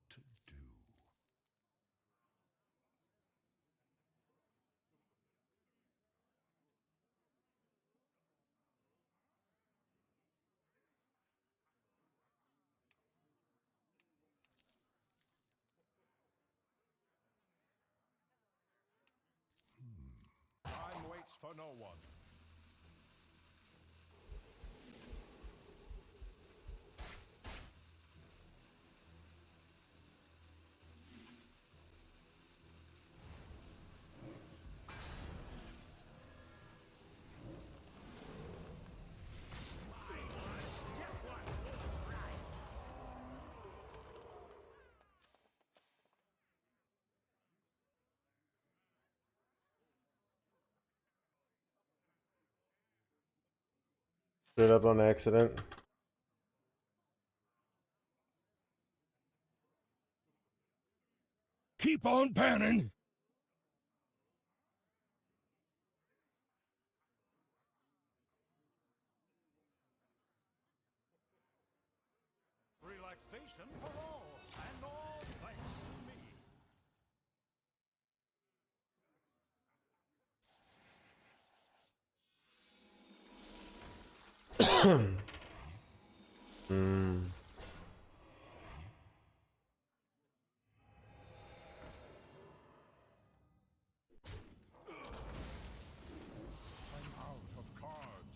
to do? Time waits for no one. Screwed up on accident. Keep on panning. Relaxation for all, and all thanks to me. Hmm. I'm out of cards.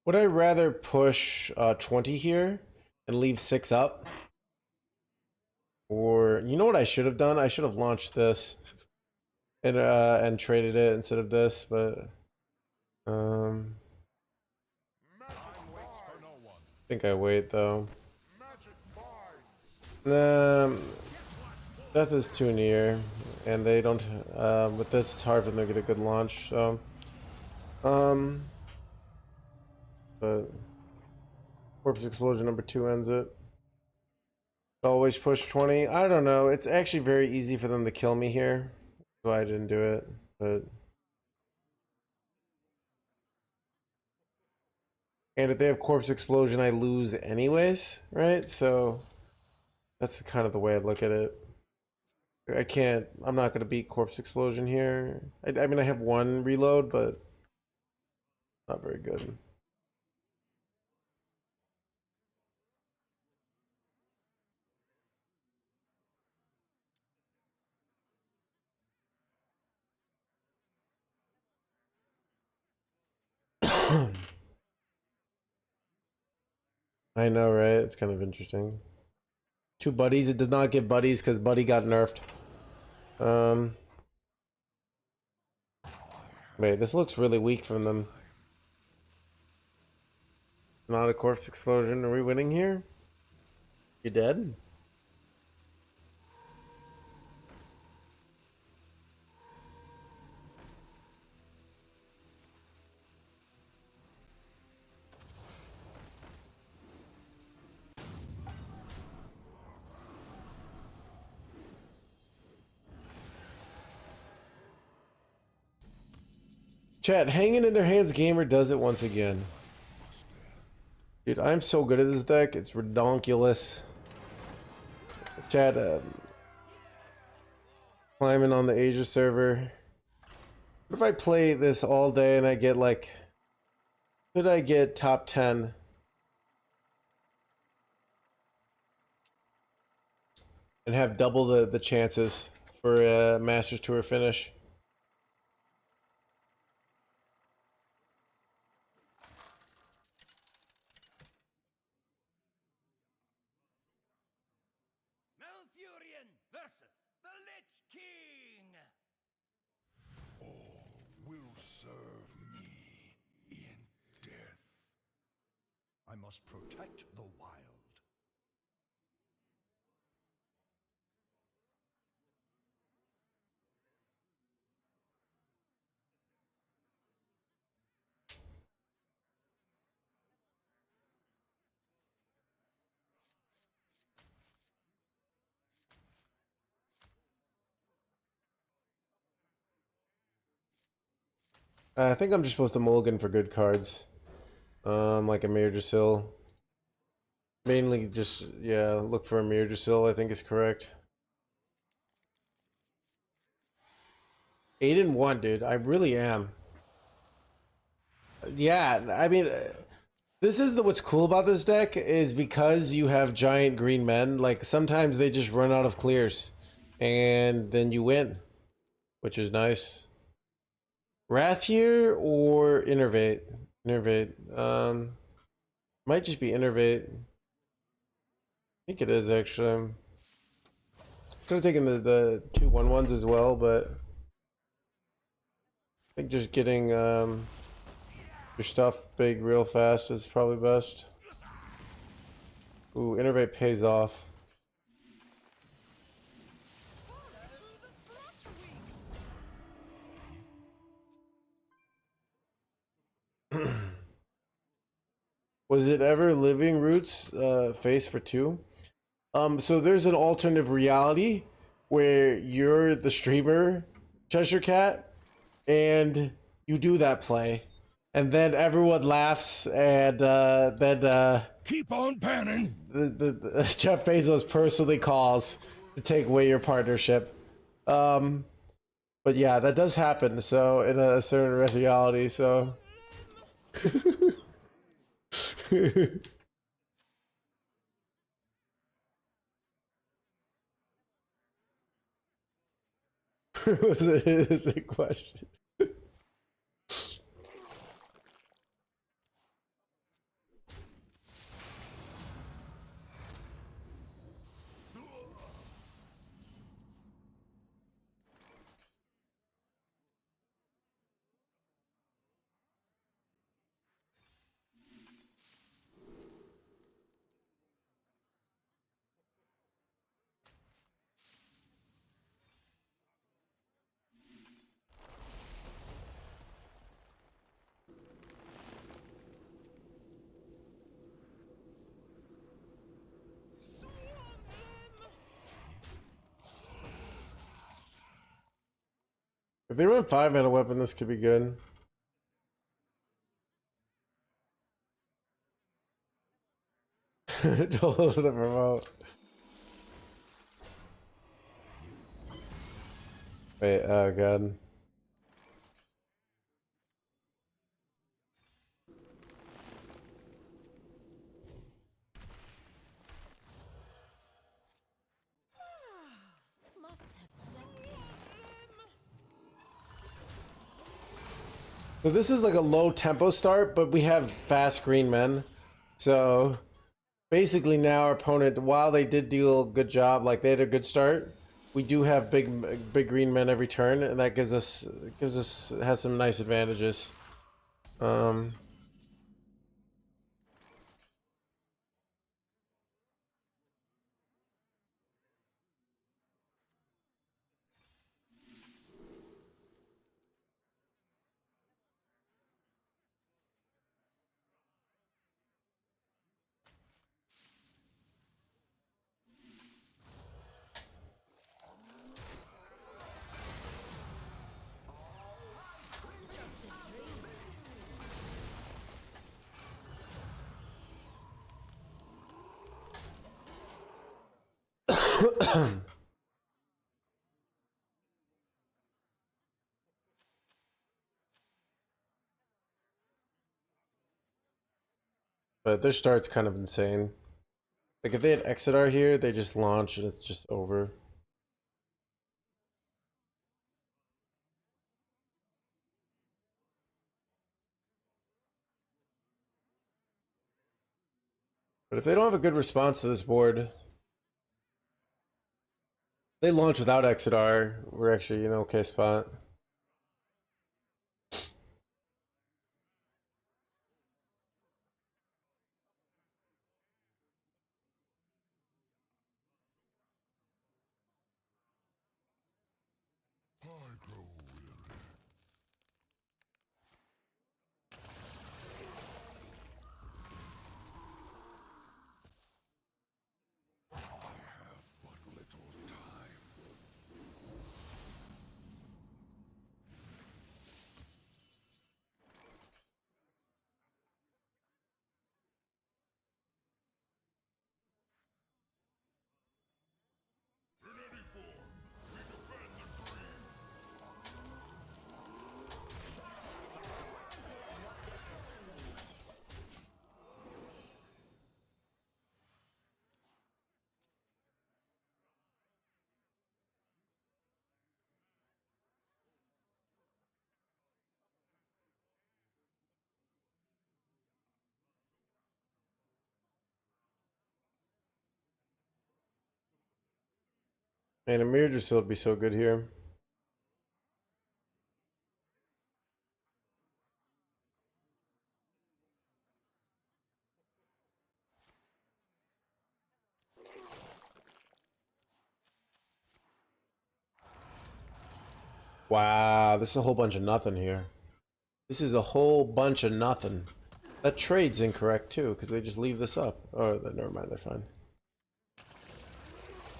Would I rather push 20 here and leave 6 up? Or, you know what I should have done? I should have launched this and traded it instead of this, but Time waits for no one. I think I wait though. Magic binds. Death is too near, and they don't. With this, it's hard for them to get a good launch. So, but Corpse Explosion number 2 ends it. Always push 20. I don't know. It's actually very easy for them to kill me here, so I didn't do it. But and if they have Corpse Explosion, I lose anyways, right? So that's kind of the way I look at it. I can't. I'm not gonna beat Corpse Explosion here. I mean, I have 1 reload, but not very good. I know, right? It's kind of interesting. 2 buddies. It does not get buddies because Buddy got nerfed. Wait, this looks really weak from them. Not a Corpse Explosion. Are we winning here? You dead? Chat, hanging in their hands gamer does it once again. Dude, I'm so good at this deck. It's redonkulous. Chat, climbing on the Asia server. What if I play this all day and I get like... Could I get top 10? And have double the chances for a Masters Tour finish? Malfurion versus the Lich King. All will serve me in death. I must protect the wild. I think I'm just supposed to mulligan for good cards. Like a Mirdrasil. Mainly just, yeah, look for a Mirdrasil, I think is correct. 8-1, dude. I really am. Yeah, I mean, this is what's cool about this deck is because you have giant green men, like sometimes they just run out of clears. and then you win, which is nice. Wrath here or Innervate? Innervate. Might just be Innervate. I think it is actually. Could have taken the 2/1/1s as well, but I think just getting your stuff big real fast is probably best. Ooh, Innervate pays off. Was it ever Living Roots face for 2? So there's an alternative reality where you're the streamer, Cheshire Cat, and you do that play, and then everyone laughs, and then Keep on panning. the Jeff Bezos personally calls to take away your partnership. But yeah, that does happen. So in a certain reality, so. Is a question. If they run 5-mana weapon, this could be good. Told the remote. Wait, oh god. Must have slept in. So this is like a low tempo start, but we have fast green men. So basically now our opponent, while they did do a good job, like they had a good start, we do have big green men every turn, and that has some nice advantages. But their start's kind of insane. Like if they had Exodar here, they just launch and it's just over. But if they don't have a good response to this board, they launch without Exodar, we're actually in an okay spot. I grow weary. I have but little time. Man, a mirror just would be so good here. Wow, this is a whole bunch of nothing here. This is a whole bunch of nothing. That trade's incorrect too, because they just leave this up. Oh, never mind, they're fine.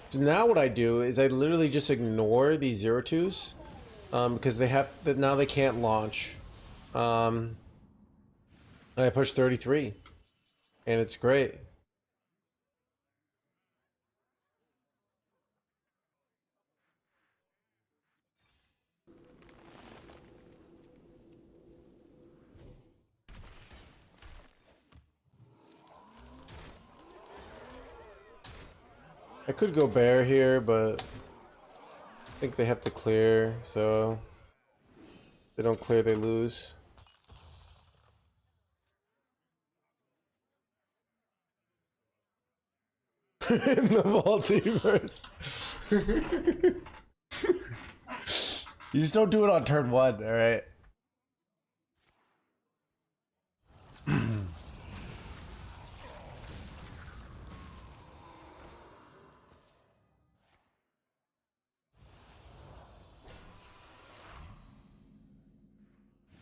So now what I do is I literally just ignore these 0-2s, because they have now they can't launch. And I push 33, and it's great. I could go bear here, but I think they have to clear, so if they don't clear, they lose. In the multiverse. You just don't do it on turn 1, alright?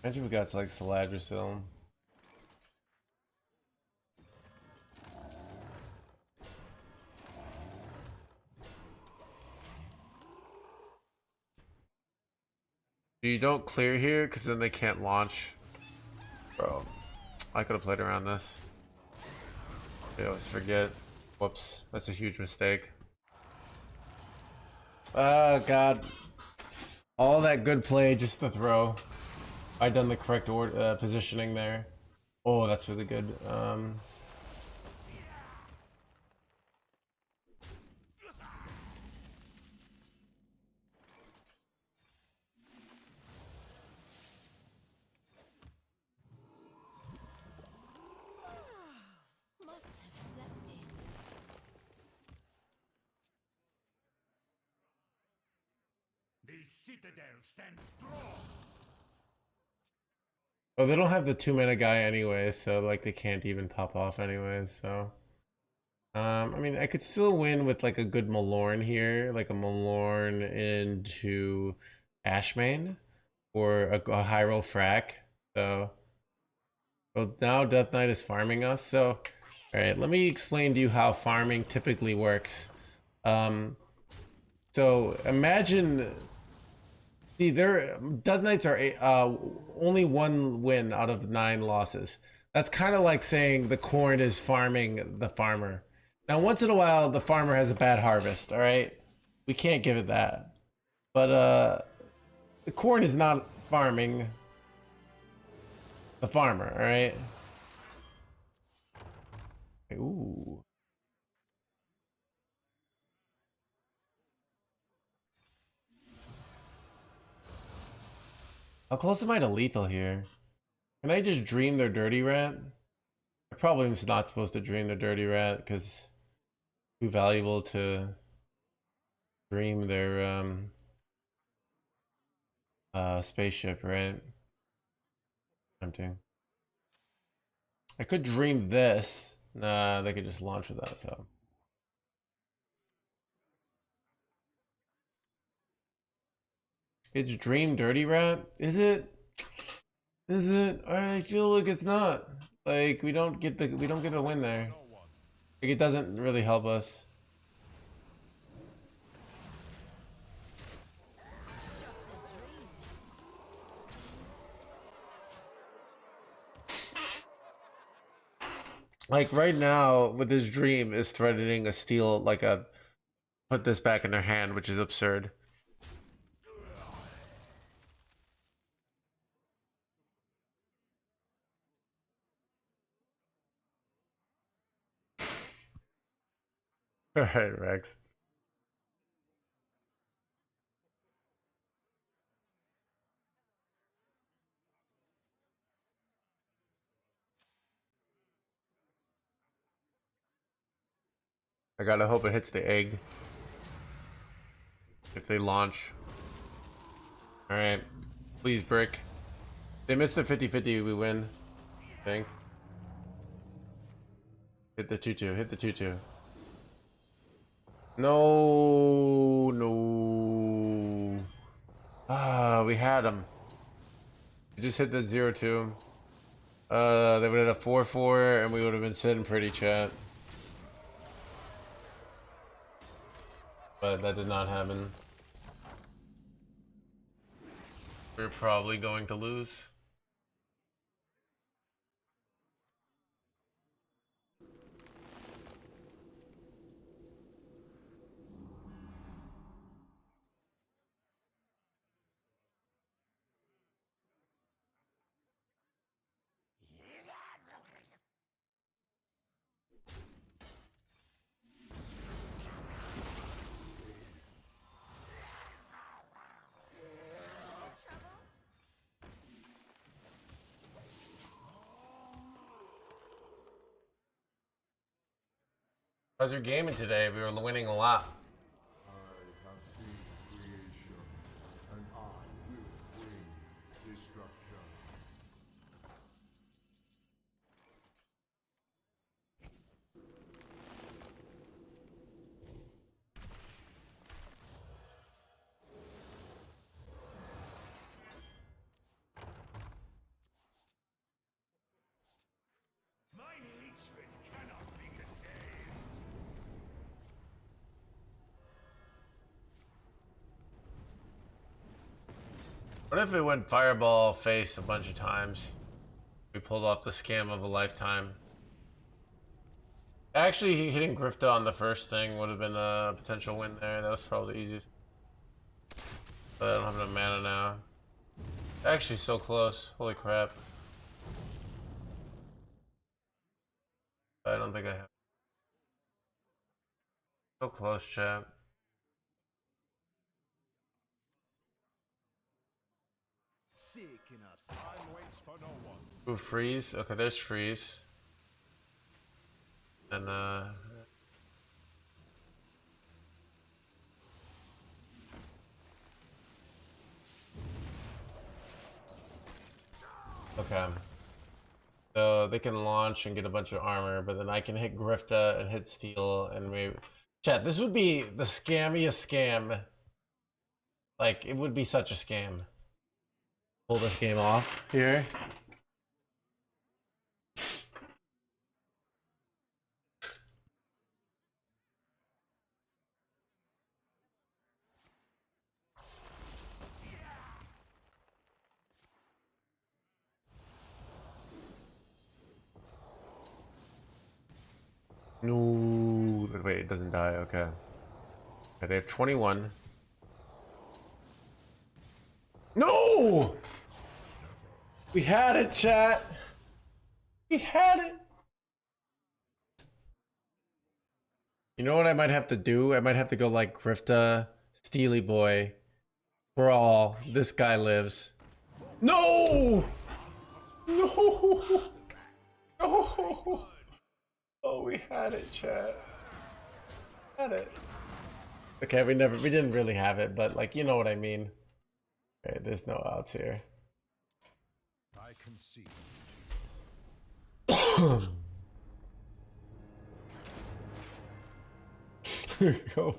Imagine we got like Saladrisil. You don't clear here because then they can't launch. Bro, I could have played around this. I always forget. Whoops, that's a huge mistake. Oh god. All that good play just to throw. I done the correct order, positioning there. Oh, that's really good. Must have slept in. The citadel stands strong. Oh, they don't have the 2-mana guy anyway, so like they can't even pop off anyways, so. I mean, I could still win with like a good Malorn here, like a Malorn into Ashmane, or a high roll frack. So, well, now Death Knight is farming us. So, all right, let me explain to you how farming typically works. So imagine, see, Death Knights are only 1 win out of 9 losses. That's kind of like saying the corn is farming the farmer. Now, once in a while, the farmer has a bad harvest, all right? We can't give it that. But the corn is not farming the farmer, all right? Ooh. How close am I to lethal here? Can I just dream their dirty rat? I probably am not supposed to dream their dirty rat because it's too valuable to dream their spaceship, right? Tempting. I could dream this. Nah, they could just launch with that, so. It's Dream Dirty Rat? Is it? Is it? I feel like it's not. Like we don't get a win there. Like it doesn't really help us. Like right now, with this dream is threatening a steal, like a put this back in their hand, which is absurd. All right, Rex. I gotta hope it hits the egg. if they launch. Alright. Please, brick. They missed the 50-50, we win. I think. Hit the 2-2, hit the 2-2. No, no. Ah, we had him. We just hit the 0-2. They would have had a 4-4 and we would have been sitting pretty, chat. But that did not happen. We're probably going to lose. How's your gaming today? We were winning a lot. I have seen creation, and I will bring destruction. My hatred cannot be contained. What if it went fireball face a bunch of times? We pulled off the scam of a lifetime. Actually, hitting Grifta on the first thing would have been a potential win there. That was probably the easiest. But I don't have enough mana now. Actually, so close. Holy crap. I don't think I have. So close, chat. Time waits for no one. Ooh, freeze. Okay, there's freeze. And okay. So they can launch and get a bunch of armor, but then I can hit Grifta and hit Steel and maybe... Chat, this would be the scammiest scam. Like, it would be such a scam. Pull this game off here. No, wait, it doesn't die. Okay. Okay, they have 21. No! We had it, chat. We had it. You know what I might have to do? I might have to go like Grifta, Steely Boy, Brawl. This guy lives. No! No! No! Oh, we had it, chat. Had it. Okay, we didn't really have it, but like, you know what I mean. Okay, there's no outs here. I concede. Here we go.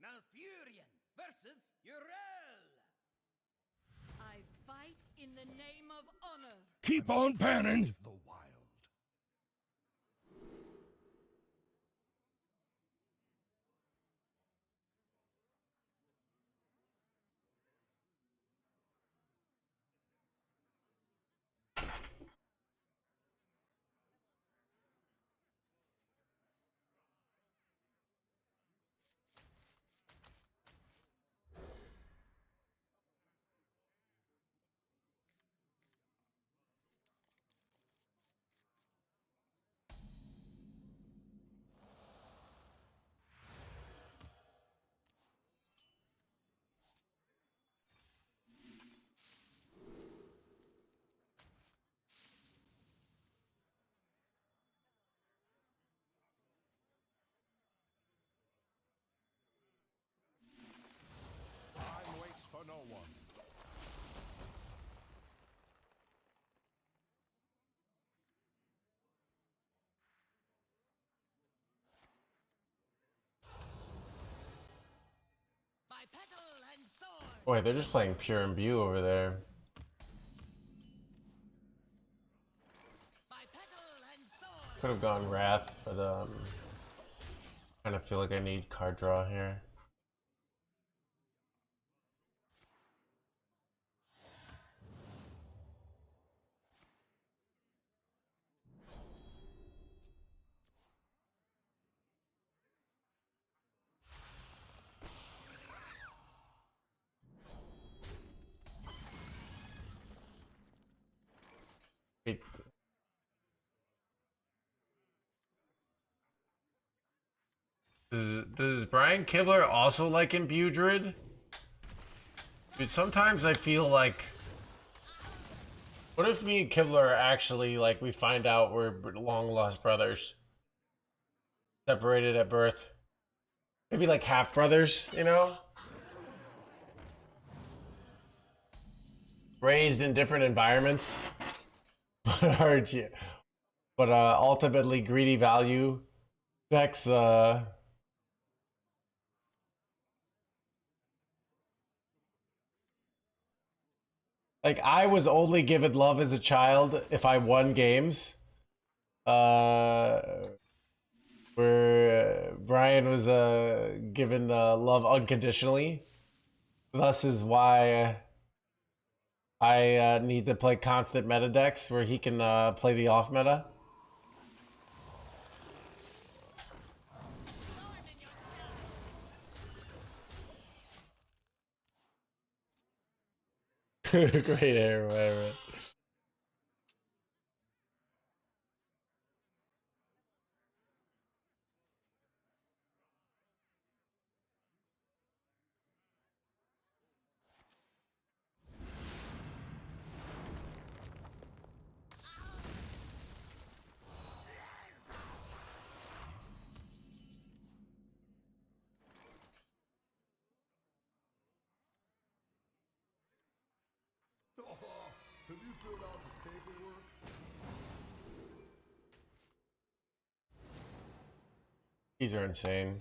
Malfurion versus Urel. I fight in the name of honor. Keep on panning. The wild. Time waits for no one. By petal and sword. Wait, they're just playing pure Imbue over there. By petal and sword. Could have gone Wrath, but kind of feel like I need card draw here. Wait. Does Brian Kibler also like Imbue Druid? Dude, sometimes I feel like... What if me and Kibler are actually, like, we find out we're long-lost brothers? Separated at birth. Maybe like half-brothers, you know? Raised in different environments. But ultimately greedy value. Decks, like, I was only given love as a child if I won games. Where Brian was given love unconditionally. Thus is why I need to play constant meta decks where he can play the off meta. Great hair, whatever. Oh, have you filled out the paperwork? These are insane.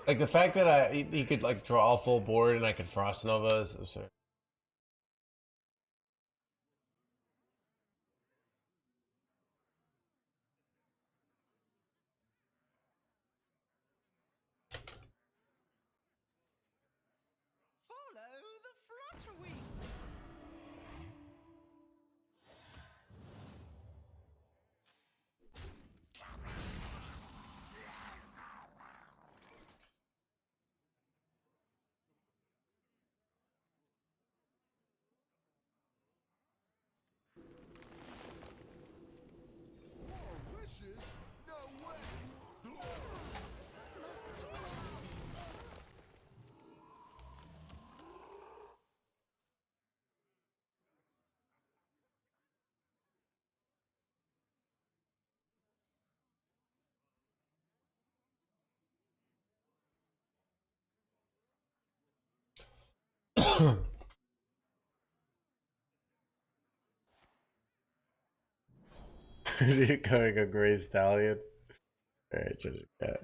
Like the fact that he could like draw a full board and I could Frost Nova is absurd. Follow the flutter wings. More wishes? No way! Is he going a gray stallion? Alright, just cat.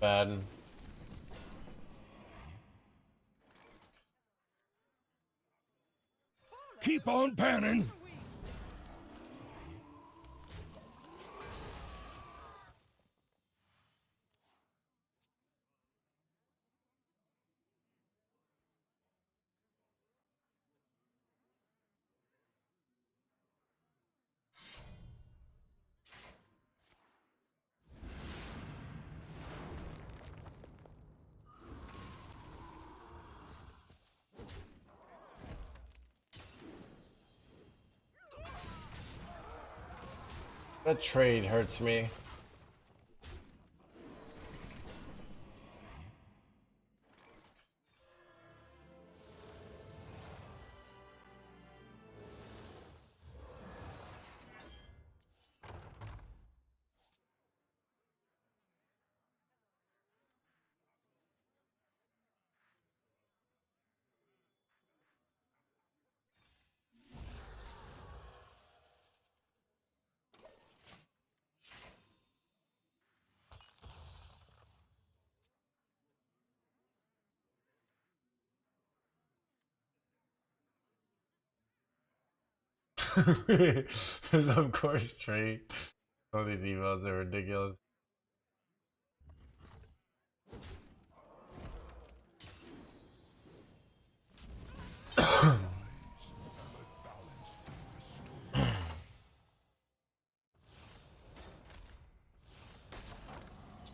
Bad. Keep on panning. That trade hurts me. It's of course trade. All these emails are ridiculous.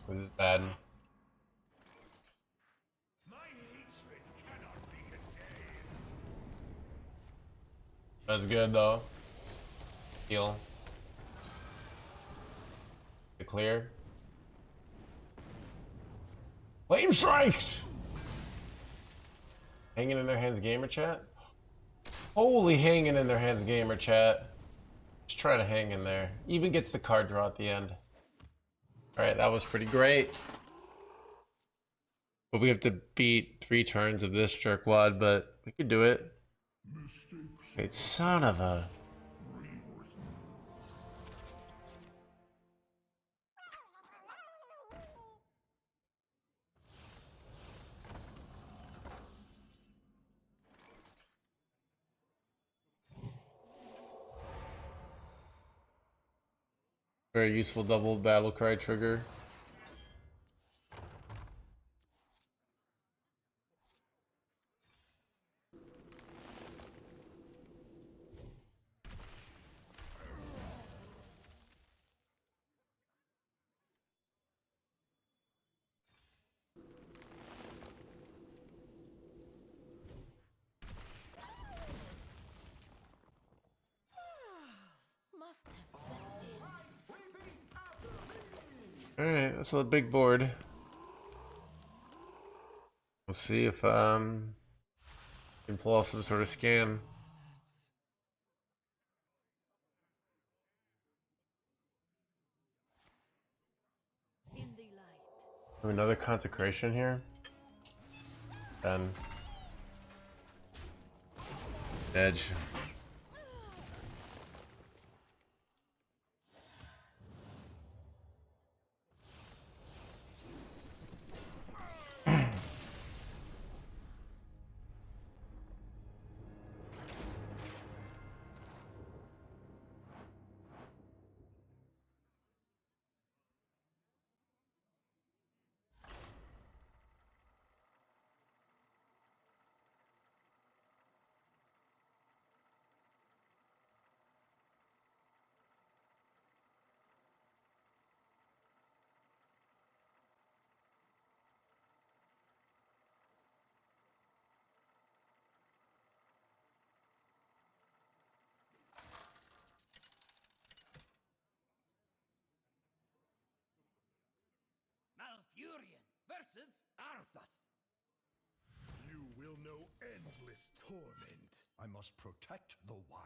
This is bad. My hatred cannot be contained. That's good though. Heal. Clear. Flame striked! Hanging in their hands gamer chat? Holy hanging in their hands gamer chat. Just try to hang in there. Even gets the card draw at the end. Alright, that was pretty great. But we have to beat 3 turns of this jerkwad, but we could do it. Wait, son of a... Very useful double battle cry trigger. Must have slept in. Alright, that's a big board. We'll see if can pull off some sort of scam. In the light. Have another consecration here. Then edge. Malfurion versus Arthas. You will know endless torment. I must protect the wild.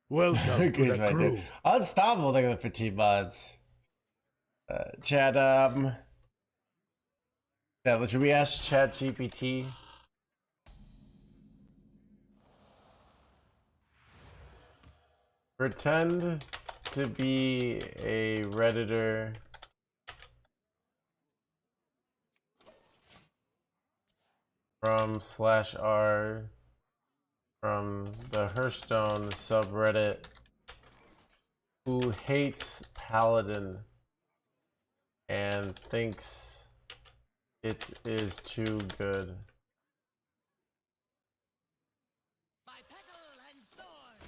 Welcome to Goose the right crew. there. Unstoppable, look at the fatigue mods. Chat, Yeah, should we ask Chat GPT? Pretend to be a Redditor from /r from the Hearthstone subreddit who hates Paladin and thinks it is too good. By petal and sword.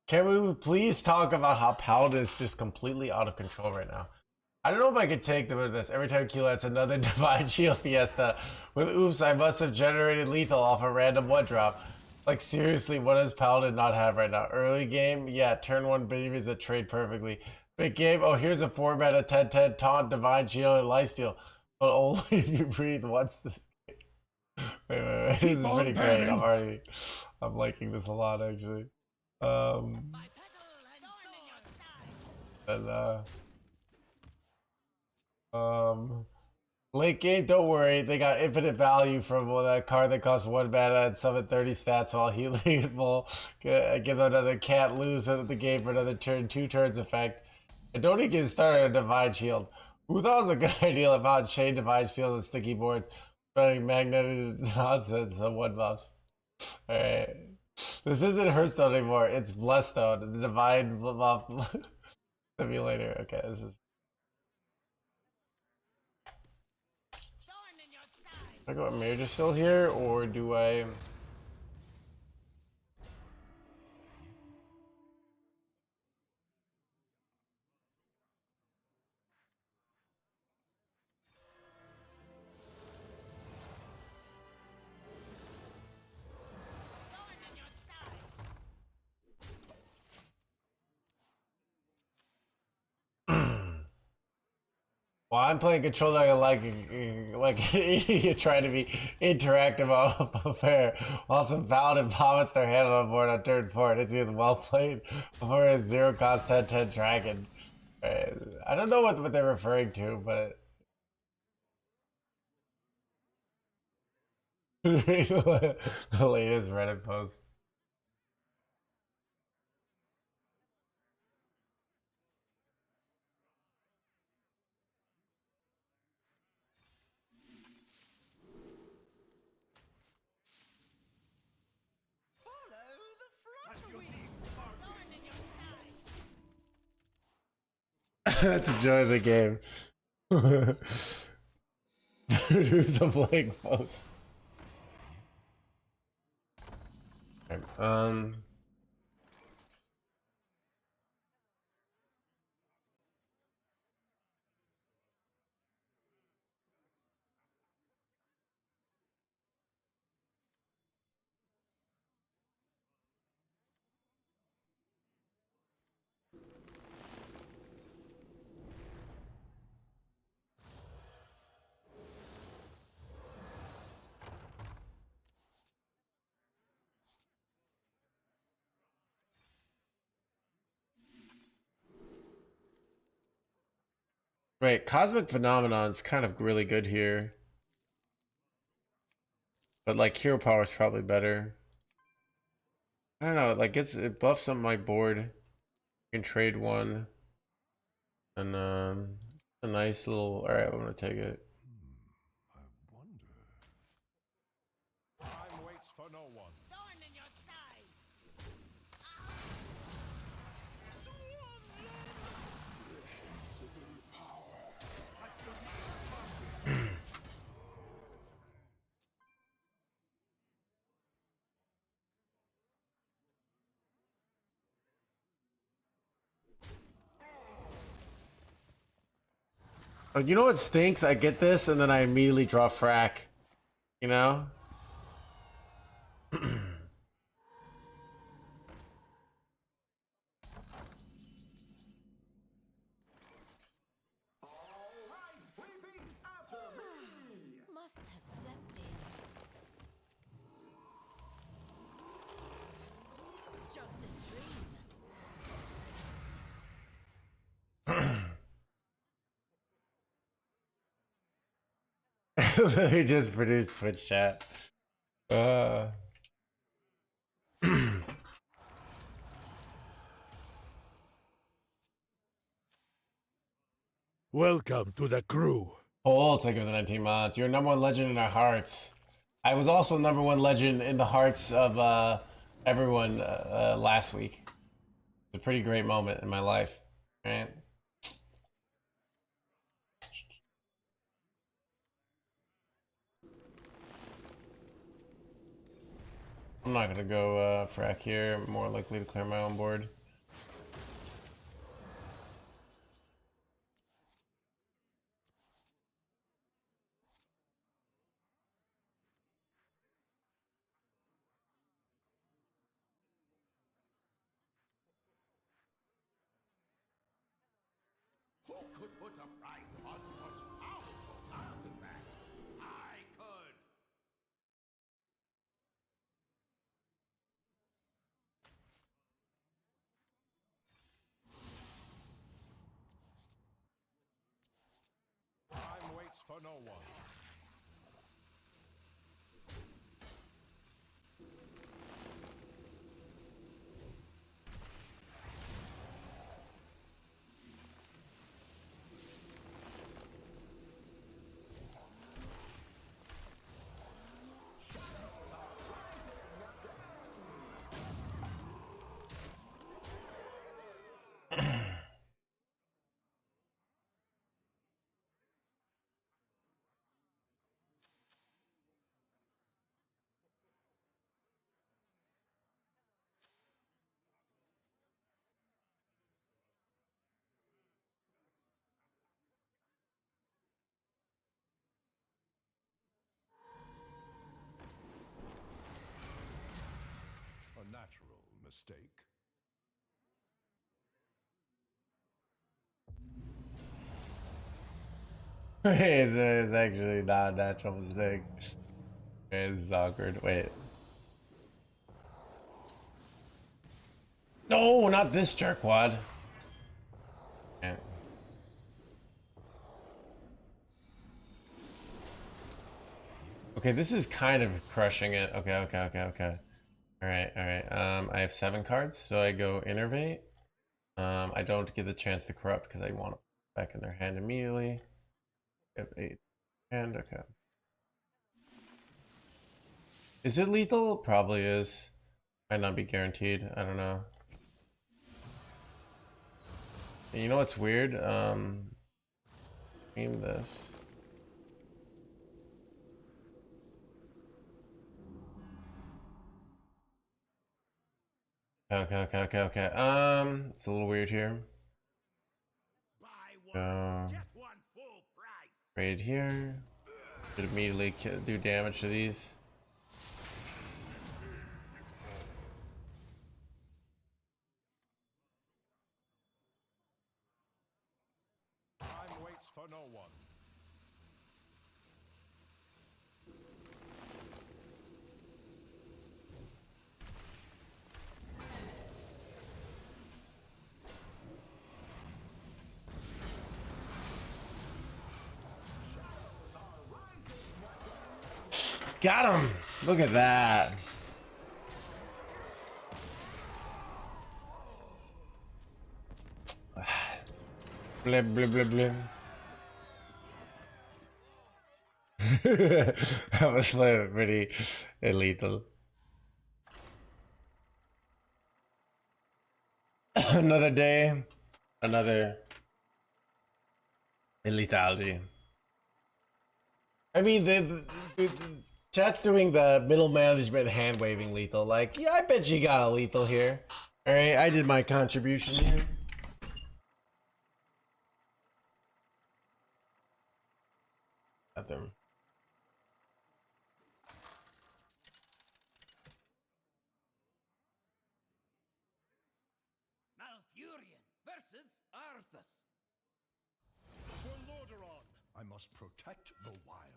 Can we please talk about how Paladin is just completely out of control right now? I don't know if I could take them with this. Every time Q lets another Divine Shield Fiesta with oops, I must have generated lethal off a random one drop. Like seriously, what does Paladin not have right now? Early game, yeah, turn one babies that trade perfectly. Big game, oh here's a 4-mana 10/10 taunt, Divine Shield, and Lifesteal. But only if you breathe once this game. Wait. This is pretty great. I'm liking this a lot actually. By petal and sword. Late game, don't worry. They got infinite value from that card that costs 1 mana and summon 30 stats while healing full. Gives another can't lose at the game for another turn, 2 turns effect. And don't even get started on Divine Shield. Who thought it was a good idea about Chain Divine Shield and sticky boards? Running magnetic nonsense on 1 buffs. Alright. This isn't Hearthstone anymore. It's Bloodstone, the Divine Buff Simulator. Okay, this is. Thorn in your side. I go Mage still here, or do I? Thorn in your side. Well, I'm playing controller like you're trying to be interactive on fair. While some Paladin vomits their hand on board on turn 4. It's just well played before a 0 cost 10/10 dragon. I don't know what they're referring to, but the latest Reddit post. Follow the flutter wings. Thorn in your side. Let's enjoy the game. Who's a blank post? Okay, Right, Cosmic Phenomenon's kind of really good here. But like Hero Power is probably better. I don't know, like it buffs on my board. You can trade one. And a nice little alright, I'm gonna take it. I wonder. Time waits for no one. Thorn in your side. You know what stinks? I get this and then I immediately draw frack. You know? Must have slept in. Just a dream. We just produced Twitch chat. Welcome to the crew. Paul, take over the 19 mods. You're number one legend in our hearts. I was also number one legend in the hearts of everyone last week. It's a pretty great moment in my life, right? I'm not gonna go frack here. I'm more likely to clear my own board. Who could put a price on such powerful artifacts? I could. Time waits for no one. A natural mistake. It's actually not a natural mistake. It's awkward. Wait. No, not this jerkwad. Yeah. Okay, this is kind of crushing it. Okay. Alright. I have 7 cards, so I go Innervate. I don't get the chance to corrupt because I want it back in their hand immediately. I have 8 hand, okay. Is it lethal? Probably is. Might not be guaranteed. I don't know. And you know what's weird? Aim this. Okay. It's a little weird here. Buy one, get one full price. Raid here. Should immediately do damage to these. Time waits for no one. Got him! Look at that. Blib, blib, blib, blib. That was pretty lethal. Another day, another lethality. I mean, the chat's doing the middle management hand waving lethal. Like, yeah, I bet you got a lethal here. All right, I did my contribution here. Got them. Malfurion versus Arthas. For Lordaeron, I must protect the wild.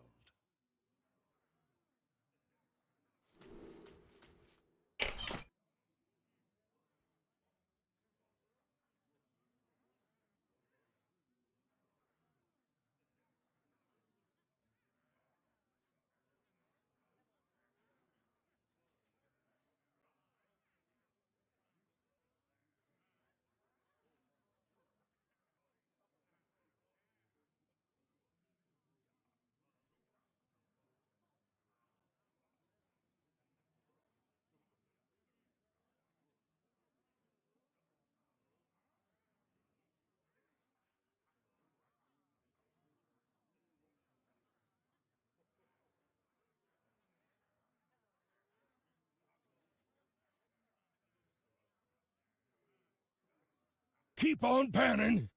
Keep on panning.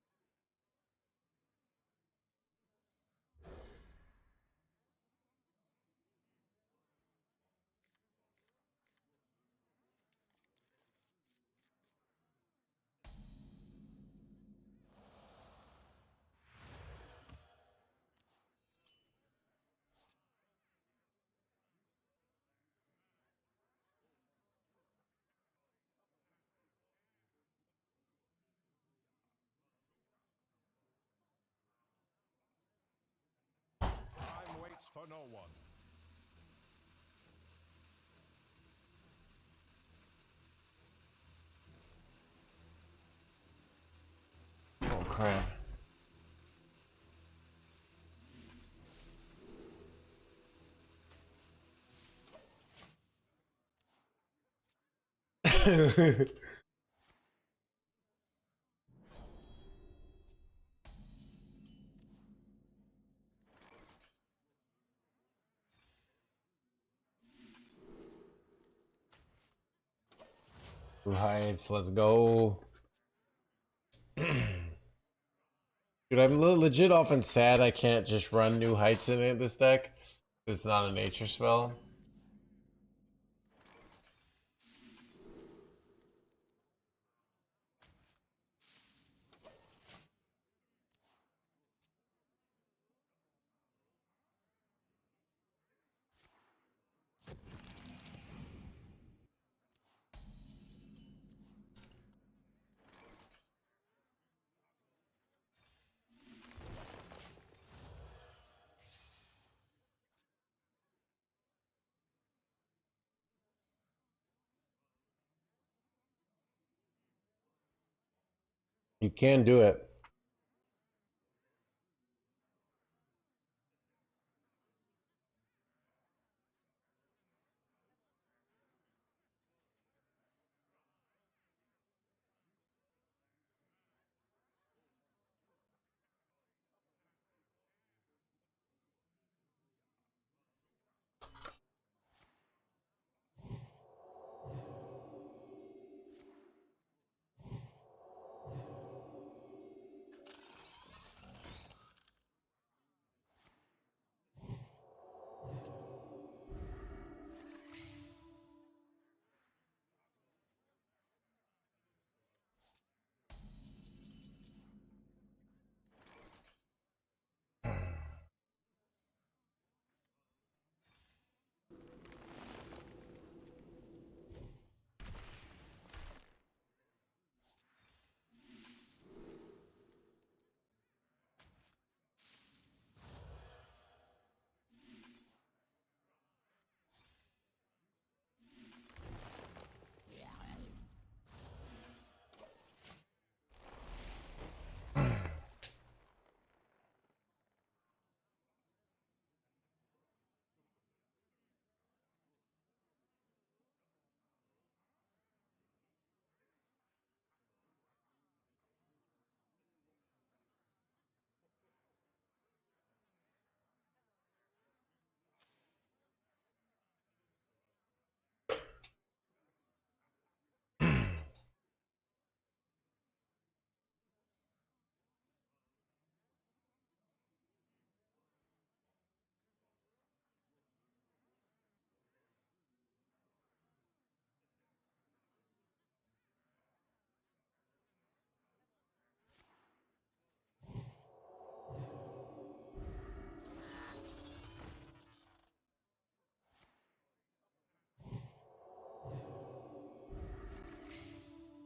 Time waits for no one. Oh crap. Two heights, let's go. Dude, I'm legit often sad I can't just run new heights in it, this deck. It's not a nature spell. You can do it.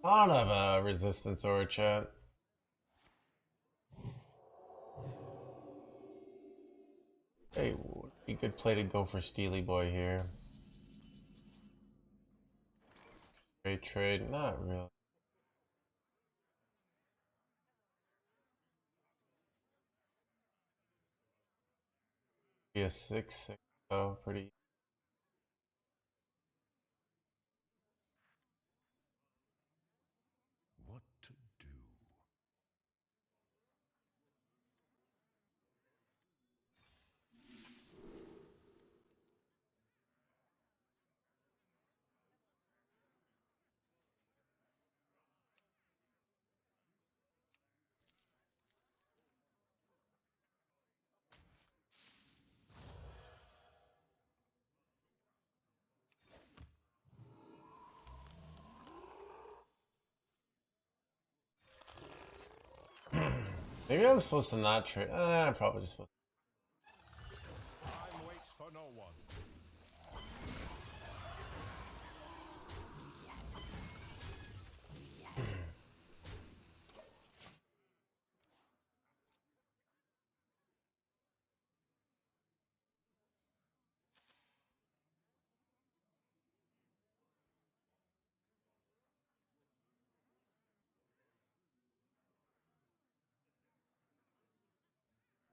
Thought of a resistance or a chat. Hey, would be a good play to go for Steely Boy here. Great trade, not really. Be a 6/6 though, pretty. What to do? Maybe I'm supposed to not trade. I'm probably just supposed Time waits for no one.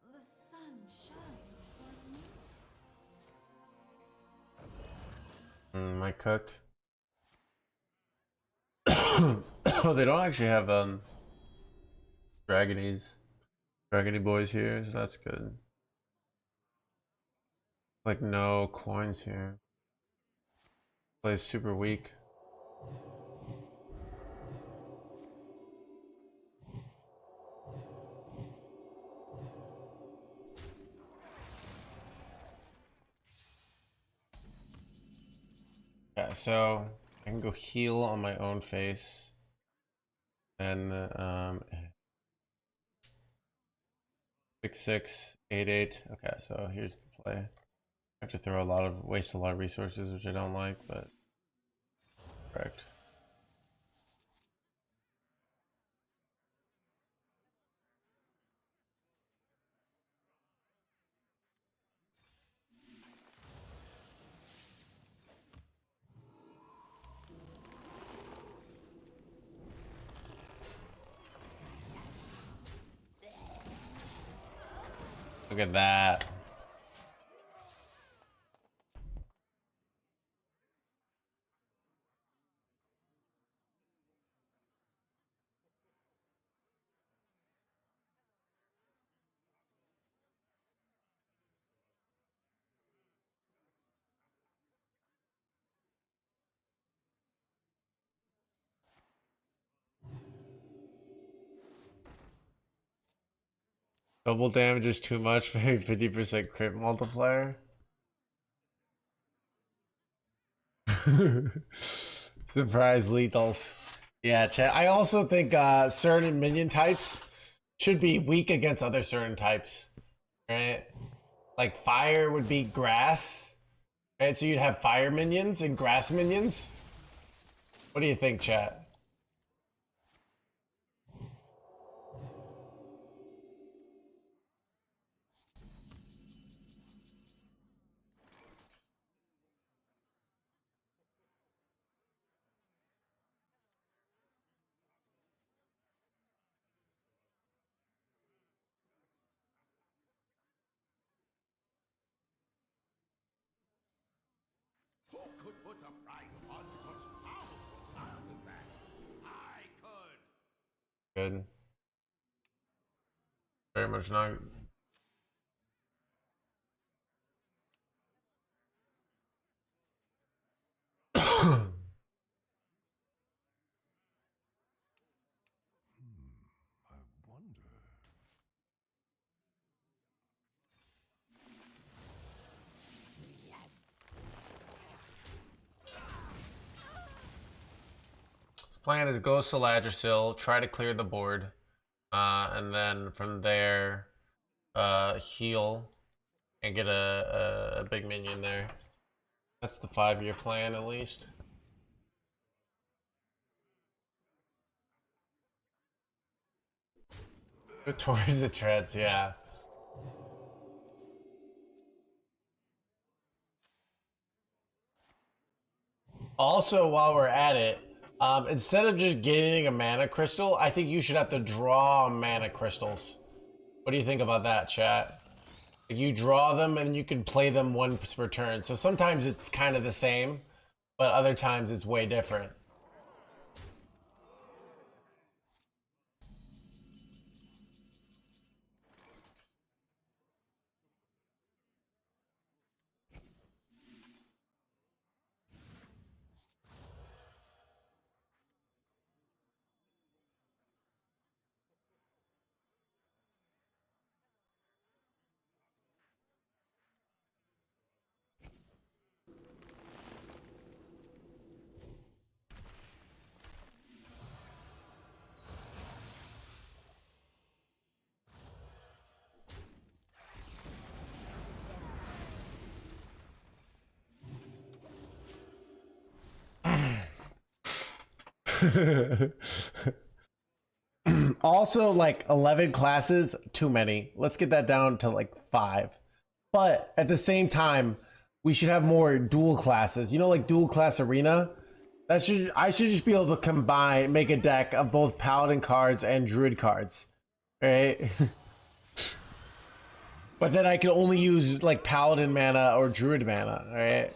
The sun shines for me. to. Am I cooked? Oh, they don't actually have dragony boys here, so that's good. Like no coins here. Plays super weak. Yeah, so I can go heal on my own face. And 6-6-8-8. Okay, so here's the play. I have to waste a lot of resources, which I don't like, but correct. Look at that. Double damage is too much, maybe 50% crit multiplier. Surprise lethals. Yeah, chat. I also think certain minion types should be weak against other certain types. Right? Like fire would be grass. Right? So you'd have fire minions and grass minions. What do you think, chat? Who could put a price on such powerful artifacts? I could. Good. Very much not. I wonder. His plan is go Saladrisil, try to clear the board, and then from there, heal and get a big minion there. That's the 5-year plan, at least. Go towards the treads, yeah. Also, while we're at it, instead of just getting a mana crystal, I think you should have to draw mana crystals. What do you think about that, chat? You draw them and you can play them once per turn. So sometimes it's kind of the same, but other times it's way different. Also, like 11 classes, too many. Let's get that down to like 5. But at the same time, we should have more dual classes. You know, like dual class arena. I should just be able to combine, make a deck of both paladin cards and druid cards, right? But then I can only use like paladin mana or druid mana, right?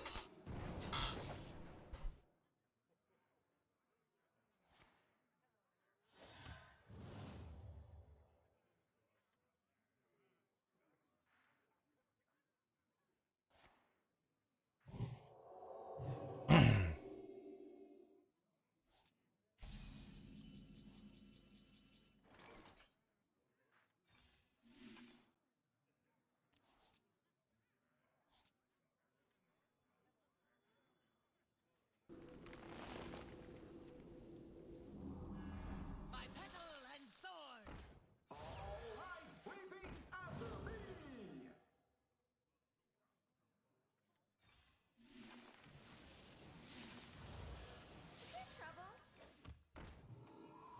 My petal and sword.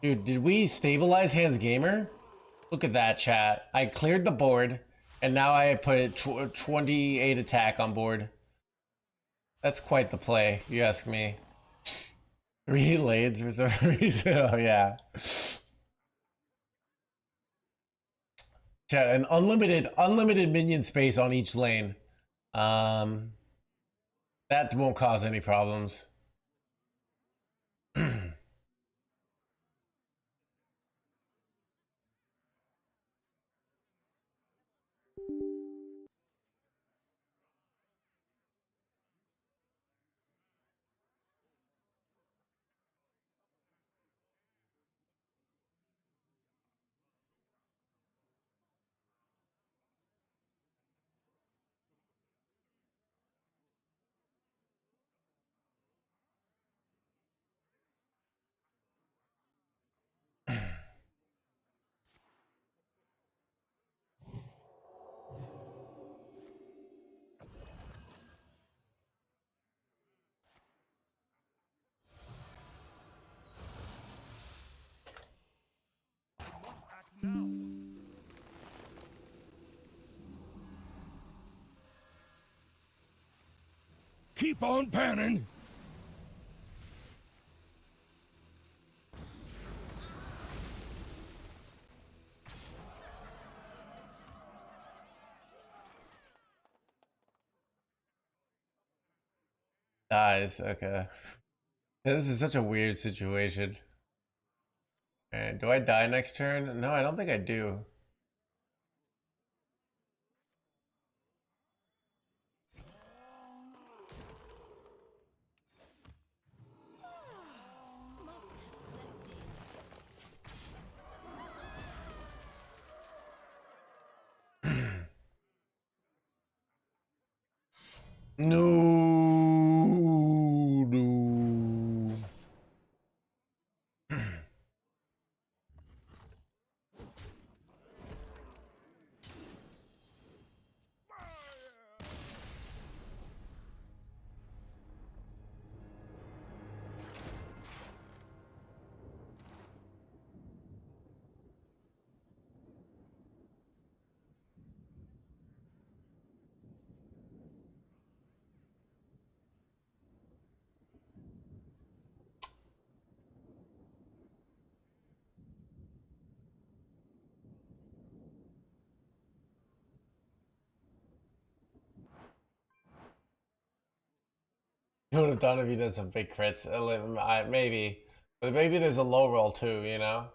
Dude, did we stabilize NoHandsGamer? Look at that, chat. I cleared the board, and now I put 28 attack on board. That's quite the play, if you ask me. 3 lades for some reason. Oh, yeah. Chat, an unlimited minion space on each lane. That won't cause any problems. Keep on panning. Dies, okay. This is such a weird situation. And do I die next turn? No, I don't think I do. Must have slept in. No, no. You would have done if you did some big crits. Maybe. But maybe there's a low roll too, you know?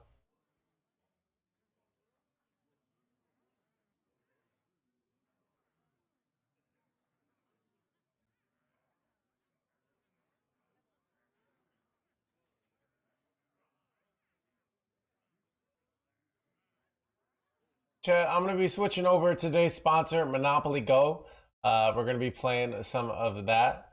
Chat, I'm going to be switching over to today's sponsor, Monopoly Go. We're going to be playing some of that.